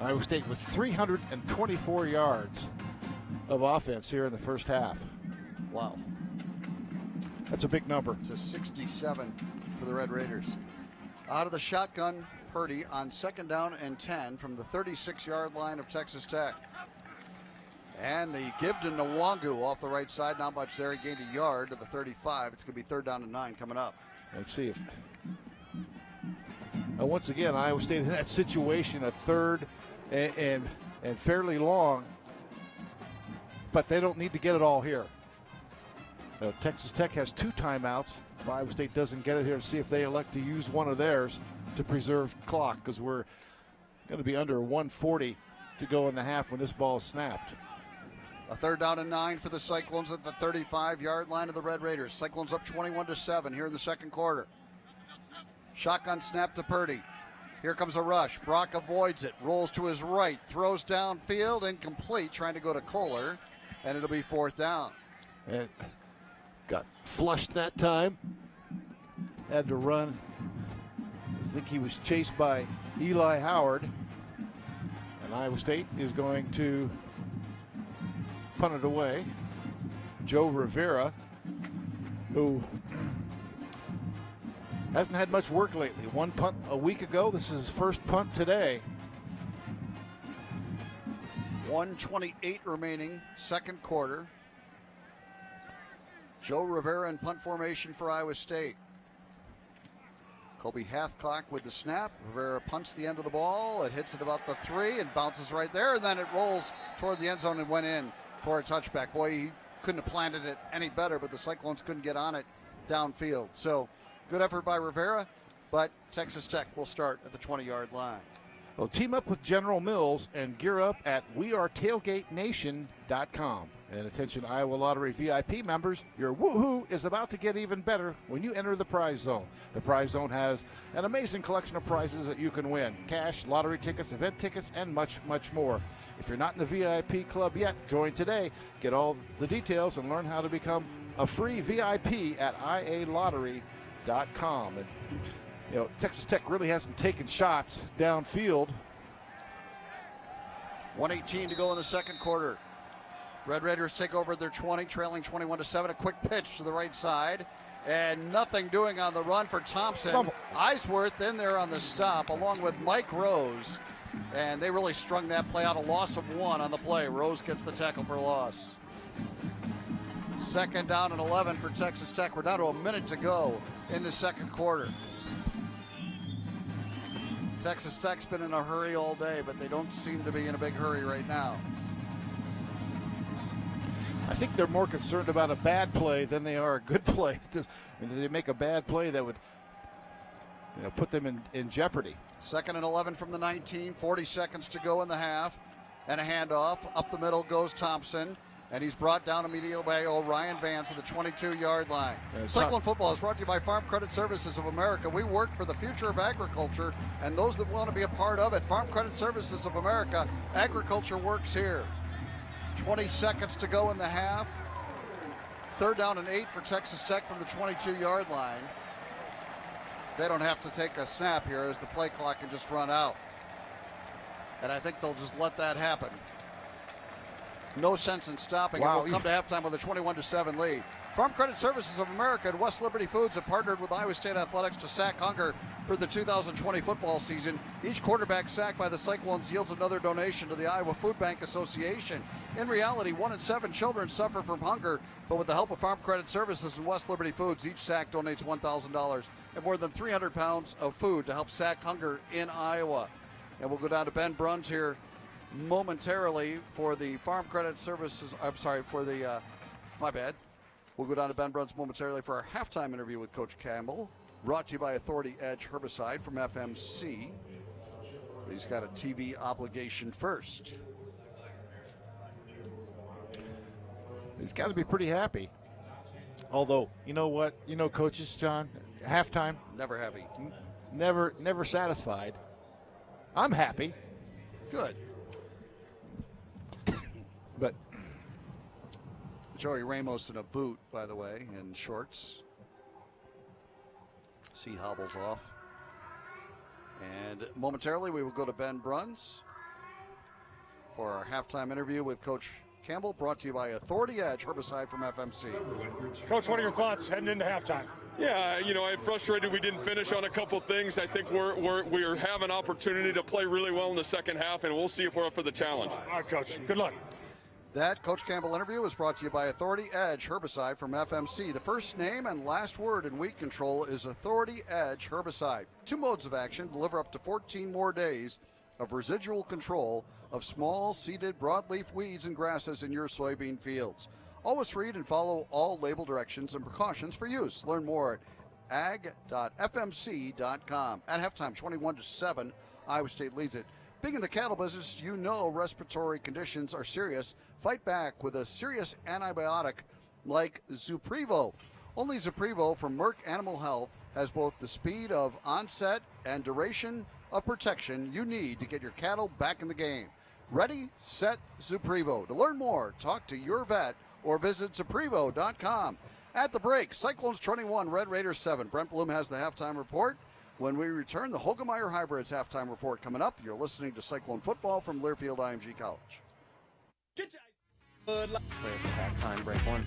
Iowa State with 324 yards of offense here in the first half.
Wow.
That's a big number.
It's a 67 for the Red Raiders. Out of the shotgun, Purdy on 2nd down and 10 from the 36-yard line of Texas Tech. And the give to Nwangu off the right side. Not much there. He gained a yard to the 35. It's going to be 3rd down and 9 coming up.
Let's see if. Once again, Iowa State in that situation, a 3rd and fairly long, but they don't need to get it all here. Texas Tech has 2 timeouts. If Iowa State doesn't get it here, see if they elect to use one of theirs to preserve clock, because we're going to be under 1:40 to go in the half when this ball is snapped.
A 3rd down and 9 for the Cyclones at the 35-yard line of the Red Raiders. Cyclones up 21-7 here in the 2nd quarter. Shotgun snap to Purdy. Here comes a rush. Brock avoids it, rolls to his right, throws downfield, incomplete, trying to go to Kohler, and it'll be 4th down.
And got flushed that time. Had to run. I think he was chased by Eli Howard. And Iowa State is going to punt it away. Joe Rivera, who hasn't had much work lately. 1 punt a week ago. This is his first punt today.
1:28 remaining, 2nd quarter. Joe Rivera in punt formation for Iowa State. Colby Hathcock with the snap. Rivera punts the end of the ball. It hits at about the 3 and bounces right there, and then it rolls toward the end zone and went in for a touchback. Boy, he couldn't have planted it any better, but the Cyclones couldn't get on it downfield. So good effort by Rivera, but Texas Tech will start at the 20-yard line.
Well, team up with General Mills and gear up at wearetailgatenation.com. And attention Iowa Lottery VIP members, your woohoo is about to get even better when you enter the prize zone. The prize zone has an amazing collection of prizes that you can win. Cash, lottery tickets, event tickets, and much, much more. If you're not in the VIP club yet, join today. Get all the details and learn how to become a free VIP at ialottery.com. And Texas Tech really hasn't taken shots downfield.
1:18 to go in the 2nd quarter. Red Raiders take over their 20, trailing 21-7. A quick pitch to the right side, and nothing doing on the run for Thompson. Eisworth in there on the stop, along with Mike Rose, and they really strung that play out. A loss of 1 on the play. Rose gets the tackle for loss. 2nd down and 11 for Texas Tech. We're down to a minute to go in the 2nd quarter. Texas Tech's been in a hurry all day, but they don't seem to be in a big hurry right now.
I think they're more concerned about a bad play than they are a good play. And they make a bad play that would put them in jeopardy.
2nd and 11 from the 19, 40 seconds to go in the half. And a handoff. Up the middle goes Thompson. And he's brought down immediately by Orion Vance at the 22-yard line. Cyclone football is brought to you by Farm Credit Services of America. We work for the future of agriculture and those that want to be a part of it. Farm Credit Services of America. Agriculture works here. 20 seconds to go in the half. 3rd down and 8 for Texas Tech from the 22-yard line. They don't have to take a snap here as the play clock can just run out. And I think they'll just let that happen. No sense in stopping. Wow. It will come to halftime with a 21-7 lead. Farm Credit Services of America and West Liberty Foods have partnered with Iowa State Athletics to sack hunger for the 2020 football season. Each quarterback sacked by the Cyclones yields another donation to the Iowa Food Bank Association. In reality, 1 in 7 children suffer from hunger, but with the help of Farm Credit Services and West Liberty Foods, each sack donates $1,000 and more than 300 pounds of food to help sack hunger in Iowa. And we'll go down to Ben Bruns here momentarily for the Farm Credit Services. I'm sorry, for the, my bad. We'll go down to Ben Bruns momentarily for our halftime interview with Coach Campbell, brought to you by Authority Edge Herbicide from FMC. He's got a TV obligation first.
He's got to be pretty happy. Although, you know what? Coaches, John, halftime.
Never happy.
Never satisfied. I'm happy.
Good.
But
Joey Ramos in a boot, by the way, in shorts. He hobbles off. And momentarily we will go to Ben Bruns for our halftime interview with Coach Campbell, brought to you by Authority Edge Herbicide from FMC.
Coach, what are your thoughts heading into halftime?
Yeah, I'm frustrated we didn't finish on a couple things. I think we have an opportunity to play really well in the second half, and we'll see if we're up for the challenge.
All right, Coach. Good luck.
That Coach Campbell interview was brought to you by Authority Edge Herbicide from FMC. The first name and last word in weed control is Authority Edge Herbicide. 2 modes of action deliver up to 14 more days of residual control of small seeded broadleaf weeds and grasses in your soybean fields. Always read and follow all label directions and precautions for use. Learn more at ag.fmc.com. At halftime, 21-7, Iowa State leads it. Being in the cattle business, you know respiratory conditions are serious. Fight back with a serious antibiotic like Zuprevo. Only Zuprevo from Merck Animal Health has both the speed of onset and duration of protection you need to get your cattle back in the game. Ready, set, Zuprevo. To learn more, talk to your vet or visit Zuprevo.com. At the break, Cyclones 21, Red Raiders 7. Brent Bloom has the halftime report. When we return, the Hogemeyer Hybrids halftime report coming up. You're listening to Cyclone Football from Learfield IMG College.
Get your good luck. Play for halftime, break 1.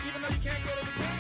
Even though you can't go to the game.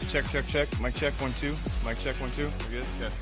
Check. Mic check 1 2. Mic check 1 2. We're good. Okay.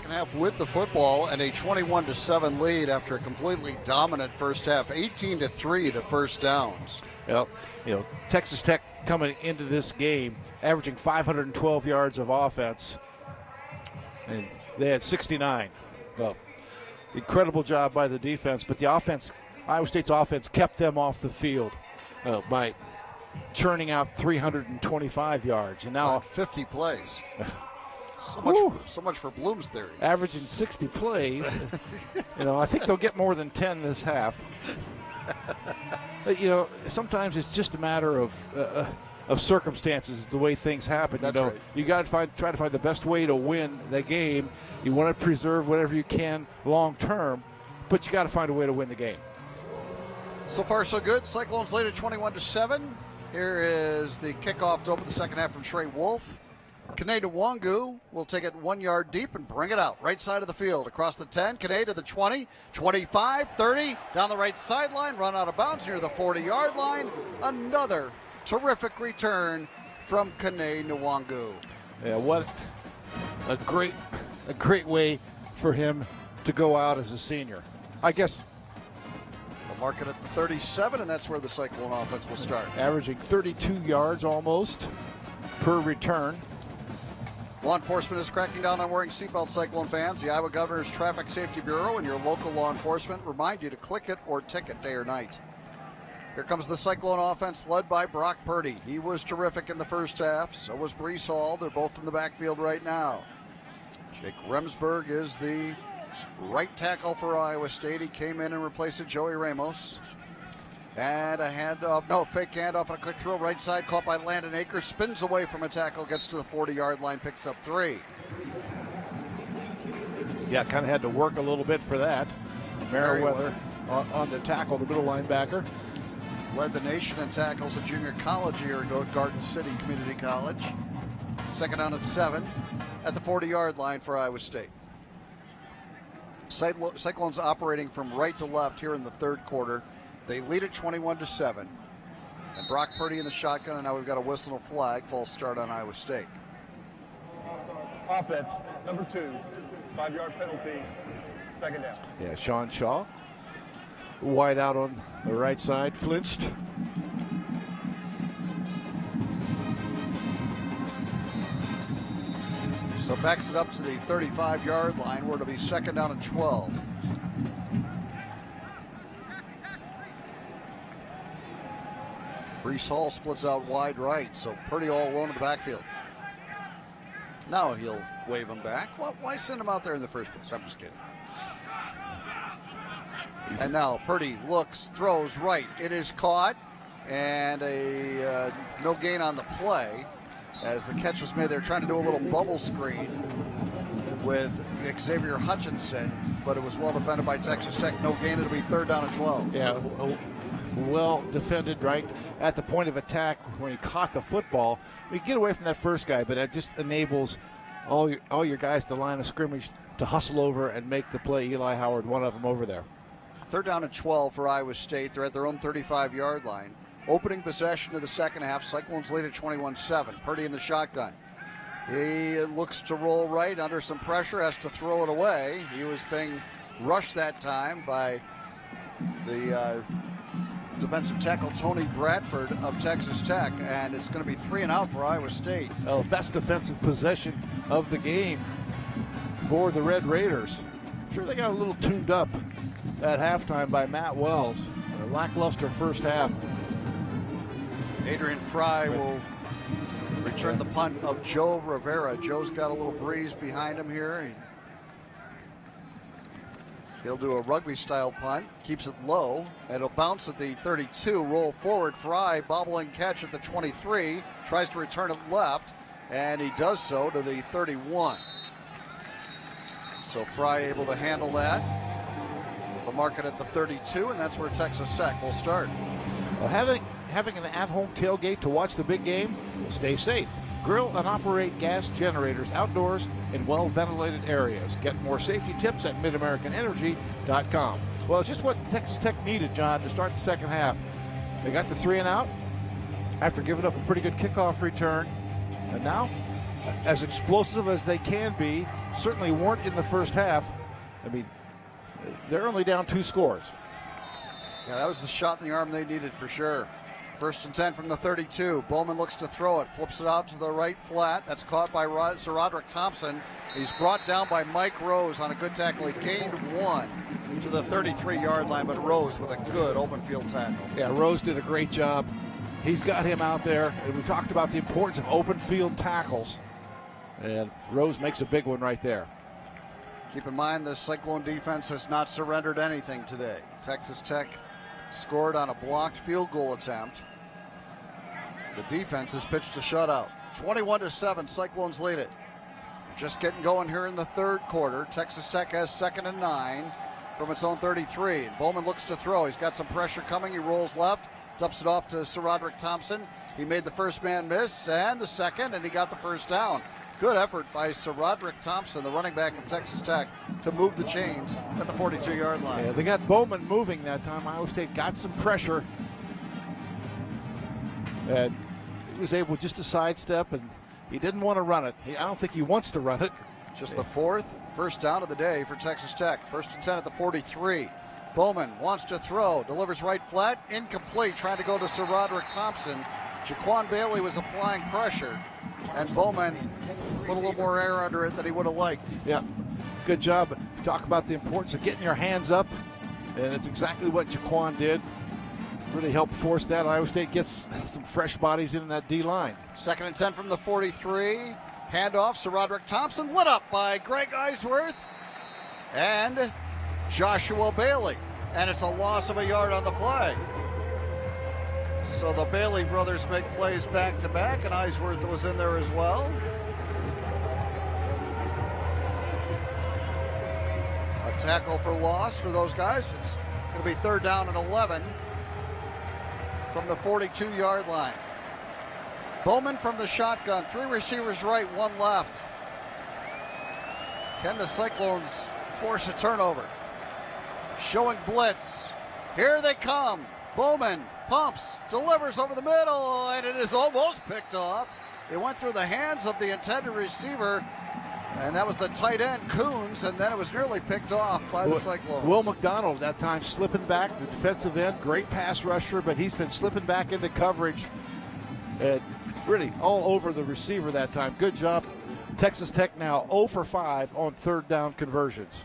Half with the football and a 21-7 lead after a completely dominant first half. 18-3 the first downs.
Well, Texas Tech coming into this game averaging 512 yards of offense, and they had 69. Well, incredible job by the defense, but the offense, Iowa State's offense, kept them off the field by churning out 325 yards, and now
50 plays. So much for Bloom's theory.
Averaging 60 plays. I think they'll get more than 10 this half. But, sometimes it's just a matter of circumstances, the way things happen.
That's right.
You got to try to find the best way to win the game. You want to preserve whatever you can long term, but you got to find a way to win the game.
So far, so good. Cyclones lead at 21-7 Here is the kickoff to open the second half from Trey Wolf. Kane Nwangu will take it 1 yard deep and bring it out. Right side of the field, across the 10. Kane to the 20, 25, 30. Down the right sideline, run out of bounds near the 40-yard line. Another terrific return from Kane Nwangu.
Yeah, what a great way for him to go out as a senior. I guess
They'll mark it at the 37, and that's where the Cyclone offense will start.
Averaging 32 yards almost per return.
Law enforcement is cracking down on wearing seatbelts, Cyclone fans. The Iowa Governor's Traffic Safety Bureau and your local law enforcement remind you to click it or ticket day or night. Here comes the Cyclone offense led by Brock Purdy. He was terrific in the first half. So was Brees Hall. They're both in the backfield right now. Jake Remsburg is the right tackle for Iowa State. He came in and replaced Joey Ramos. And a handoff, fake handoff and a quick throw right side caught by Landon Akers. Spins away from a tackle, gets to the 40-yard line, picks up 3.
Yeah, kind of had to work a little bit for that. Merriweather on the tackle, the middle linebacker.
Led the nation in tackles at junior college a year ago at Garden City Community College. Second down at 7 at the 40-yard line for Iowa State. Cyclones operating from right to left here in the third quarter. They lead at 21-7. And Brock Purdy in the shotgun, and now we've got a whistle and a flag. False start on Iowa State.
Offense, number 2, 5-yard penalty, second down.
Yeah, Sean Shaw, wide out on the right side, flinched.
So backs it up to the 35-yard line where it'll be second down and 12. Brees Hall splits out wide right, so Purdy all alone in the backfield. Now he'll wave him back. Well, why send him out there in the first place? I'm just kidding. And now Purdy looks, throws right. It is caught, and a no gain on the play. As the catch was made, they're trying to do a little bubble screen with Xavier Hutchinson, but it was well defended by Texas Tech. No gain. It'll be third down and 12.
Yeah, well defended right at the point of attack when he caught the football. We get away from that first guy, but it just enables all your guys to line of scrimmage to hustle over and make the play. Eli Howard, one of them over there.
Third down and 12 for Iowa State. They're at their own 35-yard line. Opening possession of the second half. Cyclones lead at 21-7. Purdy in the shotgun. He looks to roll right under some pressure, has to throw it away. He was being rushed that time by the defensive tackle Tony Bradford of Texas Tech, and it's going to be 3 and out for Iowa State.
Oh, best defensive possession of the game for the Red Raiders. I'm sure they got a little tuned up at halftime by Matt Wells. A lackluster first half.
Adrian Fry will return the punt of Joe Rivera. Joe's got a little breeze behind him here. He'll do a rugby-style punt, keeps it low, and it'll bounce at the 32, roll forward. Fry, bobbling catch at the 23, tries to return it left, and he does so to the 31. So Fry able to handle that. They'll mark it at the 32, and that's where Texas Tech will start.
Well, having an at-home tailgate to watch the big game, stay safe. Grill and operate gas generators outdoors in well-ventilated areas. Get more safety tips at MidAmericanEnergy.com. Well, it's just what Texas Tech needed, John, to start the second half. They got the 3 and out after giving up a pretty good kickoff return. And now, as explosive as they can be, certainly weren't in the first half. I mean, they're only down 2 scores.
Yeah, that was the shot in the arm they needed for sure. First and 10 from the 32. Bowman looks to throw it, flips it out to the right flat. That's caught by Sir Roderick Thompson. He's brought down by Mike Rose on a good tackle. He gained 1 to the 33-yard line, but Rose with a good open field tackle.
Yeah, Rose did a great job. He's got him out there, and we talked about the importance of open field tackles, and Rose makes a big one right there.
Keep in mind the Cyclone defense has not surrendered anything today. Texas Tech scored on a blocked field goal attempt. The defense has pitched a shutout. 21-7, Cyclones lead it. Just getting going here in the third quarter. Texas Tech has 2nd and 9 from its own 33. And Bowman looks to throw. He's got some pressure coming. He rolls left, Dumps it off to Sir Roderick Thompson. He made the first man miss and the second, and he got the first down. Good effort by Sir Roderick Thompson, the running back of Texas Tech, to move the chains at the 42-yard line.
Yeah, they got Bowman moving that time. Iowa State got some pressure. And he was able just to sidestep, and he didn't want to run it. I don't think he wants to run it.
Just the fourth first down of the day for Texas Tech. 1st and 10 at the 43. Bowman wants to throw, delivers right flat, incomplete, trying to go to Sir Roderick Thompson. Jaquan Bailey was applying pressure, and Bowman put a little more air under it than he would have liked.
Yeah, good job. Talk about the importance of getting your hands up, and it's exactly what Jaquan did. Really helped force that. Iowa State gets some fresh bodies in that D-line.
2nd and 10 from the 43. Handoff, Sir Roderick Thompson, lit up by Greg Eisworth and Joshua Bailey. And it's a loss of a yard on the play. So the Bailey brothers make plays back-to-back, and Eisworth was in there as well. A tackle for loss for those guys. It's going to be 3rd down and 11 from the 42-yard line. Bowman from the shotgun. 3 receivers right, 1 left. Can the Cyclones force a turnover? Showing blitz. Here they come. Bowman pumps, delivers over the middle, and it is almost picked off. It went through the hands of the intended receiver, and that was the tight end, Coons, and then it was nearly picked off by the Cyclones.
Will McDonald that time slipping back, the defensive end, great pass rusher, but he's been slipping back into coverage and really all over the receiver that time. Good job. Texas Tech now 0 for 5 on 3rd down conversions.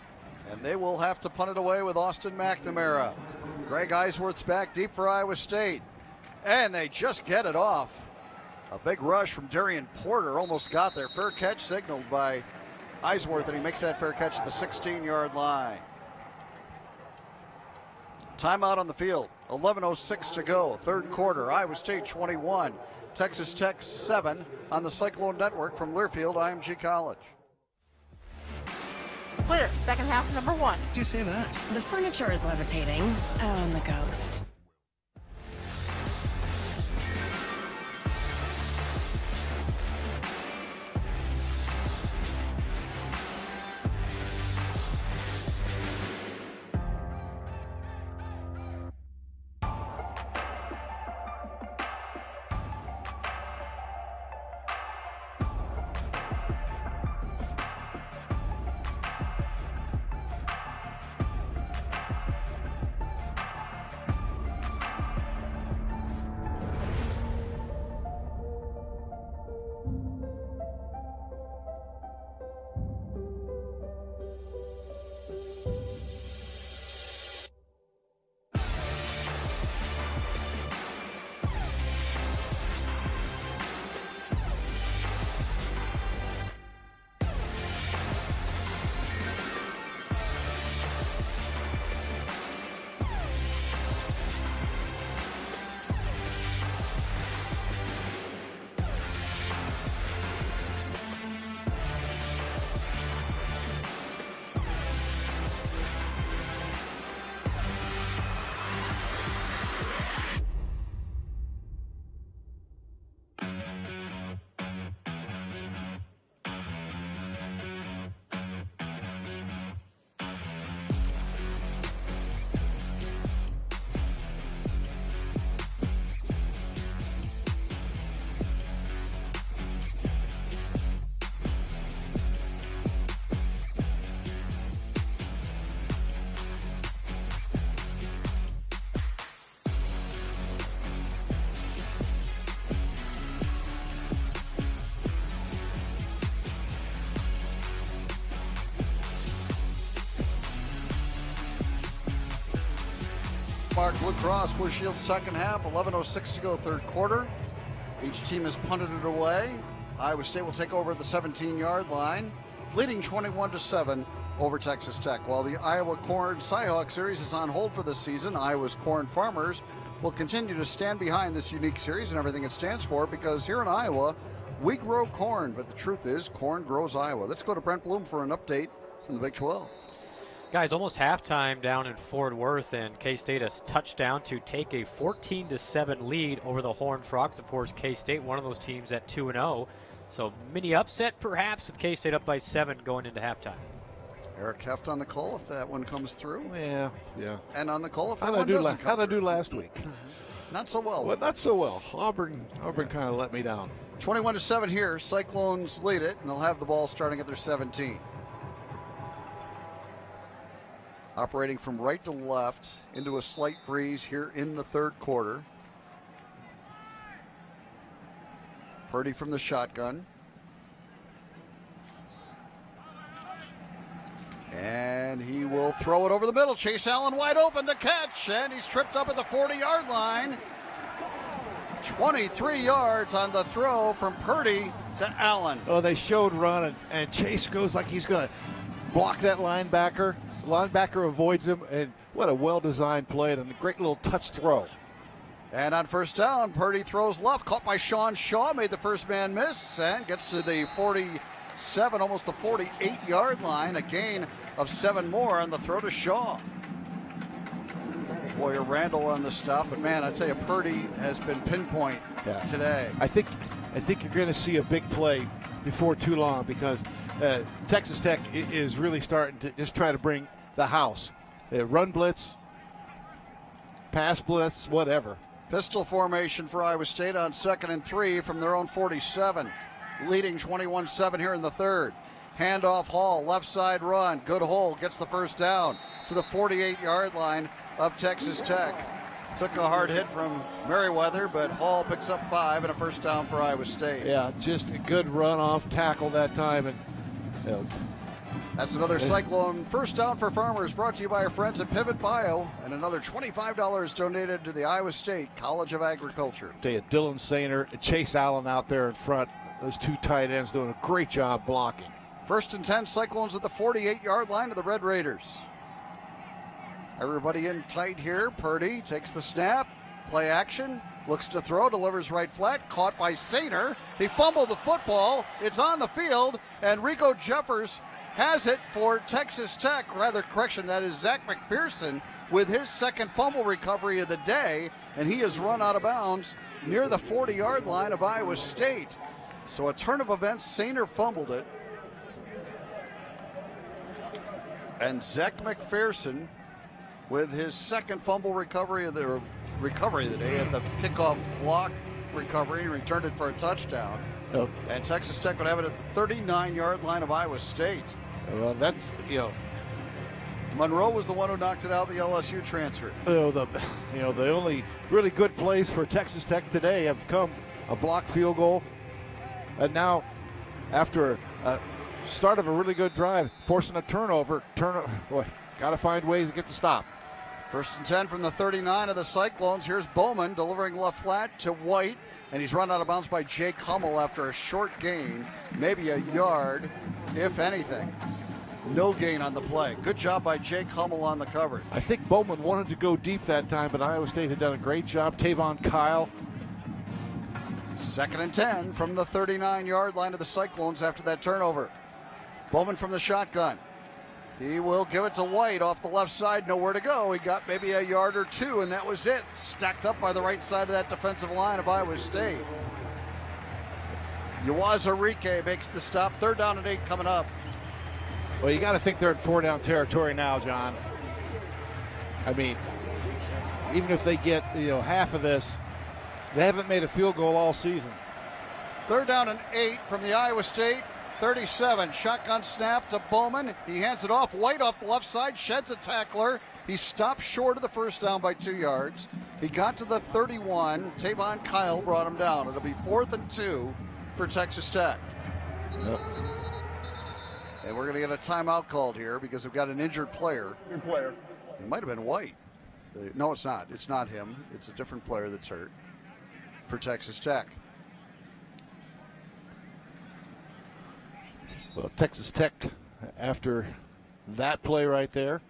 And they will have to punt it away with Austin McNamara. Greg Eisworth's back deep for Iowa State. And they just get it off. A big rush from Darian Porter almost got there. Fair catch signaled by Eisworth, and he makes that fair catch at the 16-yard line. Timeout on the field. 11:06 to go. 3rd quarter. Iowa State 21. Texas Tech 7 on the Cyclone Network from Learfield IMG College.
Clear. 2nd half, number 1.
Did you say that?
The furniture is levitating. Oh, and the ghost.
Mark Blue Cross Blue Shield 2nd half, 11:06 to go 3rd quarter. Each team has punted it away. Iowa State will take over at the 17-yard line, leading 21-7 over Texas Tech. While the Iowa Corn Cyhawk series is on hold for this season, Iowa's corn farmers will continue to stand behind this unique series and everything it stands for, because here in Iowa, we grow corn, but the truth is corn grows Iowa. Let's go to Brent Bloom for an update from the Big 12.
Guys, almost halftime down in Fort Worth, and K-State has touchdown to take a 14-7 lead over the Horned Frogs. Of course, K-State, one of those teams at 2-0. So mini upset perhaps with K-State up by 7 going into halftime.
Eric Heft on the call if that one comes through.
Yeah.
And on the call if that
How'd
one doesn't come
How'd I
through.
do last week?
Not so well.
Well, not so well. Auburn kind of let me down.
21-7 here. Cyclones lead it, and they'll have the ball starting at their 17. Operating from right to left into a slight breeze here in the third quarter. Purdy from the shotgun. And he will throw it over the middle. Chase Allen wide open to catch, and he's tripped up at the 40-yard line. 23 yards on the throw from Purdy to Allen.
Oh, they showed run, and Chase goes like he's going to block that linebacker. The linebacker avoids him, and what a well-designed play and a great little touch throw.
And on first down, Purdy throws left, caught by Sean Shaw, made the first man miss, and gets to the 47, almost the 48-yard line. A gain of 7 more on the throw to Shaw. Boyer Randall on the stop, but man, I tell you, Purdy has been pinpoint today.
I think you're going to see a big play before too long because Texas Tech is really starting to just try to bring the house. Run blitz, pass blitz, whatever.
Pistol formation for Iowa State on 2nd and 3 from their own 47, leading 21-7 here in the third. Handoff Hall, left side run, good hole, gets the first down to the 48-yard line of Texas Tech. Took a hard hit from Merriweather, but Hall picks up 5 and a first down for Iowa State.
Yeah, just a good run-off tackle that time. And
that's another Cyclone first down for Farmers, brought to you by our friends at Pivot Bio, and another $25 donated to the Iowa State College of Agriculture.
Dylan Sainer and Chase Allen out there in front. Those two tight ends doing a great job blocking.
1st and 10, Cyclones at the 48-yard line of the Red Raiders. Everybody in tight here. Purdy takes the snap, play action, looks to throw, delivers right flat, caught by Sainer. He fumbled the football. It's on the field, and Rico Jeffers has it for Texas Tech. That is Zach McPherson with his second fumble recovery of the day, and he has run out of bounds near the 40-yard line of Iowa State. So a turn of events, Sainer fumbled it. And Zach McPherson with his second fumble recovery of the day at the kickoff block recovery and returned it for a touchdown.
Oh.
And Texas Tech would have it at the 39-yard line of Iowa State.
Well, that's,
Monroe was the one who knocked it out, the LSU transfer.
The only really good plays for Texas Tech today have come a blocked field goal, and now after a start of a really good drive, forcing a turnover. Boy, got to find ways to get the stop.
1st and 10 from the 39 of the Cyclones. Here's Bowman delivering left flat to White, and he's run out of bounds by Jake Hummel after a short gain, maybe a yard, if anything. No gain on the play. Good job by Jake Hummel on the coverage.
I think Bowman wanted to go deep that time, but Iowa State had done a great job. Tavon Kyle.
2nd and 10 from the 39-yard line of the Cyclones after that turnover. Bowman from the shotgun. He will give it to White off the left side, nowhere to go. He got maybe a yard or two, and that was it. Stacked up by the right side of that defensive line of Iowa State. Uwazurike makes the stop. 3rd down and 8 coming up.
Well, you got to think they're in 4-down territory now, John. I mean, even if they get half of this, they haven't made a field goal all season.
3rd down and 8 from the Iowa State 37. Shotgun snap to Bowman. He hands it off. White off the left side, sheds a tackler. He stopped short of the first down by 2 yards. He got to the 31. Tavon Kyle brought him down. It'll be 4th and 2 for Texas Tech.
Yep.
And we're going to get a timeout called here because we've got an injured player.
Good player.
It might have been White. No, it's not. It's not him. It's a different player that's hurt for Texas Tech.
Well, Texas Tech, after that play right there,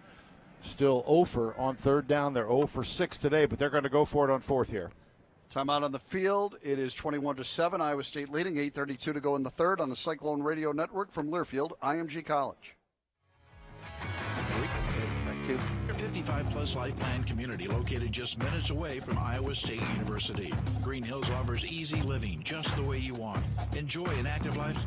still 0 for on 3rd down. They're 0 for 6 today, but they're going to go for it on 4th here.
Timeout on the field. It is 21-7. Iowa State leading. 8:32 to go in the third on the Cyclone Radio Network from Learfield, IMG College.
2.
55-plus life plan community located just minutes away from Iowa State University. Green Hills offers easy living just the way you want. Enjoy an active life.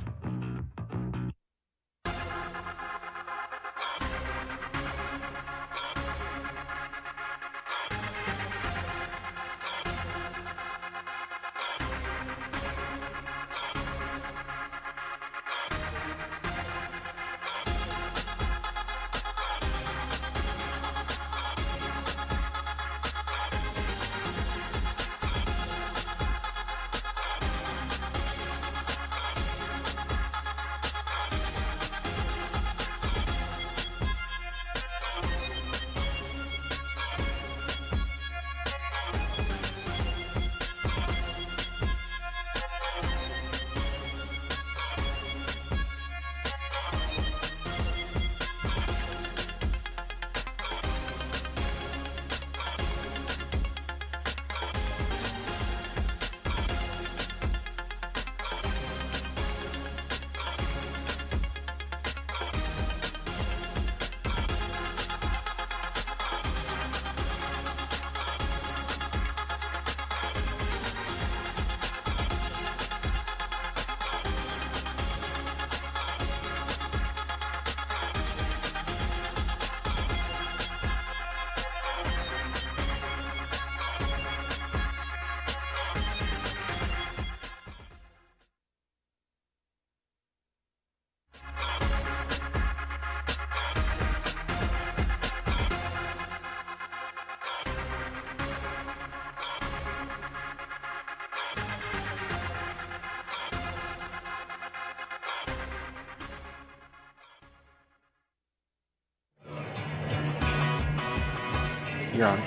You're on.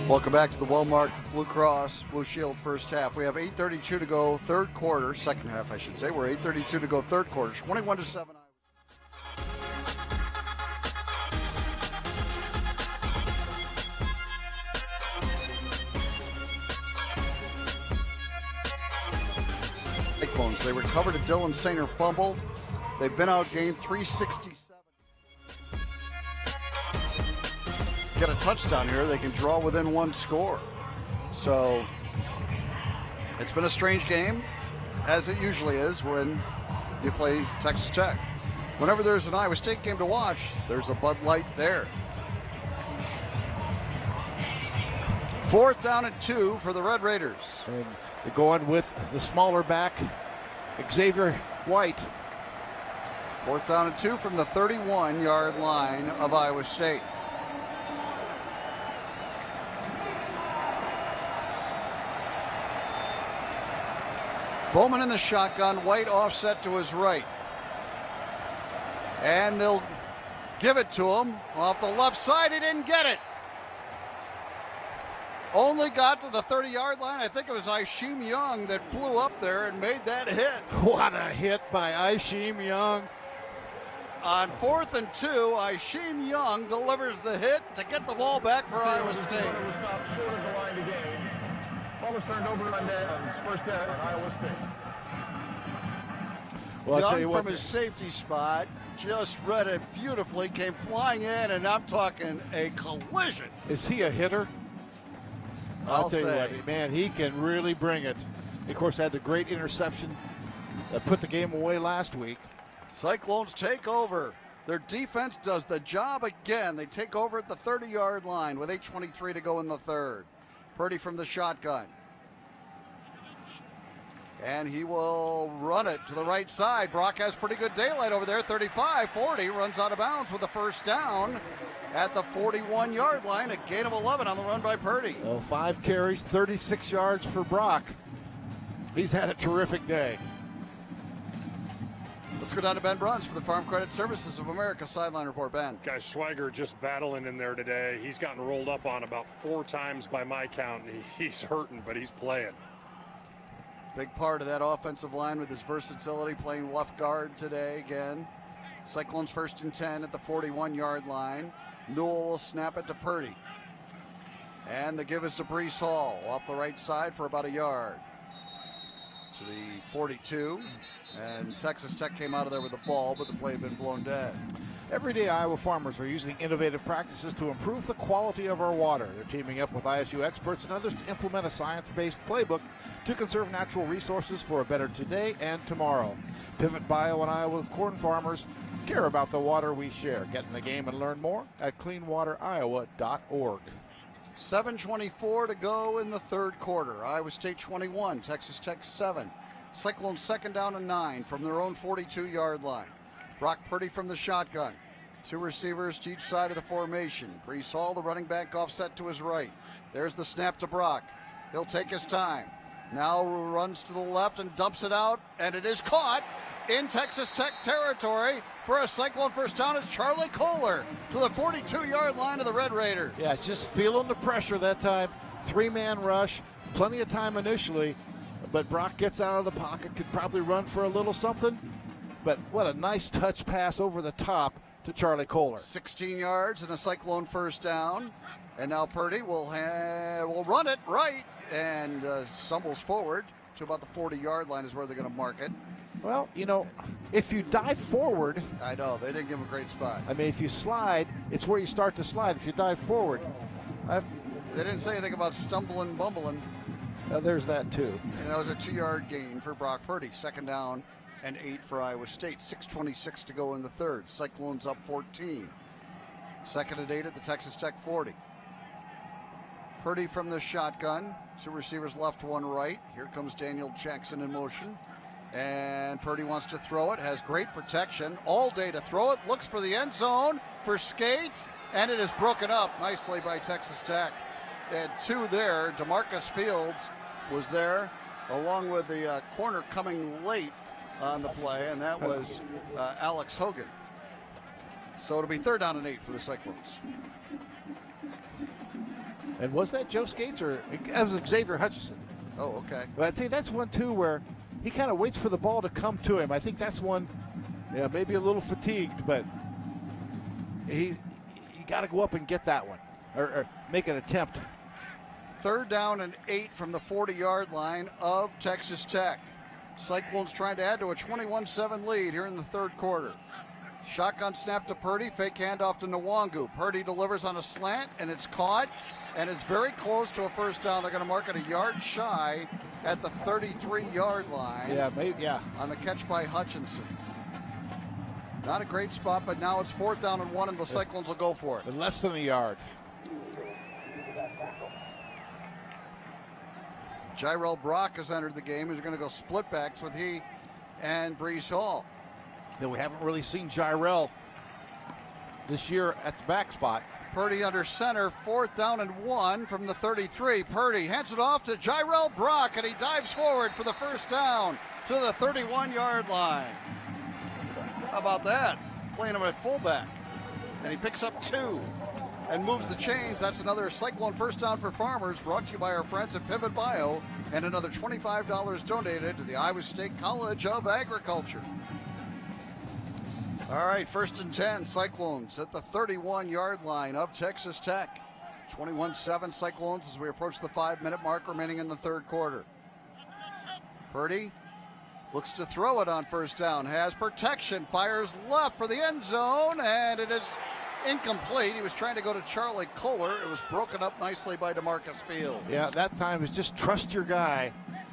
Welcome back to the Wellmark Blue Cross Blue Shield first half. We have 8:32 to go, third quarter, second half I should say. We're 8:32 to go, third quarter, 21-7. Cyclones, they recovered a Dylan Sainer fumble. They've been outgained 367. Get a touchdown here, they can draw within one score. So it's been a strange game, as it usually is when you play Texas Tech. Whenever there's an Iowa State game to watch, there's a Bud Light there. 4th down and 2 for the Red Raiders.
And they're going with the smaller back, Xavier White.
4th down and 2 from the 31-yard line of Iowa State. Bowman in the shotgun, White offset to his right. And they'll give it to him off the left side. He didn't get it. Only got to the 30-yard line. I think it was Isheem Young that flew up there and made that hit.
What a hit by Isheem Young.
On 4th and 2, Isheem Young delivers the hit to get the ball back for Iowa State.
It was stopped short of the line to gain. Ball was turned over on downs. First down, Iowa State.
Well, I'll tell you
Young
what,
from his safety spot just read it beautifully, came flying in, and I'm talking a collision.
Is he a hitter? I'll tell you
say.
what, man, he can really bring it. Of course, had the great interception that put the game away last week.
Cyclones take over. Their defense does the job again. They take over at the 30-yard line with 8:23 to go in the third. Purdy from the shotgun. And he will run it to the right side. Brock has pretty good daylight over there. 35-40, runs out of bounds with the first down at the 41-yard line. A gain of 11 on the run by Purdy.
Well, 5 carries, 36 yards for Brock. He's had a terrific day.
Let's go down to Ben Bruns for the Farm Credit Services of America Sideline Report. Ben.
Guys, Schweiger just battling in there today. He's gotten rolled up on about 4 times by my count. He's hurting, but he's playing.
Big part of that offensive line with his versatility, playing left guard today again. Cyclones 1st and 10 at the 41-yard line. Newell will snap it to Purdy. And the give is to Brees Hall off the right side for about a yard. To the 42. And Texas Tech came out of there with the ball, but the play had been blown dead.
Everyday Iowa farmers are using innovative practices to improve the quality of our water. They're teaming up with ISU experts and others to implement a science-based playbook to conserve natural resources for a better today and tomorrow. Pivot Bio and Iowa corn farmers care about the water we share. Get in the game and learn more at cleanwateriowa.org.
7:24 to go in the third quarter. Iowa State 21, Texas Tech 7. Cyclones second down and 9 from their own 42-yard line. Brock Purdy from the shotgun. Two receivers to each side of the formation. Brees Hall, the running back, offset to his right. There's the snap to Brock. He'll take his time. Now runs to the left and dumps it out, and it is caught in Texas Tech territory for a Cyclone first down. It's Charlie Kohler to the 42-yard line of the Red Raiders.
Yeah, just feeling the pressure that time. Three-man rush, plenty of time initially, but Brock gets out of the pocket, could probably run for a little something. But what a nice touch pass over the top to Charlie Kohler.
16 yards and a Cyclone first down. And now Purdy will run it right and stumbles forward to about the 40-yard line is where they're going to mark it.
Well, you know, if you dive forward.
I know, they didn't give him a great spot.
I mean, if you slide, it's where you start to slide. If you dive forward.
They didn't say anything about stumbling, bumbling.
There's that too.
And that was a 2-yard gain for Brock Purdy. Second down and 8 for Iowa State. 6:26 to go in the third. Cyclones up 14. Second and 8 at the Texas Tech 40. Purdy from the shotgun. Two receivers left, one right. Here comes Daniel Jackson in motion. And Purdy wants to throw it. Has great protection. All day to throw it. Looks for the end zone for Skates. And it is broken up nicely by Texas Tech. They had two there. DeMarcus Fields was there along with the corner coming late on the play, and that was Alex Hogan. So it'll be third down and 8 for the Cyclones.
And was that Joe Skates or that was Xavier Hutchinson?
Oh, okay.
But I think that's one too where he kind of waits for the ball to come to him. I think that's one, yeah, maybe a little fatigued, but he got to go up and get that one or make an attempt.
Third down and 8 from the 40-yard line of Texas Tech. Cyclones trying to add to a 21-7 lead here in the third quarter. Shotgun snap to Purdy, fake handoff to Nwangu. Purdy delivers on a slant, and it's caught, and it's very close to a first down. They're going to mark it a yard shy at the 33-yard line.
Yeah, maybe, yeah.
On the catch by Hutchinson. Not a great spot, but now it's fourth down and 1, and the Cyclones will go for it.
Less than a yard.
Jyrell Brock has entered the game. He's going to go split backs with he and Brees Hall.
No, we haven't really seen Jyrell this year at the back spot.
Purdy under center, fourth down and 1 from the 33. Purdy hands it off to Jyrell Brock, and he dives forward for the first down to the 31-yard line. How about that? Playing him at fullback. And he picks up 2 and moves the chains. That's another Cyclone first down for Farmers, brought to you by our friends at Pivot Bio, and another $25 donated to the Iowa State College of Agriculture. All right, first and 10, Cyclones at the 31-yard line of Texas Tech. 21-7 Cyclones as we approach the 5-minute mark remaining in the third quarter. Purdy looks to throw it on first down, has protection, fires left for the end zone, and it is incomplete. He was trying to go to Charlie Kohler. It was broken up nicely by DeMarcus Fields.
Yeah, that time was just trust your guy.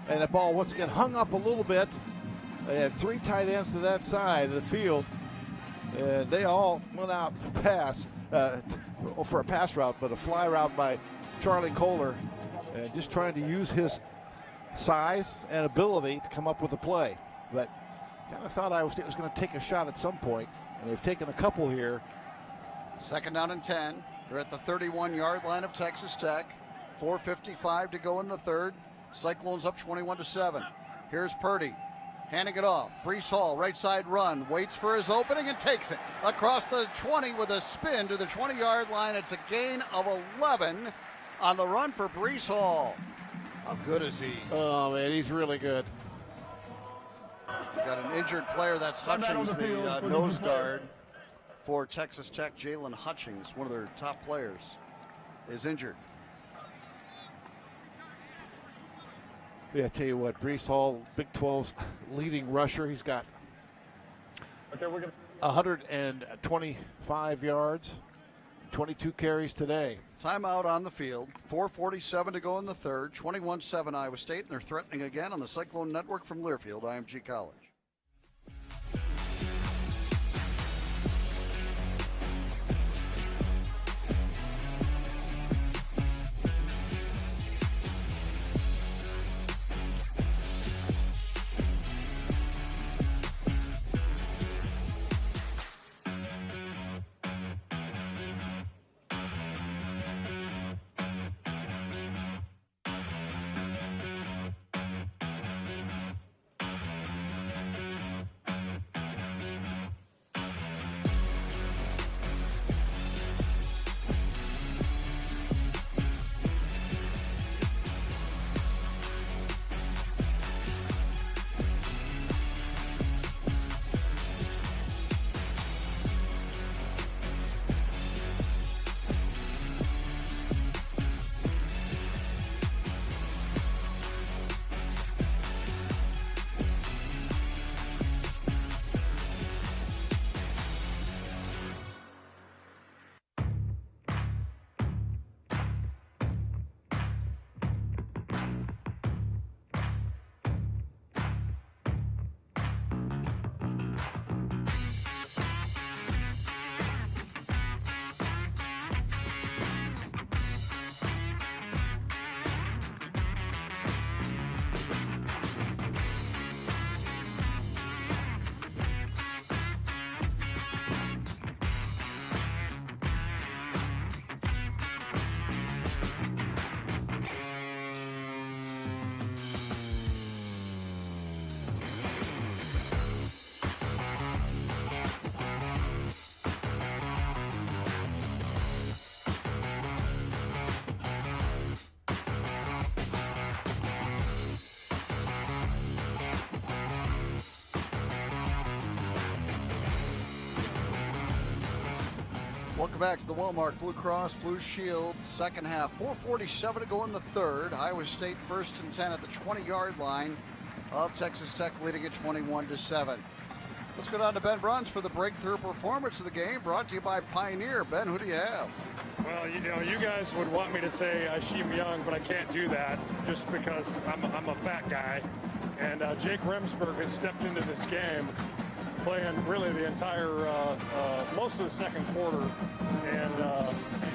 And the ball once again hung up a little bit. They had 3 tight ends to that side of the field. And they all went out to pass for a pass route, but a fly route by Charlie Kohler. And just trying to use his size and ability to come up with a play. But kind of thought Iowa State was going to take a shot at some point, and they've taken a couple here.
Second down and 10. They're at the 31-yard line of Texas Tech. 4:55 to go in the third. Cyclones up 21-7. Here's Purdy handing it off. Brees Hall, right side run, waits for his opening and takes it across the 20 with a spin to the 20-yard line. It's a gain of 11 on the run for Brees Hall. How good is he?
Oh, man, he's really good.
Got an injured player. That's Hutchings, the nose guard for Texas Tech. Jalen Hutchings, one of their top players, is injured.
Yeah, I tell you what, Brees Hall, Big 12's leading rusher. He's got
Okay, we're going to
125 yards, 22 carries today.
Timeout on the field. 4:47 to go in the third. 21-7 Iowa State, and they're threatening again on the Cyclone Network from Learfield, IMG College. Welcome back to the Wellmark Blue Cross Blue Shield second half. 4:47 to go in the third. Iowa State 1st and 10 at the 20-yard line of Texas Tech, leading it 21-7. Let's go down to Ben Bruns for the breakthrough performance of the game, brought to you by Pioneer. Ben, who do you have?
Well, you guys would want me to say Isheem Young, but I can't do that just because I'm a fat guy. And Jake Remsburg has stepped into this game, playing really the entire most of the second quarter,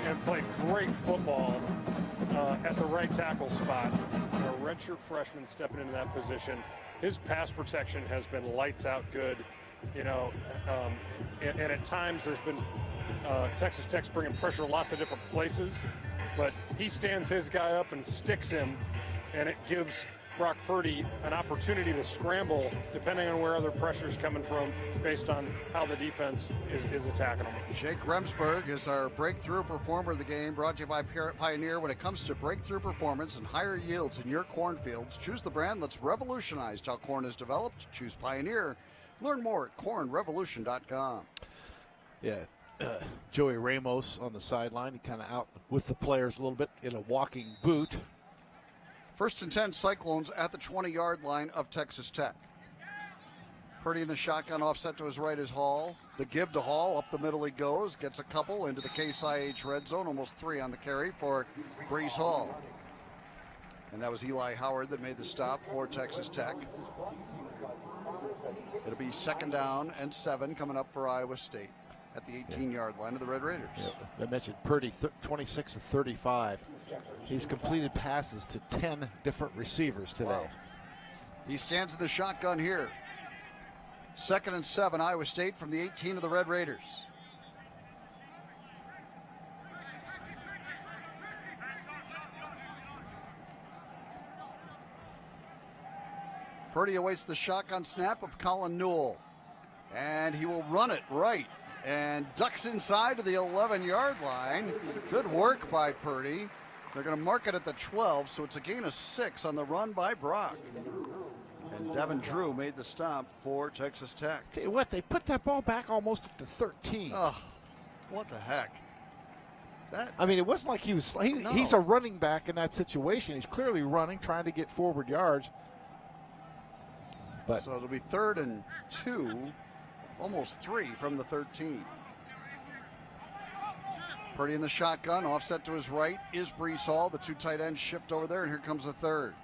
and played great football at the right tackle spot. A redshirt freshman stepping into that position. His pass protection has been lights out good, and at times there's been Texas Tech's bringing pressure lots of different places, but he stands his guy up and sticks him, and it gives Brock Purdy an opportunity to scramble depending on where other pressure's coming from based on how the defense is attacking them.
Jake Remsburg is our breakthrough performer of the game, brought to you by Pioneer. When it comes to breakthrough performance and higher yields in your cornfields, choose the brand that's revolutionized how corn is developed. Choose Pioneer. Learn more at cornrevolution.com.
Yeah, Joey Ramos on the sideline. He kind of out with the players a little bit in a walking boot.
1st and 10 Cyclones at the 20-yard line of Texas Tech. Purdy in the shotgun, offset to his right is Hall. The give to Hall, up the middle he goes, gets a couple into the Case IH red zone, almost 3 on the carry for Brees Hall. And that was Eli Howard that made the stop for Texas Tech. It'll be 2nd down and 7 coming up for Iowa State at the 18-yard line of the Red Raiders.
Yeah, I mentioned Purdy, 26 of 35. He's completed passes to 10 different receivers today.
Wow. He stands in the shotgun here. 2nd and 7, Iowa State from the 18 of the Red Raiders. Purdy awaits the shotgun snap of Colin Newell. And he will run it right and ducks inside to the 11-yard line. Good work by Purdy. They're going to mark it at the 12, so it's a gain of 6 on the run by Brock. And Devin Drew made the stop for Texas Tech.
Tell you what, they put that ball back almost at the 13.
Oh, what the heck?
I mean, it wasn't like he's a running back in that situation. He's clearly running, trying to get forward yards. But
so it'll be 3rd and 2 almost 3 from the 13. Purdy in the shotgun, offset to his right is Brees Hall. The 2 tight ends shift over there, and here comes the third.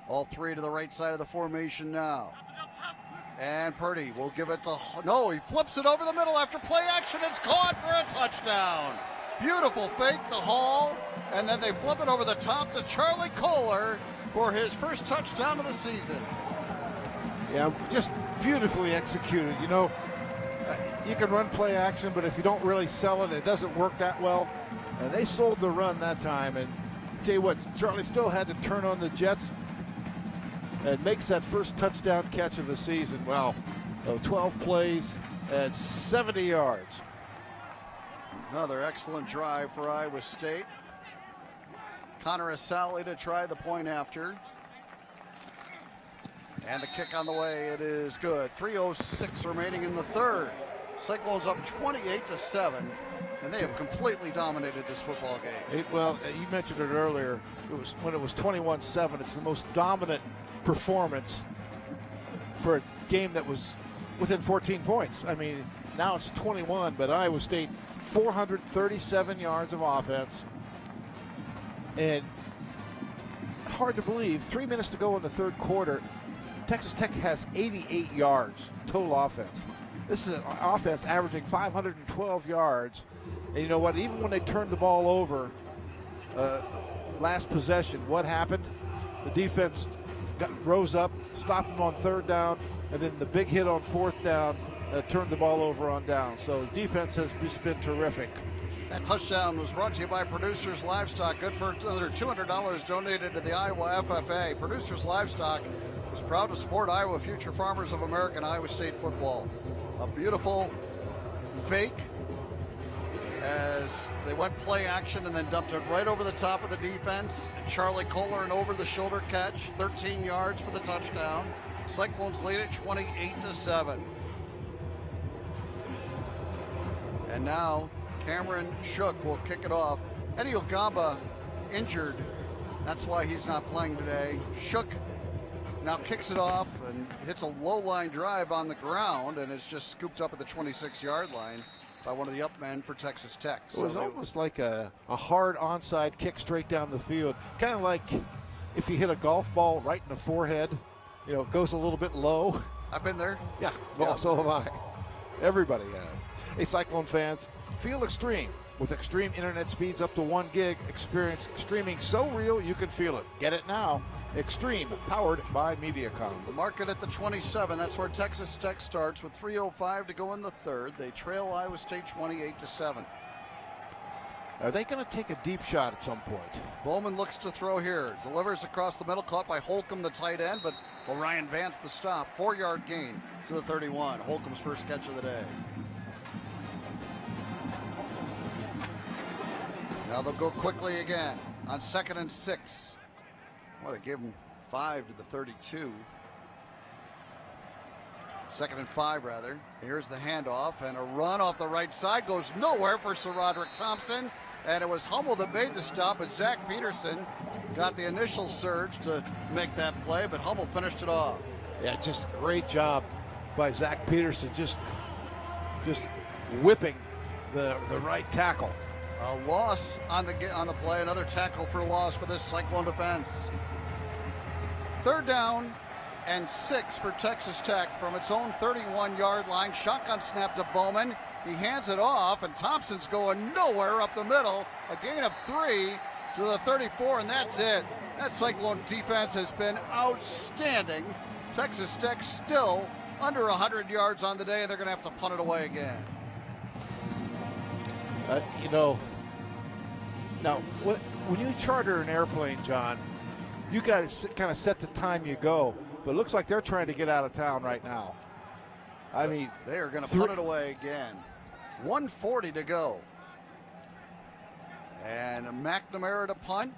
All 3 to the right side of the formation now. And Purdy will give it to, no, he flips it over the middle after play action. It's caught for a touchdown. Beautiful fake to Hall, and then they flip it over the top to Charlie Kohler for his first touchdown of the season.
Yeah, just beautifully executed. You know, you can run play action, but if you don't really sell it, it doesn't work that well. And they sold the run that time. And tell you what, Charlie still had to turn on the jets and makes that first touchdown catch of the season. Well, 12 plays and 70 yards.
Another excellent drive for Iowa State. Connor Asali to try the point after. And the kick on the way, it is good. 3:06 remaining in the third. Cyclones up 28-7, and they have completely dominated this football game.
Well, you mentioned it earlier. It was when it was 21-7. It's the most dominant performance for a game that was within 14 points. I mean, now it's 21, but Iowa State 437 yards of offense. And hard to believe, 3 minutes to go in the third quarter, Texas Tech has 88 yards total offense. This is an offense averaging 512 yards. And you know what? Even when they turned the ball over last possession, what happened? The defense rose up, stopped them on third down, and then the big hit on fourth down turned the ball over on down. So defense has just been terrific.
That touchdown was brought to you by Producers Livestock. Good for another $200 donated to the Iowa FFA. Producers Livestock is proud to support Iowa Future Farmers of America and Iowa State football. A beautiful fake as they went play action and then dumped it right over the top of the defense. Charlie Kohler, an over-the-shoulder catch, 13 yards for the touchdown. Cyclones lead it 28-7. And now Cameron Shook will kick it off. Eddie Ogamba injured. That's why he's not playing today. Shook now kicks it off and hits a low line drive on the ground, and it's just scooped up at the 26-yard line by one of the up men for Texas Tech.
It was almost like a hard onside kick straight down the field. Kind of like if you hit a golf ball right in the forehead, you know, it goes a little bit low.
I've been there.
Yeah, well, so have I. Everybody has. Hey, Cyclone fans, feel extreme. With extreme internet speeds up to 1 gig, experience streaming so real you can feel it. Get it now. Extreme, powered by Mediacom.
The market at the 27. That's where Texas Tech starts with 3:05 to go in the third. They trail Iowa State 28-7.
Are they going to take a deep shot at some point?
Bowman looks to throw here. Delivers across the middle, caught by Holcomb, the tight end, but Ryan Vance the stop. 4-yard gain to the 31. Holcomb's first catch of the day. Now they'll go quickly again on 2nd and 6. Well, they gave him 5 to the 32. 2nd and 5, rather. Here's the handoff, and a run off the right side goes nowhere for Sir Roderick Thompson. And it was Hummel that made the stop, but Zach Peterson got the initial surge to make that play, but Hummel finished it off.
Yeah, just a great job by Zach Peterson, just whipping the right tackle.
A loss on the play, another tackle for loss for this Cyclone defense. 3rd down and 6 for Texas Tech from its own 31-yard line. Shotgun snap to Bowman. He hands it off, and Thompson's going nowhere up the middle. A gain of 3 to the 34, and that's it. That Cyclone defense has been outstanding. Texas Tech still under 100 yards on the day, and they're going to have to punt it away again.
You know, now when you charter an airplane, John, you got to kind of set the time you go. But it looks like they're trying to get out of town right now. I mean,
they are going to punt it away again. 1:40 to go. And McNamara to punt.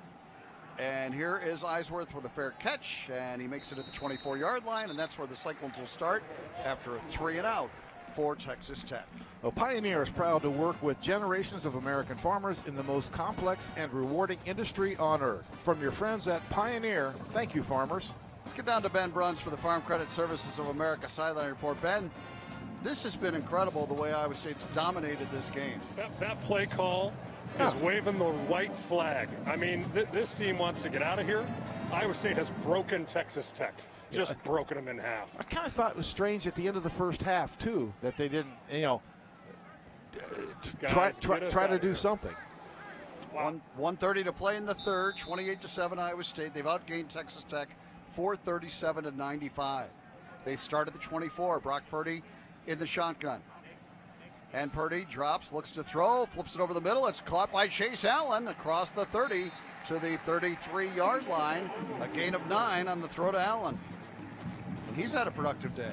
And here is Eisworth with a fair catch, and he makes it at the 24-yard line, and that's where the Cyclones will start after a 3-and-out for Texas Tech.
Well, Pioneer is proud to work with generations of American farmers in the most complex and rewarding industry on earth. From your friends at Pioneer, thank you, farmers.
Let's get down to Ben Bruns for the Farm Credit Services of America Sideline Report. Ben, This has been incredible the way Iowa State's dominated this game.
That play call is waving the white flag. I mean, this team wants to get out of here. Iowa State has broken Texas Tech, just broken them in half.
I kind of thought it was strange at the end of the first half, too, that they didn't, try to do something.
Wow.
1:30 to play in the third, 28-7 Iowa State. They've outgained Texas Tech 437-95. They start at the 24. Brock Purdy in the shotgun. And Purdy drops, looks to throw, flips it over the middle. It's caught by Chase Allen across the 30 to the 33-yard line. A gain of 9 on the throw to Allen. And he's had a productive day.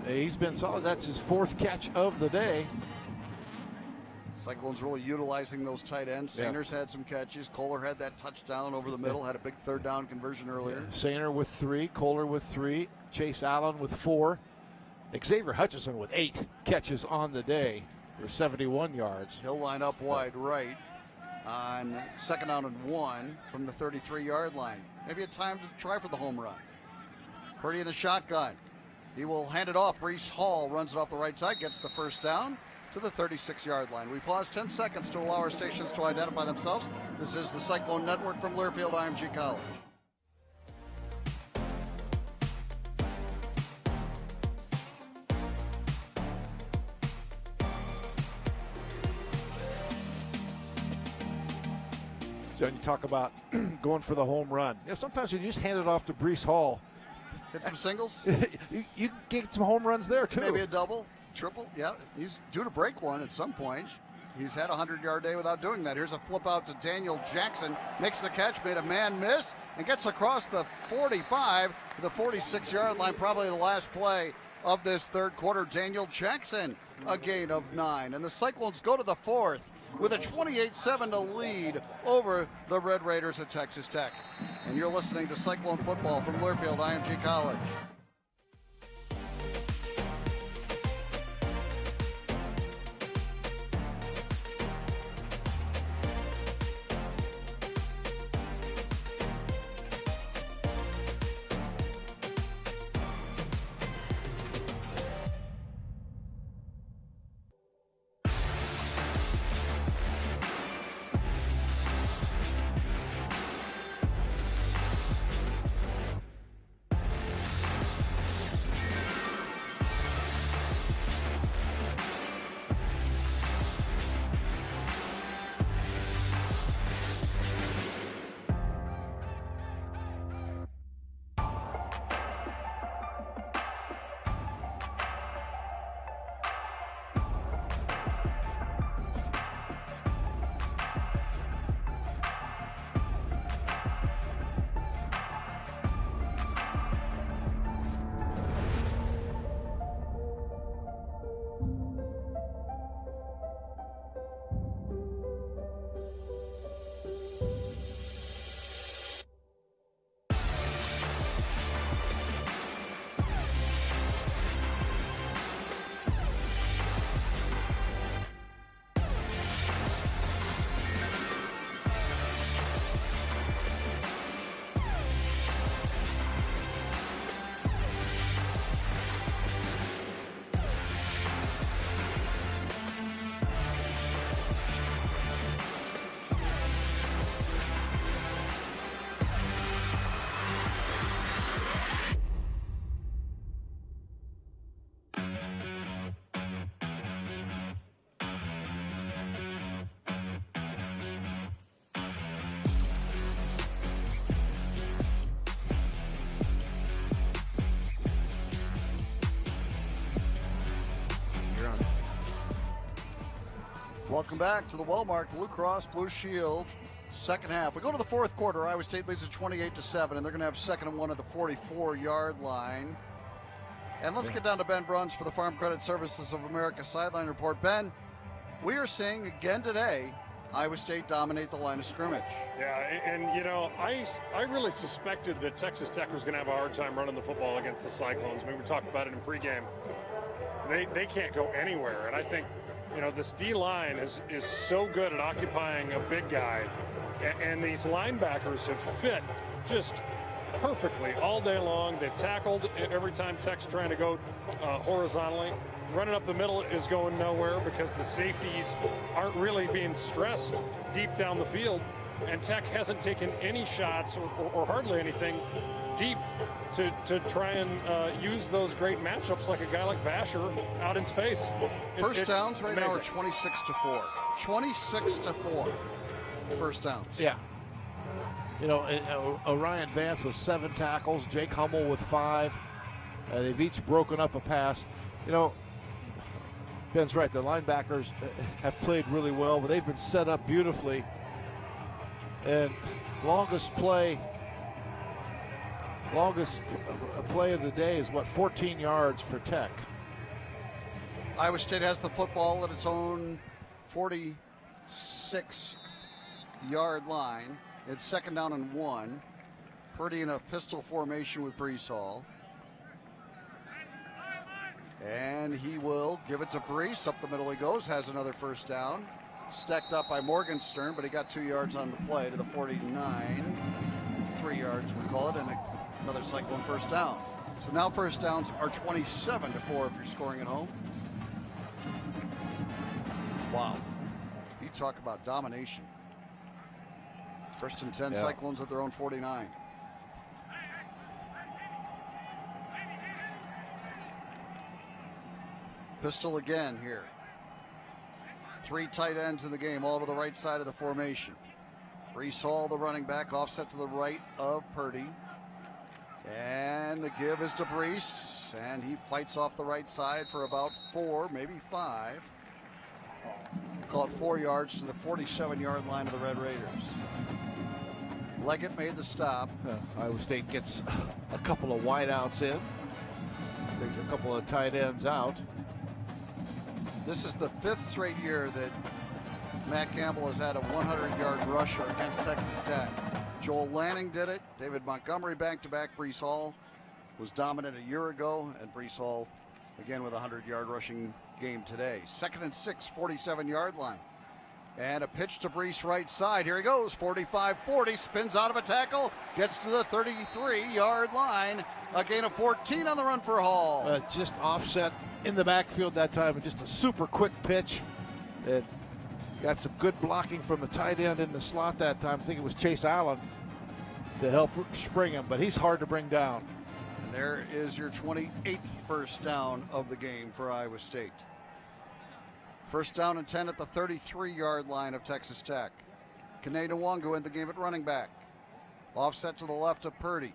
He's been solid. That's his 4th catch of the day.
Cyclones really utilizing those tight ends. Sanders had some catches. Kohler had that touchdown over the middle, had a big 3rd down conversion earlier.
Sainer with 3, Kohler with 3, Chase Allen with 4. Xavier Hutchinson with 8 catches on the day for 71 yards.
He'll line up wide right on 2nd down and 1 from the 33-yard line. Maybe a time to try for the home run. Purdy in the shotgun. He will hand it off. Breece Hall runs it off the right side, gets the 1st down to the 36-yard line. We pause 10 seconds to allow our stations to identify themselves. This is the Cyclone Network from Learfield IMG College.
So when you talk about going for the home run, sometimes you just hand it off to Breece Hall.
Hit some singles.
you get some home runs there, too.
Maybe a double, triple. Yeah, he's due to break one at some point. He's had a 100-yard day without doing that. Here's a flip out to Daniel Jackson. Makes the catch, made a man miss, and gets across the 45 to the 46-yard line. Probably the last play of this 3rd quarter. Daniel Jackson, a gain of 9. And the Cyclones go to the 4th with a 28-7 lead over the Red Raiders at Texas Tech. And you're listening to Cyclone football from Learfield IMG College. Welcome back to the well-marked Blue Cross Blue Shield second half. We go to the 4th quarter. Iowa State leads at 28-7, and they're going to have 2nd and 1 at the 44-yard line. And let's get down to Ben Bruns for the Farm Credit Services of America sideline report. Ben, we are seeing again today Iowa State dominate the line of scrimmage.
Yeah, and I really suspected that Texas Tech was going to have a hard time running the football against the Cyclones. I mean, we talked about it in pregame. They can't go anywhere, and I think this D-line is so good at occupying a big guy, and these linebackers have fit just perfectly all day long. They've tackled every time Tech's trying to go horizontally. Running up the middle is going nowhere because the safeties aren't really being stressed deep down the field. And Tech hasn't taken any shots or hardly anything deep to try and use those great matchups like a guy like Vasher out in space.
First downs right now are
amazing.
26-4. 26-4. First downs.
Yeah. You know, Orion Vance with 7 tackles, Jake Hummel with 5. They've each broken up a pass. You know, Ben's right. The linebackers have played really well, but they've been set up beautifully. And longest play of the day is what, 14 yards for Tech.
Iowa State has the football at its own 46-yard line. It's second down and 1. Purdy in a pistol formation with Brees Hall. And he will give it to Brees. Up the middle he goes, has another first down. Stacked up by Morgenstern, but he got 2 yards on the play to the 49. 3 yards, we call it, and another Cyclone first down. So now first downs are 27-4 if you're scoring at home. Wow. You talk about domination. First and 10,
yeah.
Cyclones at their own 49. Pistol again here. 3 tight ends in the game, all to the right side of the formation. Brees Hall, the running back, offset to the right of Purdy. And the give is to Brees, and he fights off the right side for about 4, maybe 5. Call it 4 yards to the 47-yard line of the Red Raiders. Leggett made the stop.
Iowa State gets a couple of wideouts in. Brings a couple of tight ends out.
This is the 5th straight year that Matt Campbell has had a 100-yard rusher against Texas Tech. Joel Lanning did it. David Montgomery back-to-back. Brees Hall was dominant a year ago, and Brees Hall again with a 100-yard rushing game today. Second and 6, 47-yard line. And a pitch to Brees right side. Here he goes, 45-40, spins out of a tackle, gets to the 33-yard line. A gain of 14 on the run for Hall.
Just offset in the backfield that time, and just a super quick pitch. It got some good blocking from the tight end in the slot that time. I think it was Chase Allen to help spring him, but he's hard to bring down.
And there is your 28th first down of the game for Iowa State. First down and 10 at the 33-yard line of Texas Tech. Kene Nwangu in the game at running back. Offset to the left of Purdy.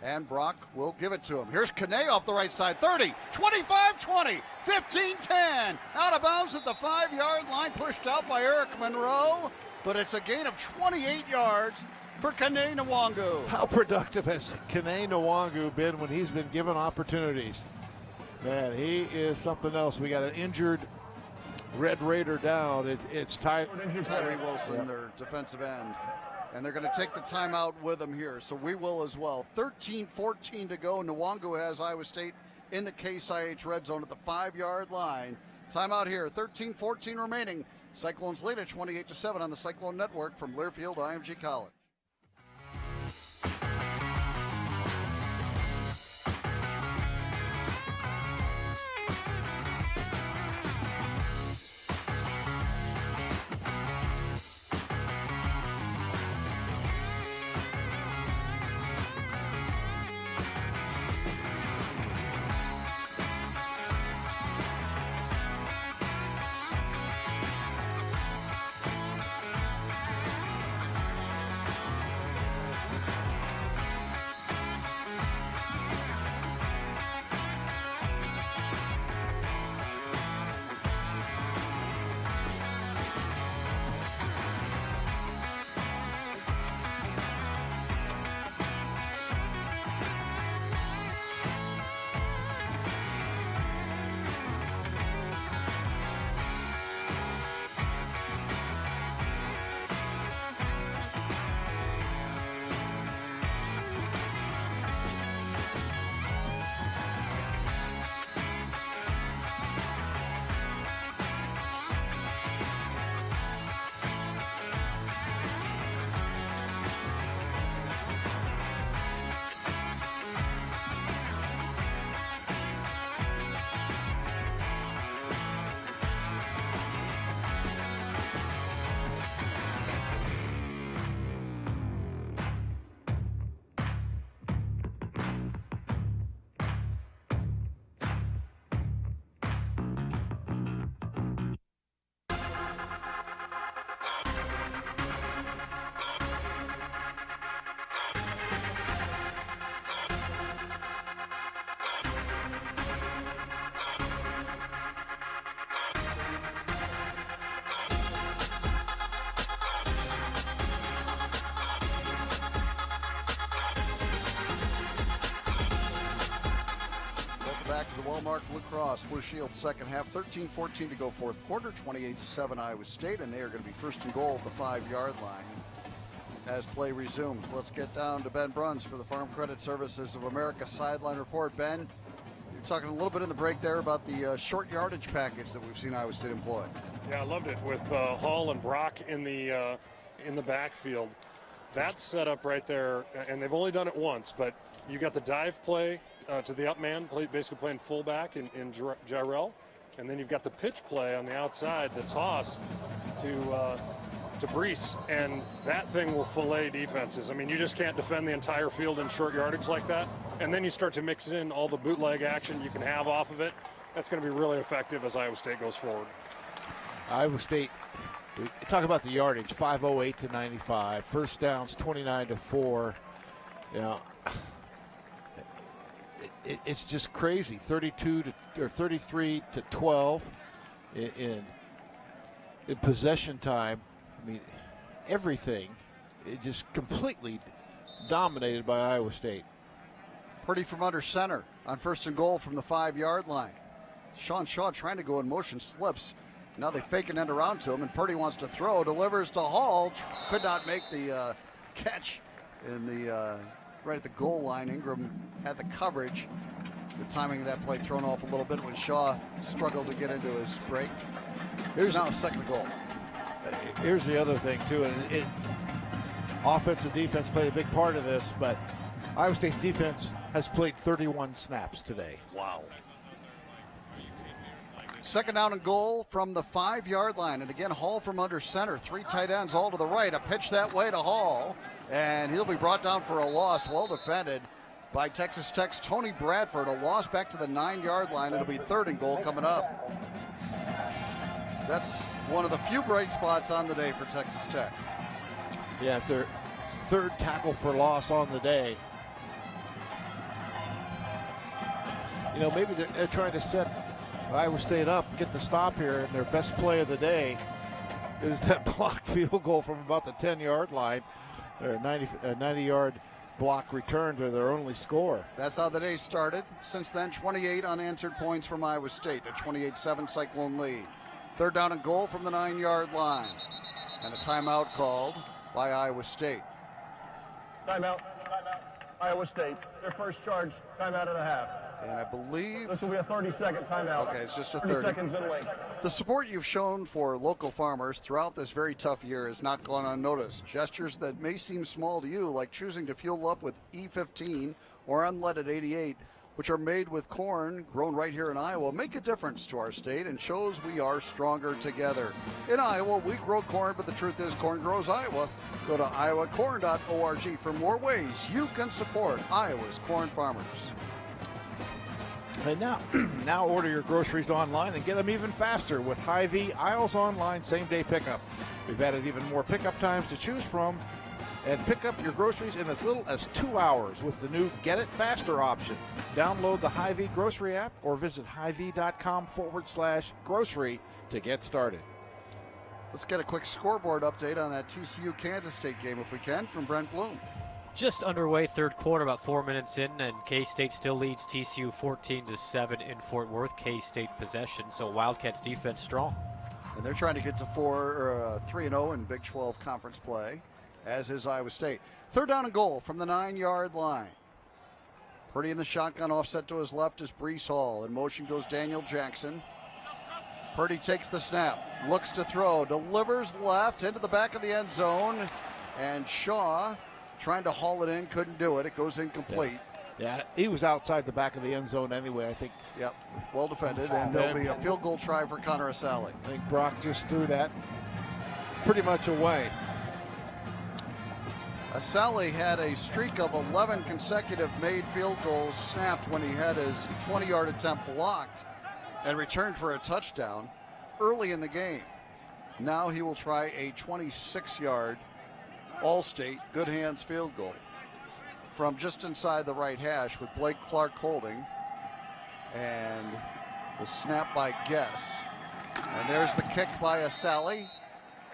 And Brock will give it to him. Here's Kene off the right side. 30, 25, 20, 15, 10. Out of bounds at the 5-yard line, pushed out by Eric Monroe. But it's a gain of 28 yards for Kene Nwangu.
How productive has Kene Nwangu been when he's been given opportunities? Man, he is something else. We got an injured Red Raider down. It's Tyree
Wilson, their defensive end. And they're going to take the timeout with him here. So we will as well. 13-14 to go. Nwangu has Iowa State in the Case IH red zone at the 5-yard line. Timeout here. 13-14 remaining. Cyclones lead at 28-7 on the Cyclone Network from Learfield IMG College. Welcome back to the well-marked Blue Cross Blue Shield second half. 13-14 to go fourth quarter. 28-7 Iowa State, and they are going to be first and goal at the 5-yard line as play resumes. Let's get down to Ben Bruns for the Farm Credit Services of America sideline report. Ben, you're talking a little bit in the break there about the short yardage package that we've seen Iowa State employ.
Yeah, I loved it with Hall and Brock in the backfield. That's set up right there, and they've only done it once, but you got the dive play to the up man, basically playing fullback in Jarrell, and then you've got the pitch play on the outside, the toss to Brees, and that thing will fillet defenses. I mean, you just can't defend the entire field in short yardage like that, and then you start to mix in all the bootleg action you can have off of it. That's going to be really effective as Iowa State goes forward.
Iowa State, we talk about the yardage, 508 to 95, first downs 29 to 4. You know, it's just crazy. 33 to 12 in possession time. I mean, everything is just completely dominated by Iowa State.
Purdy from under center on first and goal from the 5-yard line. Sean Shaw trying to go in motion, slips. Now they fake an end around to him, and Purdy wants to throw, delivers to Hall. Could not make the catch in the right at the goal line. Ingram had the coverage. The timing of that play thrown off a little bit when Shaw struggled to get into his break. Here's now second goal.
Here's the other thing, too. And offense and defense played a big part of this, but Iowa State's defense has played 31 snaps today.
Wow. Second down and goal from the 5-yard line. And again, Hall from under center. 3 tight ends all to the right. A pitch that way to Hall. And he'll be brought down for a loss. Well defended by Texas Tech's Tony Bradford. A loss back to the 9-yard line. It'll be third and goal coming up. That's one of the few bright spots on the day for Texas Tech.
Yeah, their third tackle for loss on the day. You know, maybe they're trying to set Iowa State up, get the stop here, and their best play of the day is that blocked field goal from about the 10-yard line. Their 90-yard block return to their only score.
That's how the day started. Since then, 28 unanswered points from Iowa State. A 28-7 Cyclone lead. Third down and goal from the 9-yard line. And a timeout called by Iowa State.
Timeout. Iowa State. Their first charge, timeout and a half.
And I believe
this will be a 30-second timeout.
Okay, it's just a
30 seconds in length.
The support you've shown for local farmers throughout this very tough year has not gone unnoticed. Gestures that may seem small to you, like choosing to fuel up with E15 or unleaded 88, which are made with corn grown right here in Iowa, make a difference to our state and shows we are stronger together. In Iowa, we grow corn, but the truth is corn grows Iowa. Go to iowacorn.org for more ways you can support Iowa's corn farmers.
And now order your groceries online and get them even faster with Hy-Vee Aisles Online same-day pickup. We've added even more pickup times to choose from, and pick up your groceries in as little as 2 hours with the new Get It Faster option. Download the Hy-Vee grocery app or visit hyvee.com/grocery to get started.
Let's get a quick scoreboard update on that TCU Kansas State game if we can from Brent Bloom.
Just underway, third quarter, about 4 minutes in, and K-State still leads TCU 14-7 in Fort Worth. K-State possession, so Wildcats defense strong.
And they're trying to get to 3-0 in Big 12 conference play, as is Iowa State. Third down and goal from the 9-yard line. Purdy in the shotgun, offset to his left is Brees Hall. In motion goes Daniel Jackson. Purdy takes the snap, looks to throw, delivers left into the back of the end zone, and Shaw trying to haul it in, couldn't do it. It goes incomplete.
Yeah, he was outside the back of the end zone anyway, I think.
Yep, well defended, and there'll be a field goal try for Connor Asali.
I think Brock just threw that pretty much away.
Asali had a streak of 11 consecutive made field goals snapped when he had his 20-yard attempt blocked and returned for a touchdown early in the game. Now he will try a 26-yard All-State good hands field goal from just inside the right hash with Blake Clark holding, and the snap by Guess. And there's the kick by Asali,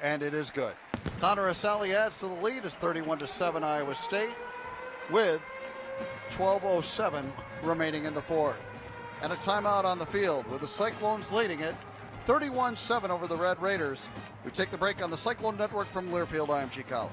and it is good. Connor Asali adds to the lead. It's 31-7 Iowa State with 12:07 remaining in the fourth. and a timeout on the field with the Cyclones leading it 31-7 over the Red Raiders. We take the break on the Cyclone Network from Learfield IMG College.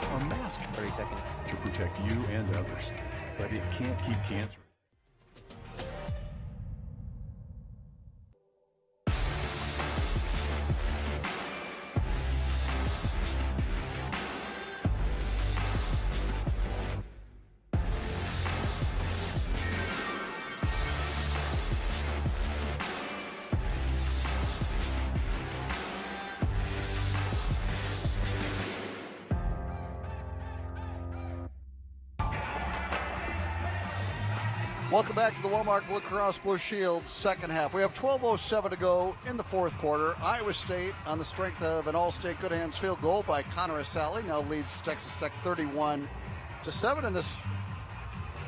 A mask 30 seconds to protect you and others, but it can't keep cancer.
Welcome back to the Walmart Blue Cross Blue Shield second half. We have 12:07 to go in the fourth quarter. Iowa State, on the strength of an all-state good hands field goal by Connor Asali, now leads Texas Tech 31-7, and this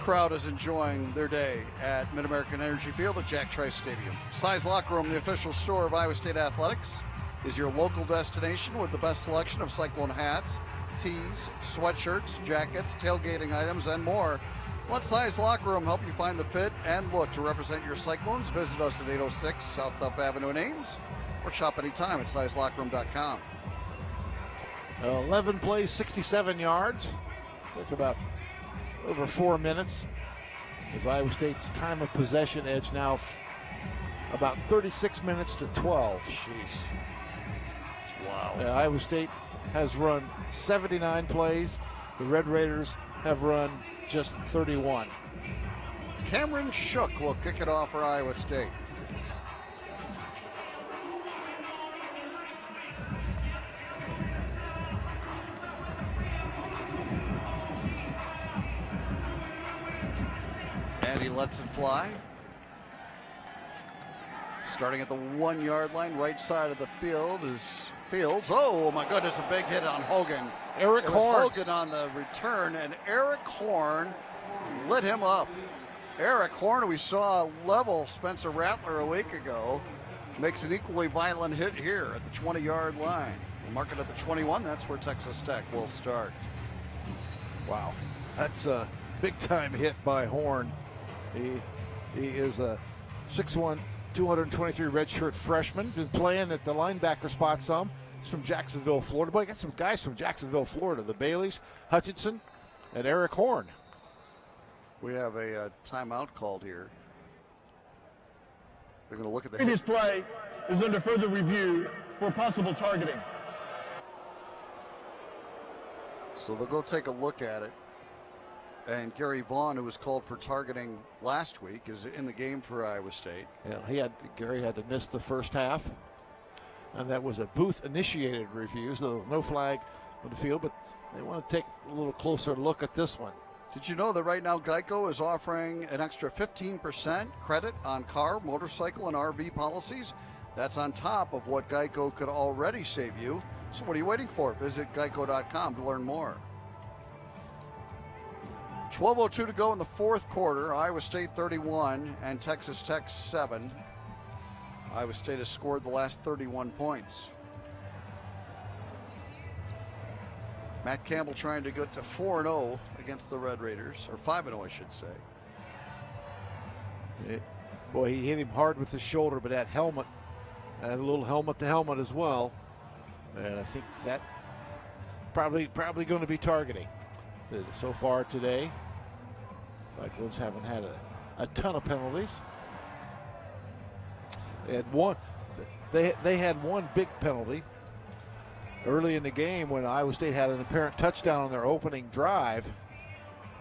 crowd is enjoying their day at Mid-American Energy Field at Jack Trice Stadium. Size Locker Room, the official store of Iowa State Athletics, is your local destination with the best selection of Cyclone hats, tees, sweatshirts, jackets, tailgating items, and more. Let Size Locker Room help you find the fit and look to represent your Cyclones. Visit us at 806 South Duff Avenue in Ames or shop anytime at sizelockerroom.com.
11 plays, 67 yards. Took about over 4 minutes. As Iowa State's time of possession edge now about 36 minutes to 12.
Jeez. Wow.
Iowa State has run 79 plays. The Red Raiders have run just 31.
Cameron Shook will kick it off for Iowa State. And he lets it fly. Starting at the 1 yard line, right side of the field is Fields. Oh my goodness, a big hit on Hogan.
Eric Horn.
Hogan on the return, and Eric Horn lit him up. Eric Horn, we saw level Spencer Rattler a week ago, makes an equally violent hit here at the 20-yard line. We'll mark it at the 21. That's where Texas Tech will start.
Wow, that's a big-time hit by Horn. He is a 6'1", 223 redshirt freshman. Been playing at the linebacker spot some. He's from Jacksonville, Florida. Boy, got some guys from Jacksonville, Florida. The Baileys, Hutchinson, and Eric Horn.
We have a timeout called here. They're going to look at the
previous play is under further review for possible targeting.
So they'll go take a look at it. And Gary Vaughn, who was called for targeting last week, is in the game for Iowa State.
Yeah, Gary had to miss the first half. And that was a booth-initiated review, so no flag on the field, but they want to take a little closer look at this one.
Did you know that right now Geico is offering an extra 15% credit on car, motorcycle, and RV policies? That's on top of what Geico could already save you. So what are you waiting for? Visit geico.com to learn more. 12:02 to go in the fourth quarter. Iowa State 31 and Texas Tech 7. Iowa State has scored the last 31 points. Matt Campbell trying to get to 4-0 against the Red Raiders, or 5-0 I should say.
Boy, he hit him hard with the shoulder, but that helmet, a little helmet to helmet as well. And I think that probably going to be targeting. So far today, Cyclones haven't had a ton of penalties. They had one big penalty early in the game when Iowa State had an apparent touchdown on their opening drive,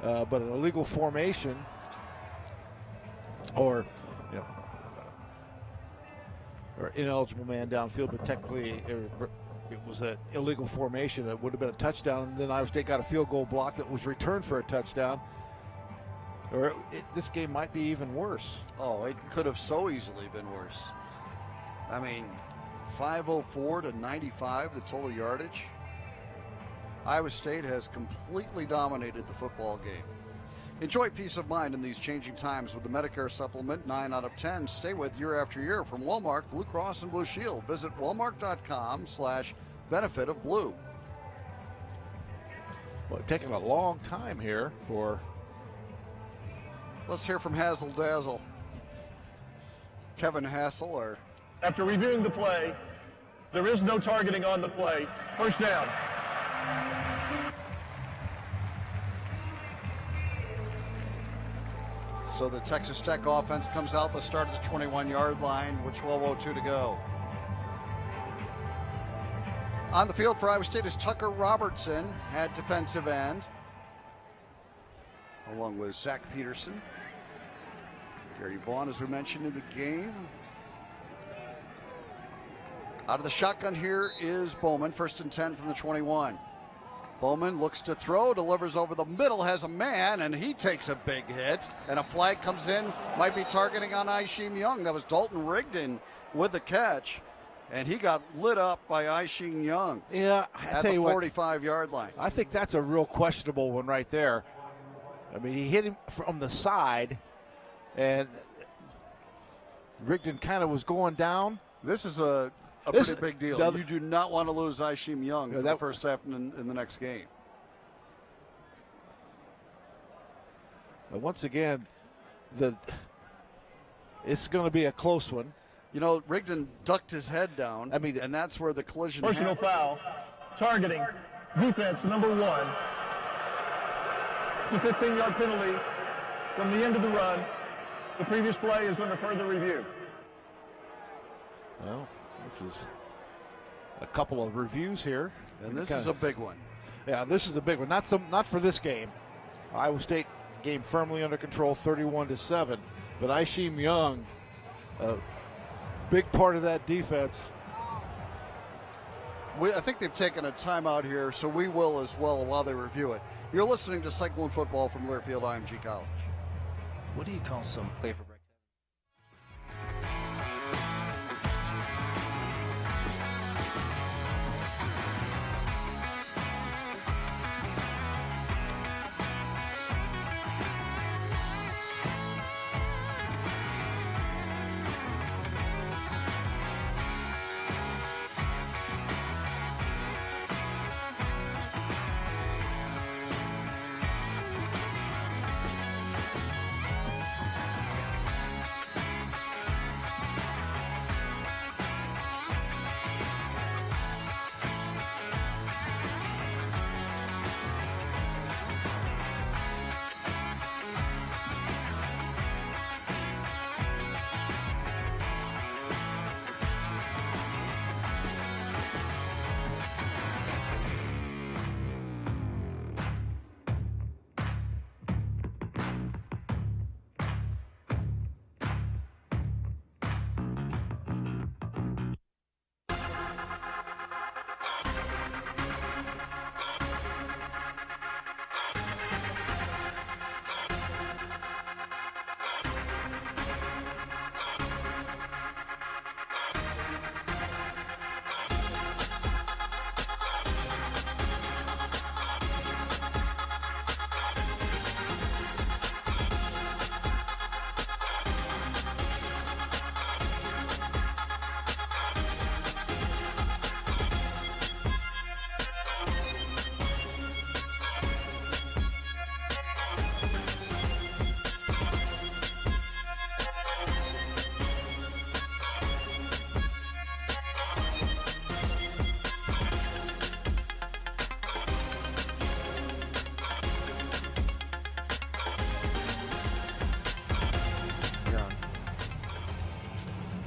but an illegal formation, or or ineligible man downfield, but technically it was an illegal formation. It would have been a touchdown, and then Iowa State got a field goal block that was returned for a touchdown. Or this game might be even worse.
Oh, it could have so easily been worse. I mean, 504 to 95, the total yardage. Iowa State has completely dominated the football game. Enjoy peace of mind in these changing times with the Medicare supplement 9 out of 10. Stay with year after year from Walmart, Blue Cross and Blue Shield. Visit walmart.com/benefit of blue.
Well, it's taking a long time here for...
Let's hear from Hazel Dazzle. Kevin Hassel, or...
After reviewing the play, there is no targeting on the play. First down.
So the Texas Tech offense comes out the start of the 21-yard line with 12:02 to go. On the field for Iowa State is Tucker Robertson at defensive end, along with Zach Peterson. Gary Vaughn, as we mentioned in the game. Out of the shotgun here is Bowman, 1st and 10 from the 21. Bowman looks to throw, delivers over the middle, has a man, and he takes a big hit. And a flag comes in, might be targeting on Aisheem Young. That was Dalton Rigdon with the catch, and he got lit up by Aisheem Young.
Yeah,
at the 45-yard line.
I think that's a real questionable one right there. I mean, he hit him from the side, and Rigdon kind of was going down.
This is a pretty big deal. You do not want to lose Aisheem Young for the first half in the next game.
But once again, it's going to be a close one.
You know, Rigdon ducked his head down, and that's where the collision
Personal foul, targeting, defense number 1. It's a 15-yard penalty from the end of the run. The previous play is under further review.
Well, this is a couple of reviews here.
And this is a big one.
Yeah, this is a big one. Not for this game. Iowa State game firmly under control, 31-7. But Aisheem Young, a big part of that defense.
I think they've taken a timeout here, so we will as well while they review it. You're listening to Cyclone Football from Learfield IMG College.
What do you call some play for break?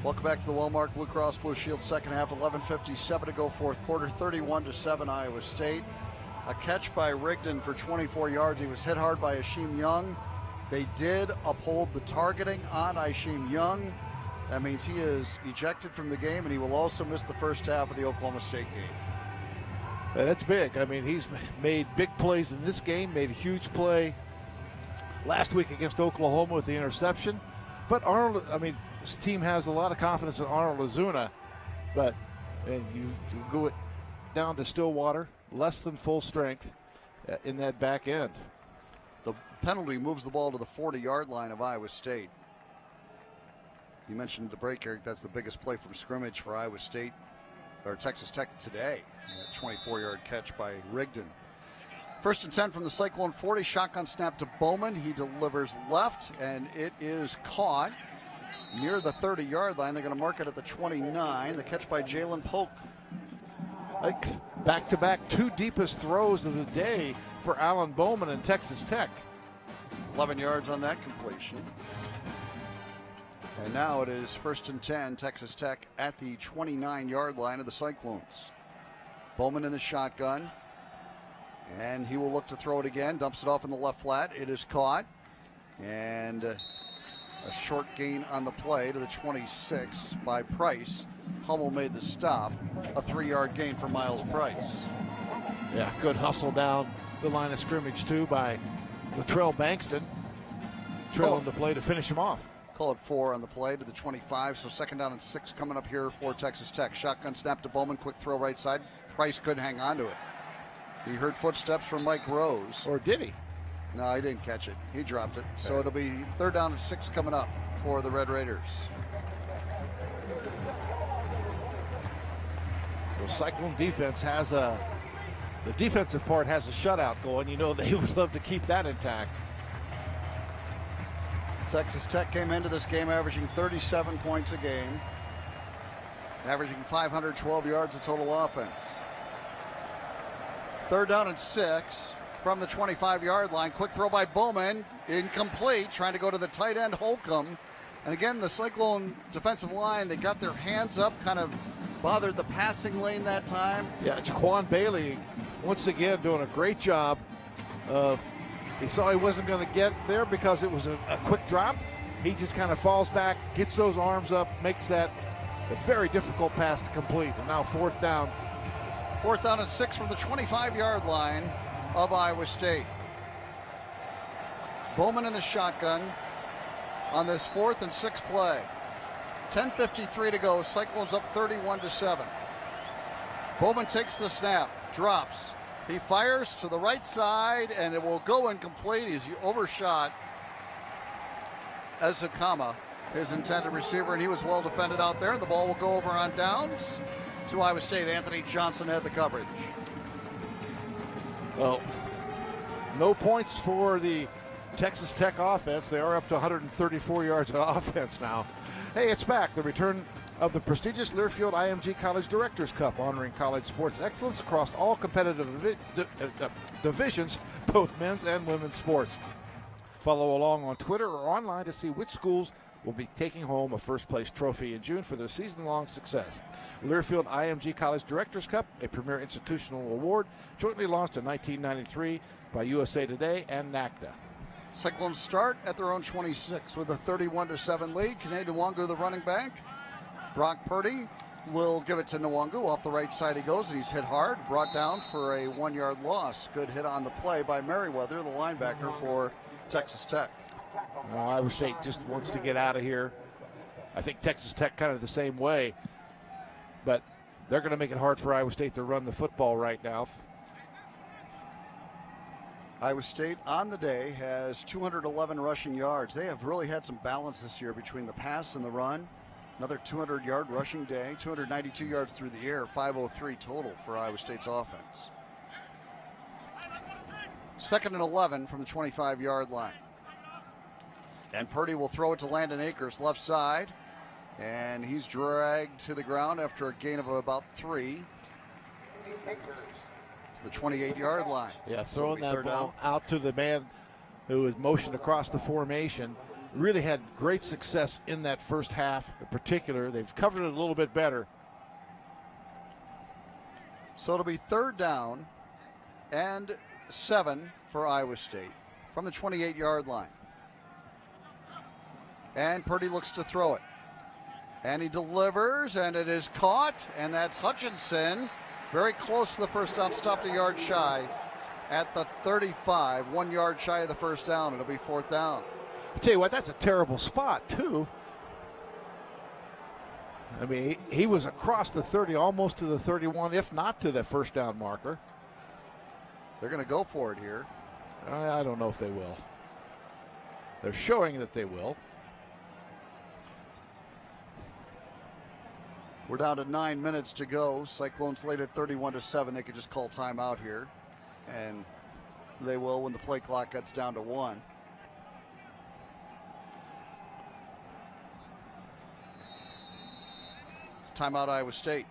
Welcome back to the Wellmark Blue Cross Blue Shield second half. 11:57 to go, fourth quarter. 31-7 Iowa State. A catch by Rigdon for 24 yards. He was hit hard by Akeem Young. They did uphold the targeting on Akeem Young. That means he is ejected from the game, and he will also miss the first half of the Oklahoma State game.
That's big. I mean, he's made big plays in this game, made a huge play last week against Oklahoma with the interception. But Arnold, I mean, this team has a lot of confidence in Arnold Azuna, but and you go it down to Stillwater, less than full strength in that back end.
The penalty moves the ball to the 40-yard line of Iowa State. You mentioned the break, Eric. That's the biggest play from scrimmage for Iowa State, or Texas Tech today. That 24-yard catch by Rigdon. First and 10 from the Cyclone 40. Shotgun snap to Bowman. He delivers left, and it is caught near the 30-yard line. They're going to mark it at the 29. The catch by Jalen Polk.
Like back-to-back 2 deepest throws of the day for Alan Bowman and Texas Tech.
11 yards on that completion. And now it is first and 10, Texas Tech at the 29-yard line of the Cyclones. Bowman in the shotgun, and he will look to throw it again. Dumps it off in the left flat. It is caught, and a short gain on the play to the 26 by Price. Hummel made the stop. A 3-yard gain for Miles Price.
Yeah, good hustle down the line of scrimmage, too, by Latrell Bankston. Trailing the play to finish him off.
Call it 4 on the play to the 25, so second down and 6 coming up here for Texas Tech. Shotgun snap to Bowman, quick throw right side. Price couldn't hang on to it. He heard footsteps from Mike Rose.
Or did he?
No, he didn't catch it. He dropped it. So it'll be third down and 6 coming up for the Red Raiders.
The Cyclone defense has the defensive part has a shutout going. You know they would love to keep that intact.
Texas Tech came into this game averaging 37 points a game, averaging 512 yards of total offense. Third down and 6 from the 25-yard line. Quick throw by Bowman, incomplete, trying to go to the tight end Holcomb. And again, the Cyclone defensive line, they got their hands up, kind of bothered the passing lane that time.
Yeah, Jaquan Bailey once again doing a great job. He saw he wasn't going to get there because it was a quick drop. He just kind of falls back, gets those arms up, makes that a very difficult pass to complete. And now fourth down.
Fourth down and 6 from the 25-yard line of Iowa State. Bowman in the shotgun on this 4th and 6 play. 10:53 to go. Cyclones up 31-7. Bowman takes the snap, drops. He fires to the right side, and it will go incomplete. He's overshot Ezekama, his intended receiver, and he was well defended out there. The ball will go over on downs to Iowa State. Anthony Johnson had the coverage.
Well, no points for the Texas Tech offense. They are up to 134 yards of offense now. Hey, it's back. The return of the prestigious Learfield IMG College Directors Cup, honoring college sports excellence across all competitive divisions, both men's and women's sports. Follow along on Twitter or online to see which schools will be taking home a first-place trophy in June for their season-long success. Learfield IMG College Directors Cup, a premier institutional award, jointly launched in 1993 by USA Today and NACDA.
Cyclones start at their own 26 with a 31-7 lead. Canadian Nwangu, the running back. Brock Purdy will give it to Nwangu. Off the right side he goes, and he's hit hard. Brought down for a 1-yard loss. Good hit on the play by Merriweather, the linebacker for Texas Tech.
Well, Iowa State just wants to get out of here. I think Texas Tech kind of the same way. But they're going to make it hard for Iowa State to run the football right now.
Iowa State on the day has 211 rushing yards. They have really had some balance this year between the pass and the run. Another 200-yard rushing day, 292 yards through the air, 503 total for Iowa State's offense. Second and 11 from the 25-yard line. And Purdy will throw it to Landon Akers, left side. And he's dragged to the ground after a gain of about 3. To the 28-yard line.
Yeah, throwing that ball out to the man who is motioned across the formation. really had great success in that first half in particular. They've covered it a little bit better.
So it'll be 3rd down and 7 for Iowa State from the 28-yard line. And Purdy looks to throw it. And he delivers, and it is caught, and that's Hutchinson. Very close to the first down, stopped a yard shy at the 35, 1 yard shy of the first down. It'll be 4th down.
I tell you what, that's a terrible spot, too. I mean, he was across the 30, almost to the 31, if not to the first down marker.
They're going to go for it here.
I don't know if they will. They're showing that they will.
We're down to 9 minutes to go. Cyclones lead at 31-7. They could just call timeout here, and they will when the play clock gets down to 1. Timeout, Iowa State.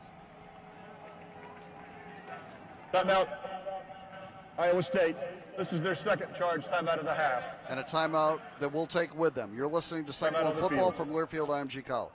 Timeout, Iowa State. This is their second charge timeout of the half.
And a timeout that we'll take with them. You're listening to Cyclone Football from Learfield IMG College.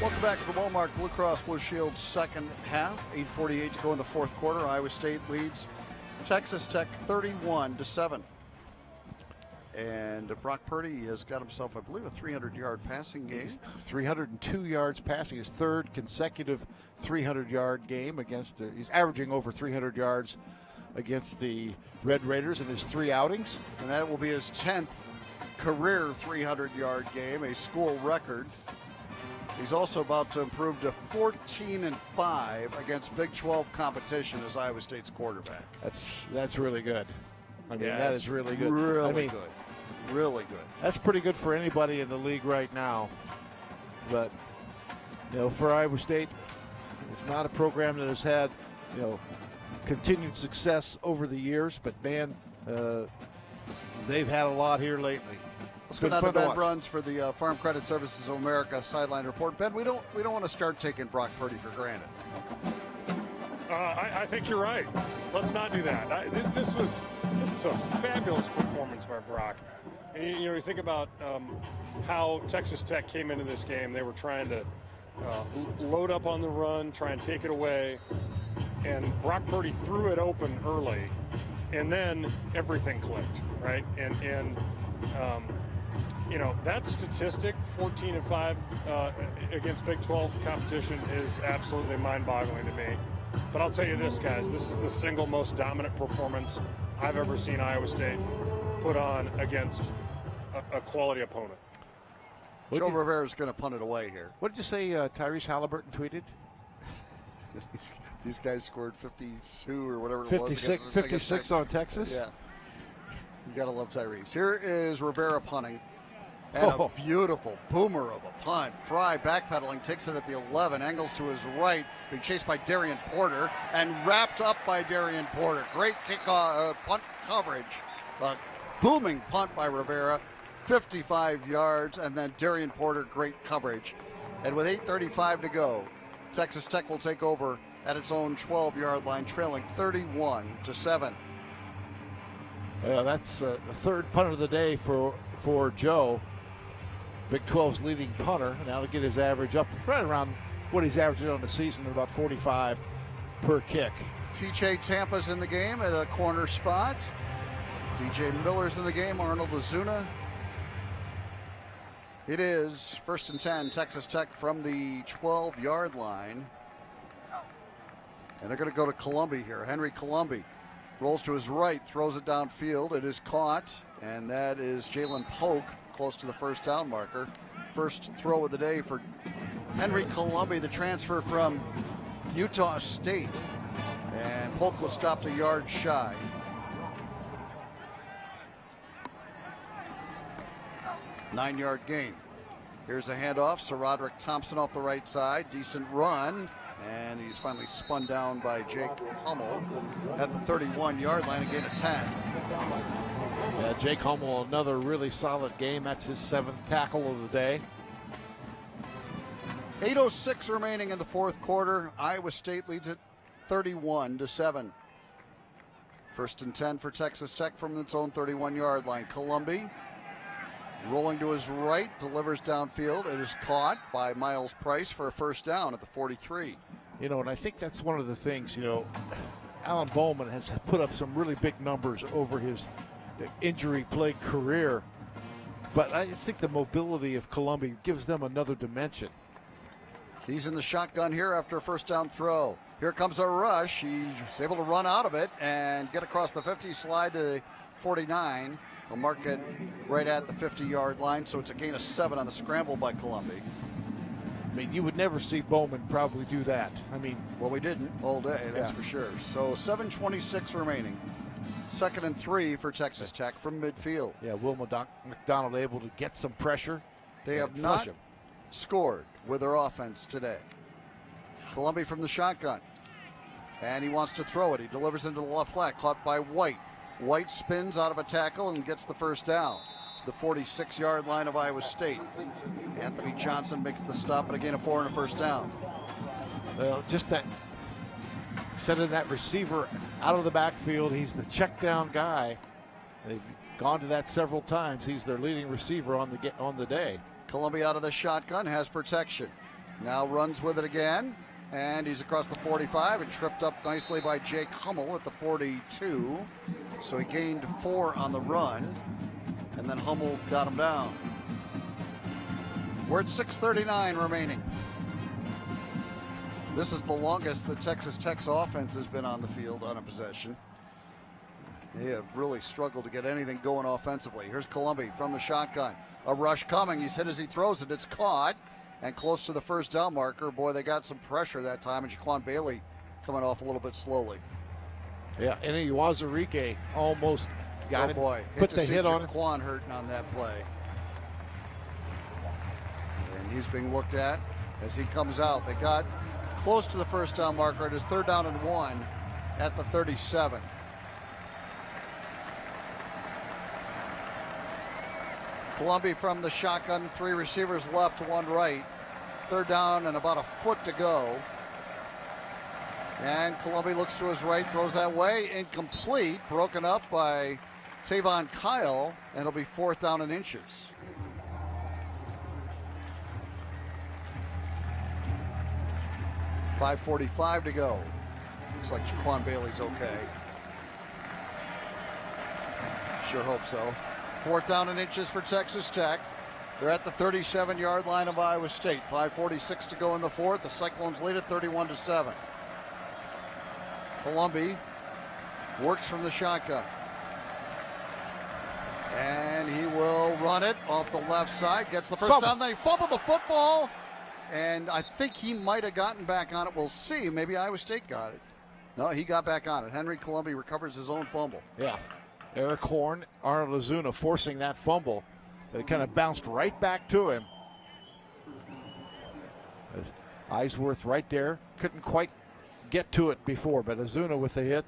Welcome back to the Walmart Blue Cross Blue Shield second half. 8:48 to go in the fourth quarter. Iowa State leads Texas Tech 31-7. And Brock Purdy has got himself, I believe, a 300-yard passing game.
302 yards passing, his third consecutive 300-yard game against. He's averaging over 300 yards against the Red Raiders in his 3 outings.
And that will be his 10th career 300-yard game, a school record. He's also about to improve to 14-5 against Big 12 competition as Iowa State's quarterback.
That's really good. I mean, that is really good.
Really good. Really good.
That's pretty good for anybody in the league right now. But, for Iowa State, it's not a program that has had, continued success over the years. But, man, they've had a lot here lately.
Let's go down to Ben Bruns for the Farm Credit Services of America sideline report. Ben, we don't want to start taking Brock Purdy for granted.
I think you're right. Let's not do that. This is a fabulous performance by Brock. And you think about how Texas Tech came into this game. They were trying to load up on the run, try and take it away, and Brock Purdy threw it open early, and then everything clicked, right? And that statistic, 14-5 against Big 12 competition, is absolutely mind-boggling to me. But I'll tell you this, guys, this is the single most dominant performance I've ever seen Iowa State put on against a quality opponent.
Joe Rivera is going to punt it away here.
What did you say Tyrese Halliburton tweeted?
These guys scored 52 or whatever it
56,
was.
56 on Texas?
Yeah. You got to love Tyrese. Here is Rivera punting. And a beautiful boomer of a punt. Fry backpedaling, takes it at the 11, angles to his right, being chased by Darian Porter, and wrapped up by Darian Porter. Great kickoff punt coverage. A booming punt by Rivera, 55 yards, and then Darian Porter, great coverage. And with 8:35 to go, Texas Tech will take over at its own 12-yard line, trailing 31-7.
Yeah, that's the third punt of the day for Joe. Big 12's leading punter. Now to get his average up right around what he's averaging on the season, about 45 per kick.
TJ Tampa's in the game at a corner spot. DJ Miller's in the game, Arnold Ozuna. It is 1st and 10, Texas Tech from the 12-yard line. And they're going to go to Columbi here. Henry Columbi rolls to his right, throws it downfield. It is caught, and that is Jalen Polk close to the first down marker. First throw of the day for Henry Columbi, the transfer from Utah State. And Polk was stopped a yard shy. Nine-yard gain. Here's a handoff. Sir Roderick Thompson off the right side. Decent run. And he's finally spun down by Jake Hummel at the 31-yard line, again at 10.
Yeah, Jake Hummel, another really solid game. That's his 7th tackle of the day.
8:06 remaining in the fourth quarter. Iowa State leads it 31-7. 1st and 10 for Texas Tech from its own 31-yard line. Columbi rolling to his right, delivers downfield. It is caught by Miles Price for a first down at the 43.
You know, and I think that's one of the things, you know, Alan Bowman has put up some really big numbers over his injury-plagued career. But I just think the mobility of Columbi gives them another dimension.
He's in the shotgun here after a first down throw. Here comes a rush. He's able to run out of it and get across the 50, slide to the 49. He'll mark it right at the 50-yard line, so it's a gain of 7 on the scramble by Columbi.
I mean, you would never see Bowman probably do that. I mean,
well, we didn't all day, that's for sure. So 7:26 remaining. 2nd and 3 for Texas Tech from midfield.
Yeah, Will McDonald able to get some pressure.
They have not scored with their offense today. Columbi from the shotgun. And he wants to throw it. He delivers into the left flat, caught by White. White spins out of a tackle and gets the first down to the 46-yard line of Iowa State. Anthony Johnson makes the stop, and again a 4 and a first down.
Well, just that, sending that receiver out of the backfield. He's the check down guy. They've gone to that several times. He's their leading receiver on the day.
Columbi out of the shotgun, has protection. Now runs with it again, and he's across the 45 and tripped up nicely by Jake Hummel at the 42. So he gained 4 on the run, and then Hummel got him down. We're at 6:39 remaining. This is the longest that Texas Tech's offense has been on the field on a possession. They have really struggled to get anything going offensively. Here's Columbi from the shotgun. A rush coming. He's hit as he throws it. It's caught and close to the first down marker. Boy, they got some pressure that time, and Jaquan Bailey coming off a little bit slowly.
Yeah, and Iwazurike almost got him.
Oh boy,
put the hit on
Jaquan hurting on that play. And he's being looked at as he comes out. They got close to the first down marker. It is 3rd down and 1 at the 37. Columbi from the shotgun, 3 receivers left, 1 right. 3rd down and about a foot to go. And Columbi looks to his right, throws that way, incomplete, broken up by Tavon Kyle, and it'll be 4th down and inches. .545 to go. Looks like Jaquan Bailey's okay. Sure hope so. 4th down and inches for Texas Tech. They're at the 37-yard line of Iowa State. 5:46 to go in the fourth. The Cyclones lead it 31-7. Columbi works from the shotgun. And he will run it off the left side. Gets the first down, then he fumbled the football. And I think he might have gotten back on it. We'll see. Maybe Iowa State got it. No, he got back on it. Henry Columbi recovers his own fumble.
Yeah. Eric Horn, Arnold Ozuna forcing that fumble. It kind of bounced right back to him. Eisworth right there. Couldn't quite get to it before, but Ozuna with the hit.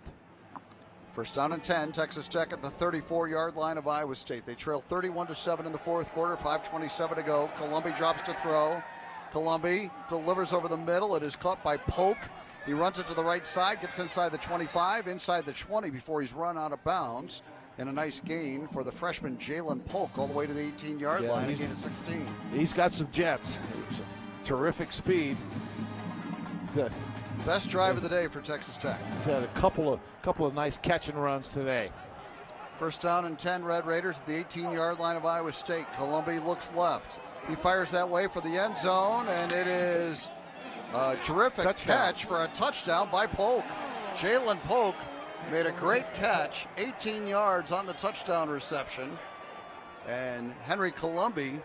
First down and 10, Texas Tech at the 34-yard line of Iowa State. They trail 31-7 in the fourth quarter, 5:27 to go. Columbi drops to throw. Columbi delivers over the middle. It is caught by Polk. He runs it to the right side, gets inside the 25, inside the 20 before he's run out of bounds. And a nice gain for the freshman Jalen Polk all the way to the 18-yard line, a gain of 16.
He's got some jets. Terrific speed. The
Best drive of the day for Texas Tech.
He's had a couple of nice catch and runs today.
First down and 10, Red Raiders at the 18-yard line of Iowa State. Colombi looks left. He fires that way for the end zone, and it is a terrific catch for a touchdown by Polk. Jalen Polk made a great catch, 18 yards on the touchdown reception. And Henry Colombi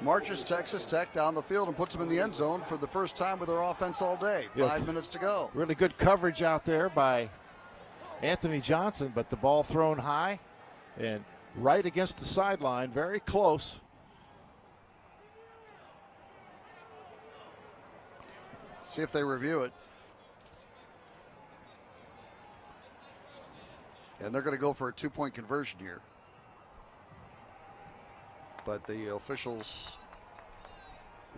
marches Texas Tech down the field and puts them in the end zone for the first time with their offense all day. 5 minutes to go.
Really good coverage out there by Anthony Johnson, but the ball thrown high and right against the sideline, very close.
See if they review it. And they're going to go for a 2-point conversion here. But the officials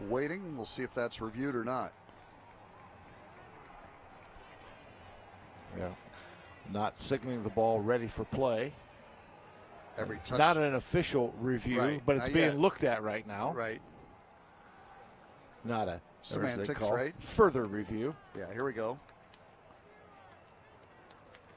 waiting. We'll see if that's reviewed or not.
Yeah, not signaling the ball ready for play.
Every touch.
Not an official review,
right.
but it's
Not
being
yet.
looked at right now.
Right.
Not a
Semantics, right?
Further review.
Yeah, here we go.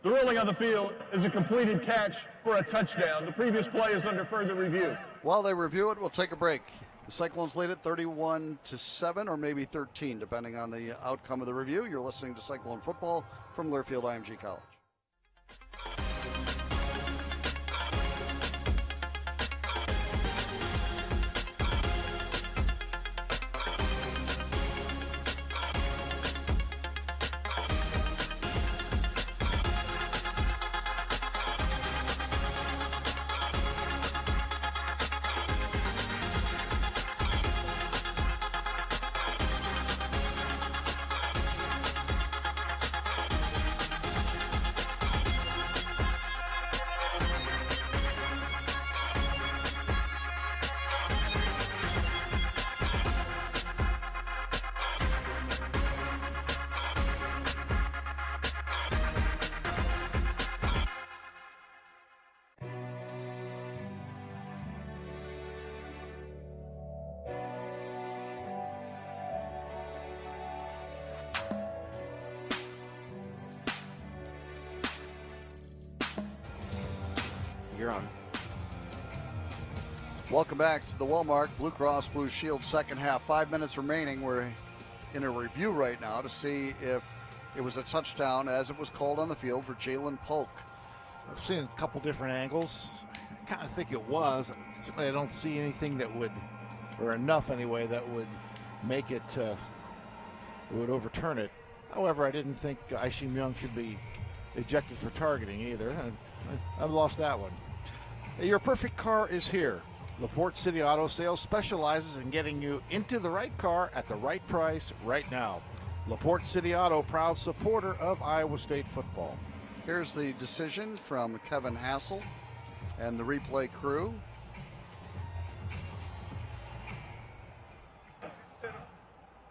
The ruling on the field is a completed catch for a touchdown. The previous play is under further review.
While they review it, we'll take a break. The Cyclones lead it 31-7 or maybe 13, depending on the outcome of the review. You're listening to Cyclone Football from Learfield IMG College.
You're on.
Welcome back to the Walmart Blue Cross Blue Shield second half. 5 minutes remaining. We're in a review right now to see if it was a touchdown as it was called on the field for Jalen Polk.
I've seen a couple different angles. I kind of think it was. Certainly I don't see anything that would, or enough anyway, that would make it, would overturn it. However, I didn't think Ishim Young should be ejected for targeting either. I've lost that one. Your perfect car is here. LaPorte City Auto Sales specializes in getting you into the right car at the right price right now. LaPorte City Auto, proud supporter of Iowa State football.
Here's the decision from Kevin Hassel and the replay crew.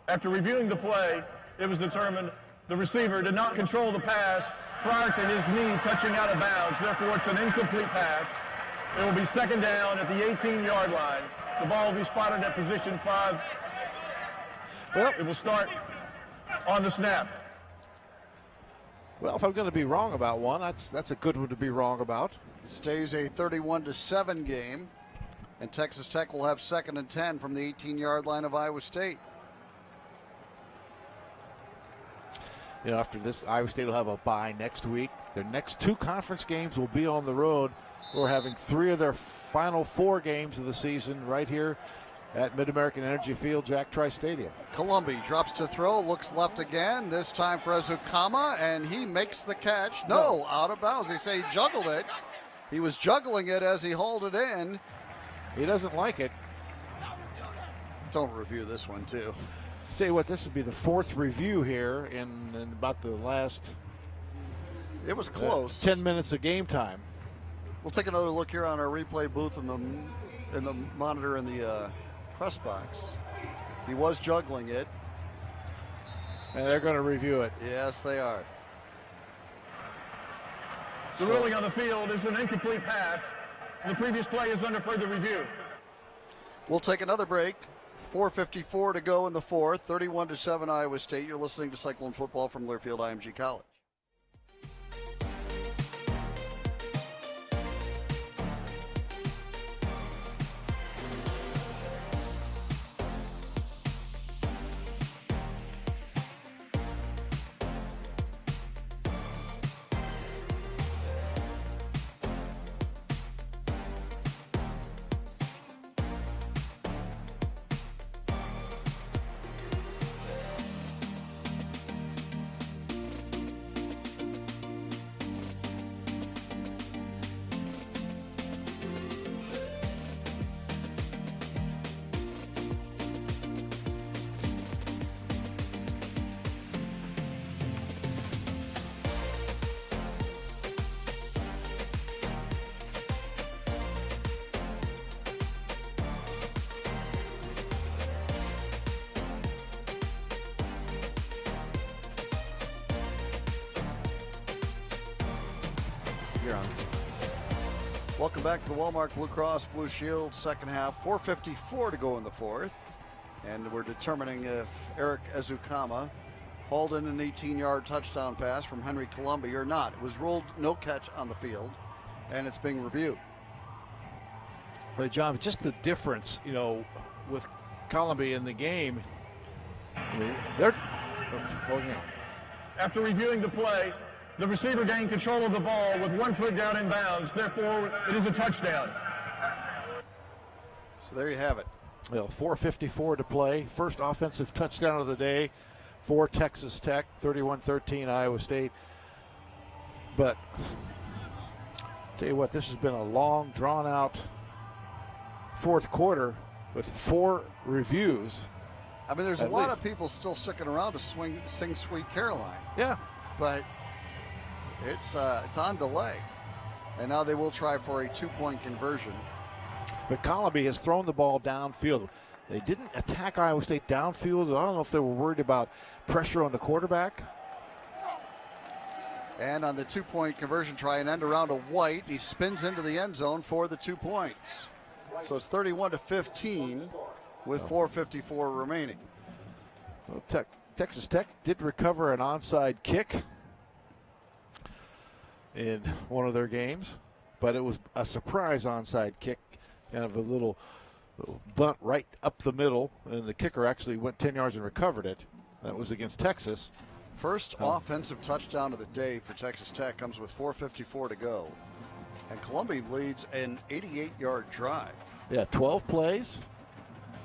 After reviewing the play, it was determined the receiver did not control the pass prior to his knee touching out of bounds. Therefore, it's an incomplete pass. It will be second down at the 18-yard line. The ball will be spotted at position 5. Well, it will start on the snap.
Well, if I'm going to be wrong about one, that's a good one to be wrong about.
It stays a 31-7 game, and Texas Tech will have second and 10 from the 18-yard line of Iowa State.
You know, after this, Iowa State will have a bye next week. Their next 2 conference games will be on the road. We're having 3 of their final 4 games of the season right here at Mid-American Energy Field, Jack Trice Stadium.
Colombi drops to throw, looks left again, this time for Ezukama, and he makes the catch. No, out of bounds. They say he juggled it. He was juggling it as he hauled it in.
He doesn't like it.
Don't review this one, too.
Tell you what, this would be the 4th review here in about the last.
It was close.
10 minutes of game time.
We'll take another look here on our replay booth in the monitor in the press box. He was juggling it.
And they're going to review it.
Yes, they are.
The ruling on the field is an incomplete pass. The previous play is under further review.
We'll take another break. 4:54 to go in the fourth. 31-7 Iowa State. You're listening to Cyclone football from Learfield IMG College.
You're on.
Welcome back to the Walmart Blue Cross Blue Shield second half. 4:54 to go in the fourth. And we're determining if Eric Ezukama hauled in an 18-yard touchdown pass from Henry Columbia or not. It was ruled no catch on the field, and it's being reviewed.
But John, just the difference, with Columbia in the game. I mean, they're holding on.
After reviewing the play, the receiver gained control of the ball with 1 foot down in bounds. Therefore, it is a touchdown.
So there you have it.
4:54 to play. First offensive touchdown of the day for Texas Tech. 31-13 Iowa State. But tell you what, this has been a long, drawn-out fourth quarter with 4 reviews.
I mean, there's a lot of people still sticking around to sing Sweet Caroline.
Yeah.
But it's on delay. And now they will try for a 2-point conversion.
But Columbia has thrown the ball downfield. They didn't attack Iowa State downfield. I don't know if they were worried about pressure on the quarterback.
And on the 2-point conversion try, an end around to White. He spins into the end zone for the 2 points. So it's 31-15 with 4:54 remaining.
Well, Texas Tech did recover an onside kick in one of their games, but it was a surprise onside kick, kind of a little bunt right up the middle, and the kicker actually went 10 yards and recovered it. That was against Texas.
First offensive touchdown of the day for Texas Tech comes with 4:54 to go. And Columbia leads an 88-yard drive.
Yeah, 12 plays.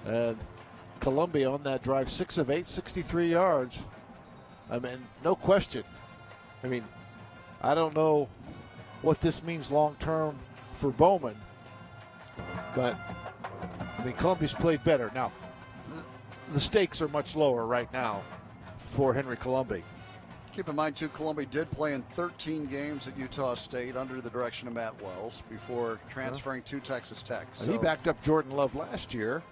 And Columbia on that drive, 6 of 8, 63 yards. I mean, no question. I mean, I don't know what this means long-term for Bowman. But, I mean, Columbia's played better. Now, the stakes are much lower right now for Henry Columbia.
Keep in mind, too, Columbia did play in 13 games at Utah State under the direction of Matt Wells before transferring to Texas Tech.
So he backed up Jordan Love last year,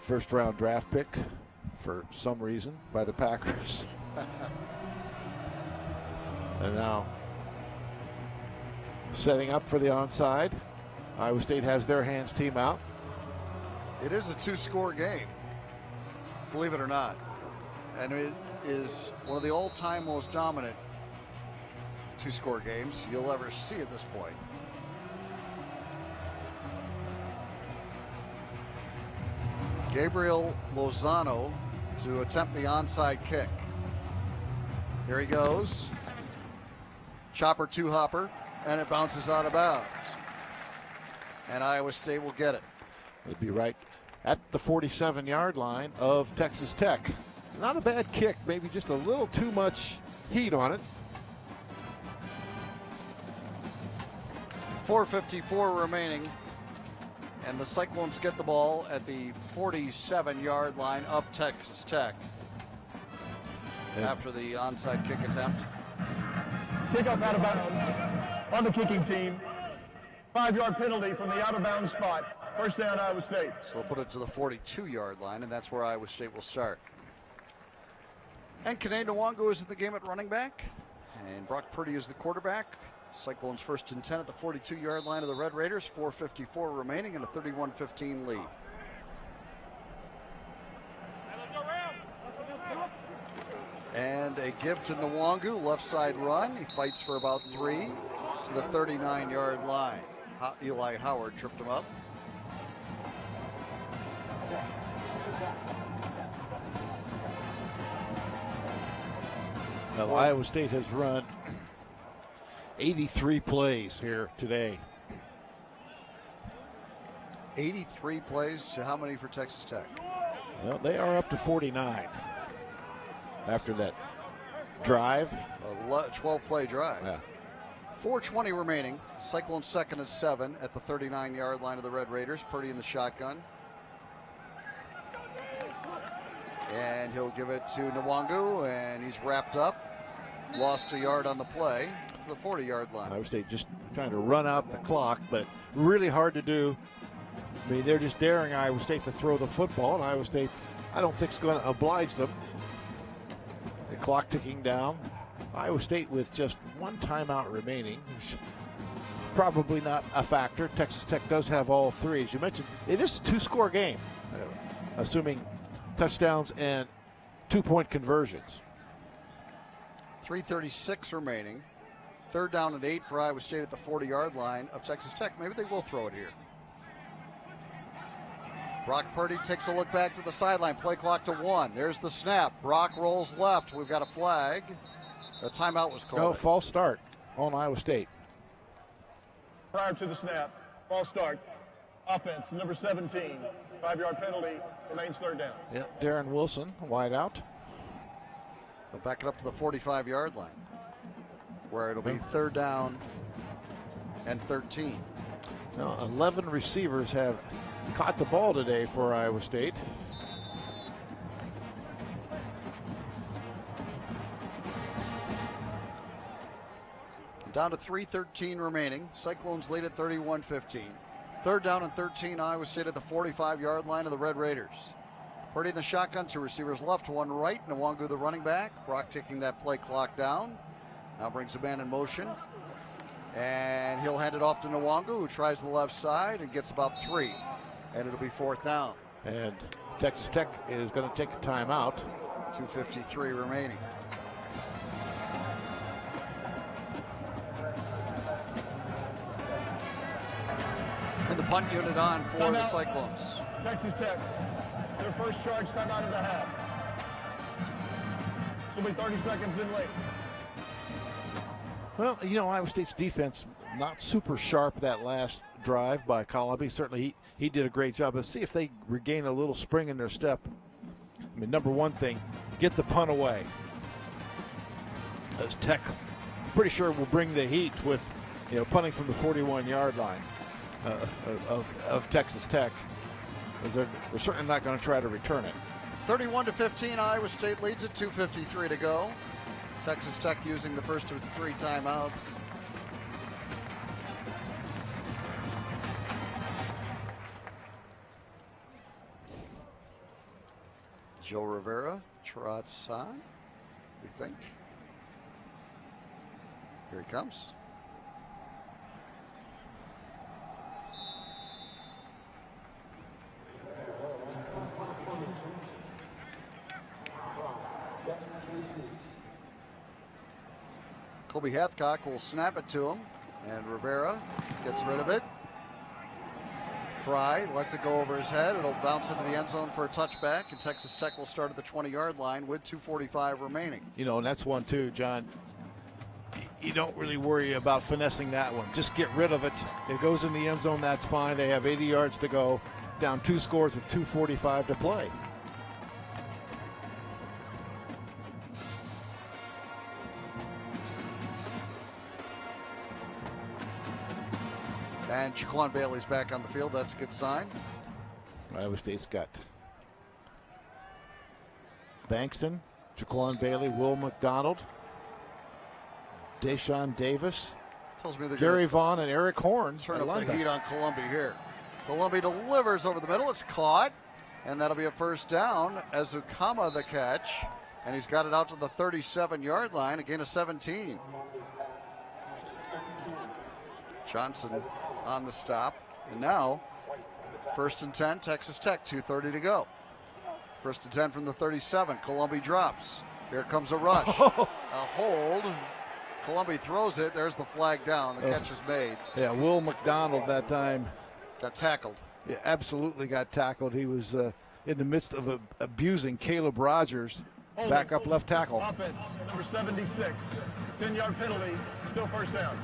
first-round draft pick for some reason by the Packers. And now setting up for the onside. Iowa State has their hands team out.
It is a 2-score game, believe it or not. And it is one of the all-time most dominant 2-score games you'll ever see at this point. Gabriel Lozano to attempt the onside kick. Here he goes. Chopper 2-hopper, and it bounces out of bounds. And Iowa State will get it.
It'd be right at the 47-yard line of Texas Tech. Not a bad kick, maybe just a little too much heat on it.
4:54 remaining, and the Cyclones get the ball at the 47-yard line of Texas Tech after the onside kick attempt.
Kickoff out of bounds on the kicking team. 5-yard penalty from the out of bounds spot. First down, Iowa State.
So they'll put it to the 42-yard line, and that's where Iowa State will start. And Kane Nwangu is in the game at running back, and Brock Purdy is the quarterback. Cyclones first and 10 at the 42-yard line of the Red Raiders. 4:54 remaining and a 31-15 lead. And a give to Nwangu, left side run. He fights for about 3 to the 39-yard line. Eli Howard tripped him up.
Now, Iowa State has run 83 plays here today.
83 plays to how many for Texas Tech?
Well, they are up to 49 after that drive.
A 12-play drive.
Yeah.
4:20 remaining. Cyclones 2nd and 7 at the 39-yard line of the Red Raiders. Purdy in the shotgun. And he'll give it to Nwangu, and he's wrapped up. Lost a yard on the play to the 40-yard line.
Iowa State just trying to run out the clock, but really hard to do. I mean, they're just daring Iowa State to throw the football, and Iowa State, I don't think, is going to oblige them. The clock ticking down. Iowa State with just one timeout remaining, which probably not a factor. Texas Tech does have all 3. As you mentioned, it is a 2-score game, assuming touchdowns and 2-point conversions.
3:36 remaining. 3rd down and 8 for Iowa State at the 40-yard line of Texas Tech. Maybe they will throw it here. Brock Purdy takes a look back to the sideline. Play clock to 1. There's the snap. Brock rolls left. We've got a flag. A timeout was called.
No, false start on Iowa State.
Prior to the snap, false start. Offense, number 17. 5-yard penalty, remains 3rd down.
Yep. Darren Wilson, wide out.
They'll back it up to the 45-yard line, where it'll be 3rd down and 13.
Now, 11 receivers have caught the ball today for Iowa State.
Down to 3:13 remaining. Cyclones lead at 31-15. 3rd down and 13. Iowa State at the 45-yard line of the Red Raiders. Purdy in the shotgun, 2 receivers left, 1 right. Nwangu the running back. Brock taking that play clock down. Now brings the man in motion. And he'll hand it off to Nwangu, who tries the left side and gets about 3. And it'll be 4th down.
And Texas Tech is going to take a timeout.
2:53 remaining. And the punt unit on for the Cyclones.
Texas Tech, their first charge timeout of the half. This will be 30 seconds in late.
Well, you know, Iowa State's defense not super sharp that last drive by Colomby. Certainly he did a great job. Let's see if they regain a little spring in their step. I mean, number one thing, get the punt away. As Tech, pretty sure will bring the heat with, you know, punting from the 41-yard line of Texas Tech. They're certainly not going to try to return it.
31-15, Iowa State leads at 2:53 to go. Texas Tech using the first of its 3 timeouts. Joe Rivera trots on, we think. Here he comes. Colby Hathcock will snap it to him, and Rivera gets rid of it. Fry lets it go over his head. It'll bounce into the end zone for a touchback, and Texas Tech will start at the 20-yard line with 2:45 remaining.
You know, and that's one too, John. You don't really worry about finessing that one. Just get rid of it. It goes in the end zone, that's fine. They have 80 yards to go, down 2 scores with 2:45 to play.
And Jaquan Bailey's back on the field. That's a good sign.
Iowa State's got Bankston, Jaquan Bailey, Will McDonald, Deshaun Davis,
tells me
Gary Vaughn, and Eric Horn.
Turn up the heat on Columbia here. Columbia delivers over the middle. It's caught, and that'll be a first down. Azukama the catch, and he's got it out to the 37-yard line. A gain of 17. Johnson on the stop, and now 1st and 10, Texas Tech, 2:30 to go. 1st and 10 from the 37. Columbia drops. Here comes a rush. A hold. Columbia throws it. There's the flag down. The catch is made.
Yeah, Will McDonald that time.
Got tackled.
Yeah, absolutely got tackled. He was in the midst of abusing Caleb Rogers, backup left tackle.
Offense, number 76. 10-yard penalty, still first down.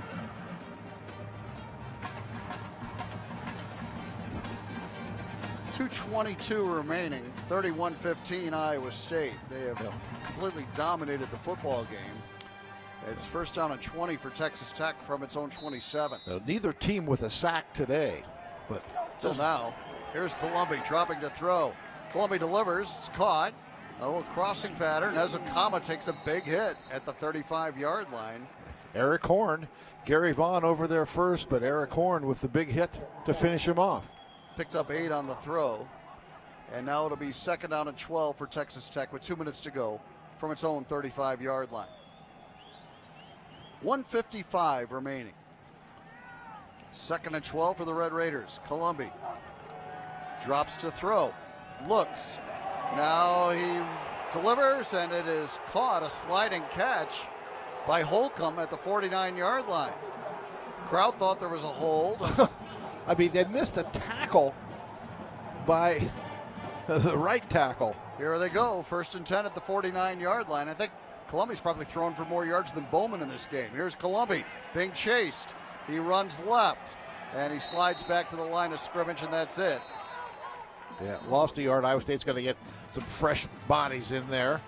.222 remaining, 31-15 Iowa State. They have completely dominated the football game. It's first down and 20 for Texas Tech from its own 27.
Neither team with a sack today, but
till now. Here's Columbia dropping to throw. Columbia delivers, it's caught. A little crossing pattern. Ezukama takes a big hit at the 35-yard line.
Eric Horn, Gary Vaughn over there first, but Eric Horn with the big hit to finish him off.
Picks up 8 on the throw. And now it'll be second down and 12 for Texas Tech with 2 minutes to go from its own 35-yard line. 1:55 remaining. Second and 12 for the Red Raiders. Columbia drops to throw. Looks. Now he delivers, and it is caught. A sliding catch by Holcomb at the 49-yard line. Crowd thought there was a hold.
I mean, they missed a tackle by the right tackle.
Here they go. First and 10 at the 49-yard line. I think Columbia's probably thrown for more yards than Bowman in this game. Here's Columbia being chased. He runs left, and he slides back to the line of scrimmage, and that's it.
Yeah, lost a yard. Iowa State's going to get some fresh bodies in there.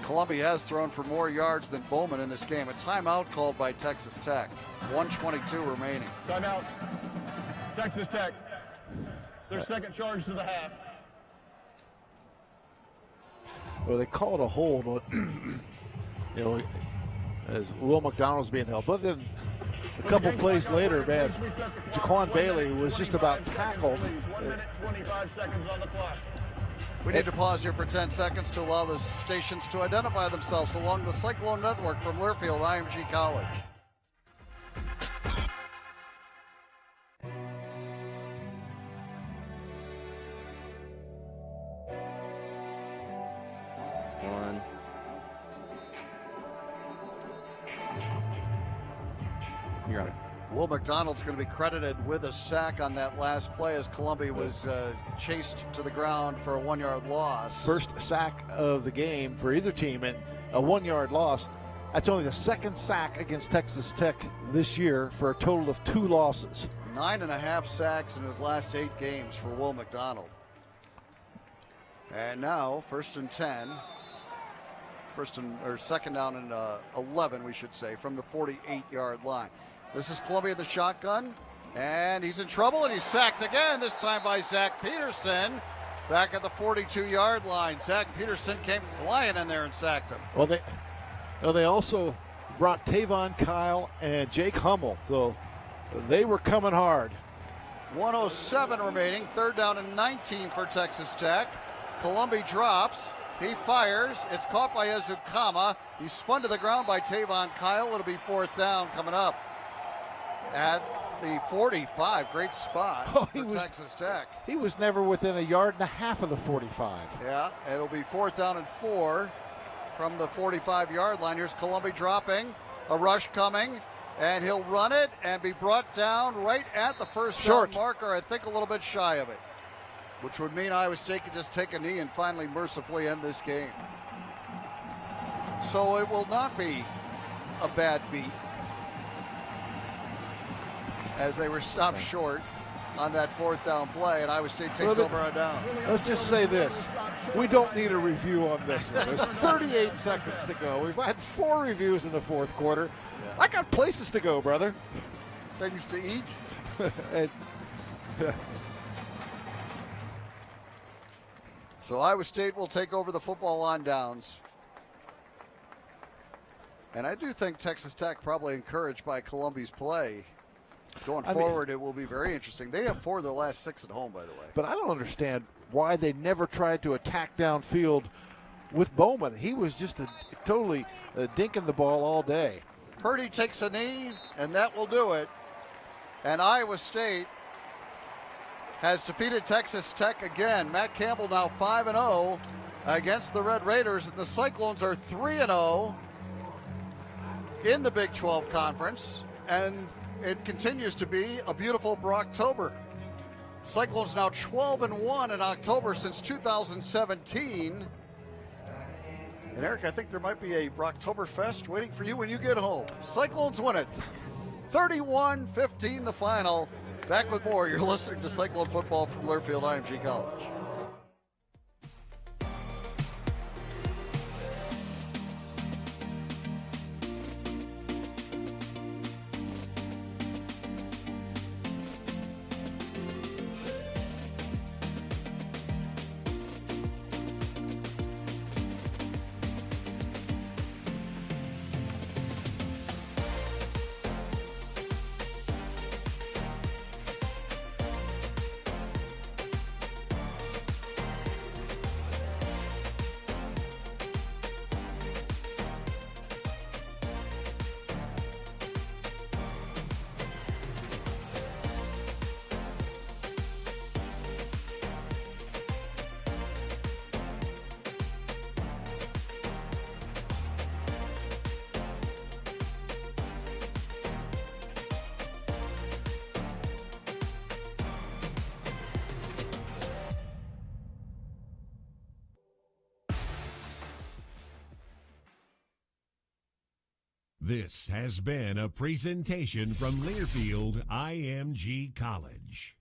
Columbia has thrown for more yards than Bowman in this game. A timeout called by Texas Tech. 1:22 remaining.
Timeout. Texas Tech. Their second charge to the half.
Well, they called a hold on, as Will McDonald's being held. But then a couple plays later, man, Jaquan Bailey was just about tackled.
1 minute, 25 seconds on the clock.
We need to pause here for 10 seconds to allow the stations to identify themselves along the Cyclone network from Learfield IMG College.
You're on it.
Will McDonald's going to be credited with a sack on that last play as Columbia was chased to the ground for a 1-yard loss.
First sack of the game for either team, and a 1-yard loss. That's only the second sack against Texas Tech this year for a total of 2 losses.
9.5 sacks in his last 8 games for Will McDonald. And now, first and 10. Second down and 11, we should say, from the 48-yard line. This is Columbia the shotgun, and he's in trouble, and he's sacked again, this time by Zach Peterson, back at the 42-yard line. Zach Peterson came flying in there and sacked him.
Well, they also brought Tavon Kyle and Jake Hummel, so they were coming hard.
1:07 remaining, third down and 19 for Texas Tech. Columbia drops. He fires. It's caught by Ezukama. He's spun to the ground by Tavon Kyle. It'll be fourth down coming up at the 45. Great spot for Texas Tech.
He was never within 1.5 yards of the 45.
Yeah, it'll be fourth down and 4 from the 45-yard line. Here's Columbia dropping. A rush coming, and he'll run it and be brought down right at the first down marker, I think a little bit shy of it, which would mean Iowa State could just take a knee and finally mercifully end this game. So it will not be a bad beat, as they were stopped short on that fourth down play, and Iowa State takes over on downs.
Let's just say this. We don't need a review on this one. There's 38 seconds to go. We've had 4 reviews in the fourth quarter. Yeah. I got places to go, brother.
Things to eat. So Iowa State will take over the football on downs. And I do think Texas Tech, probably encouraged by Columbia's play, going forward, it will be very interesting. They have 4 of their last 6 at home, by the way.
But I don't understand why they never tried to attack downfield with Bowman. He was just totally dinking the ball all day.
Purdy takes a knee, and that will do it. And Iowa State has defeated Texas Tech again. Matt Campbell now 5-0 against the Red Raiders, and the Cyclones are 3-0 in the Big 12 Conference, and it continues to be a beautiful Brocktober. Cyclones now 12-1 in October since 2017. And Eric, I think there might be a Brocktoberfest waiting for you when you get home. Cyclones win it. 31-15 the final. Back with more. You're listening to Cyclone football from Learfield IMG College.
This has been a presentation from Learfield IMG College.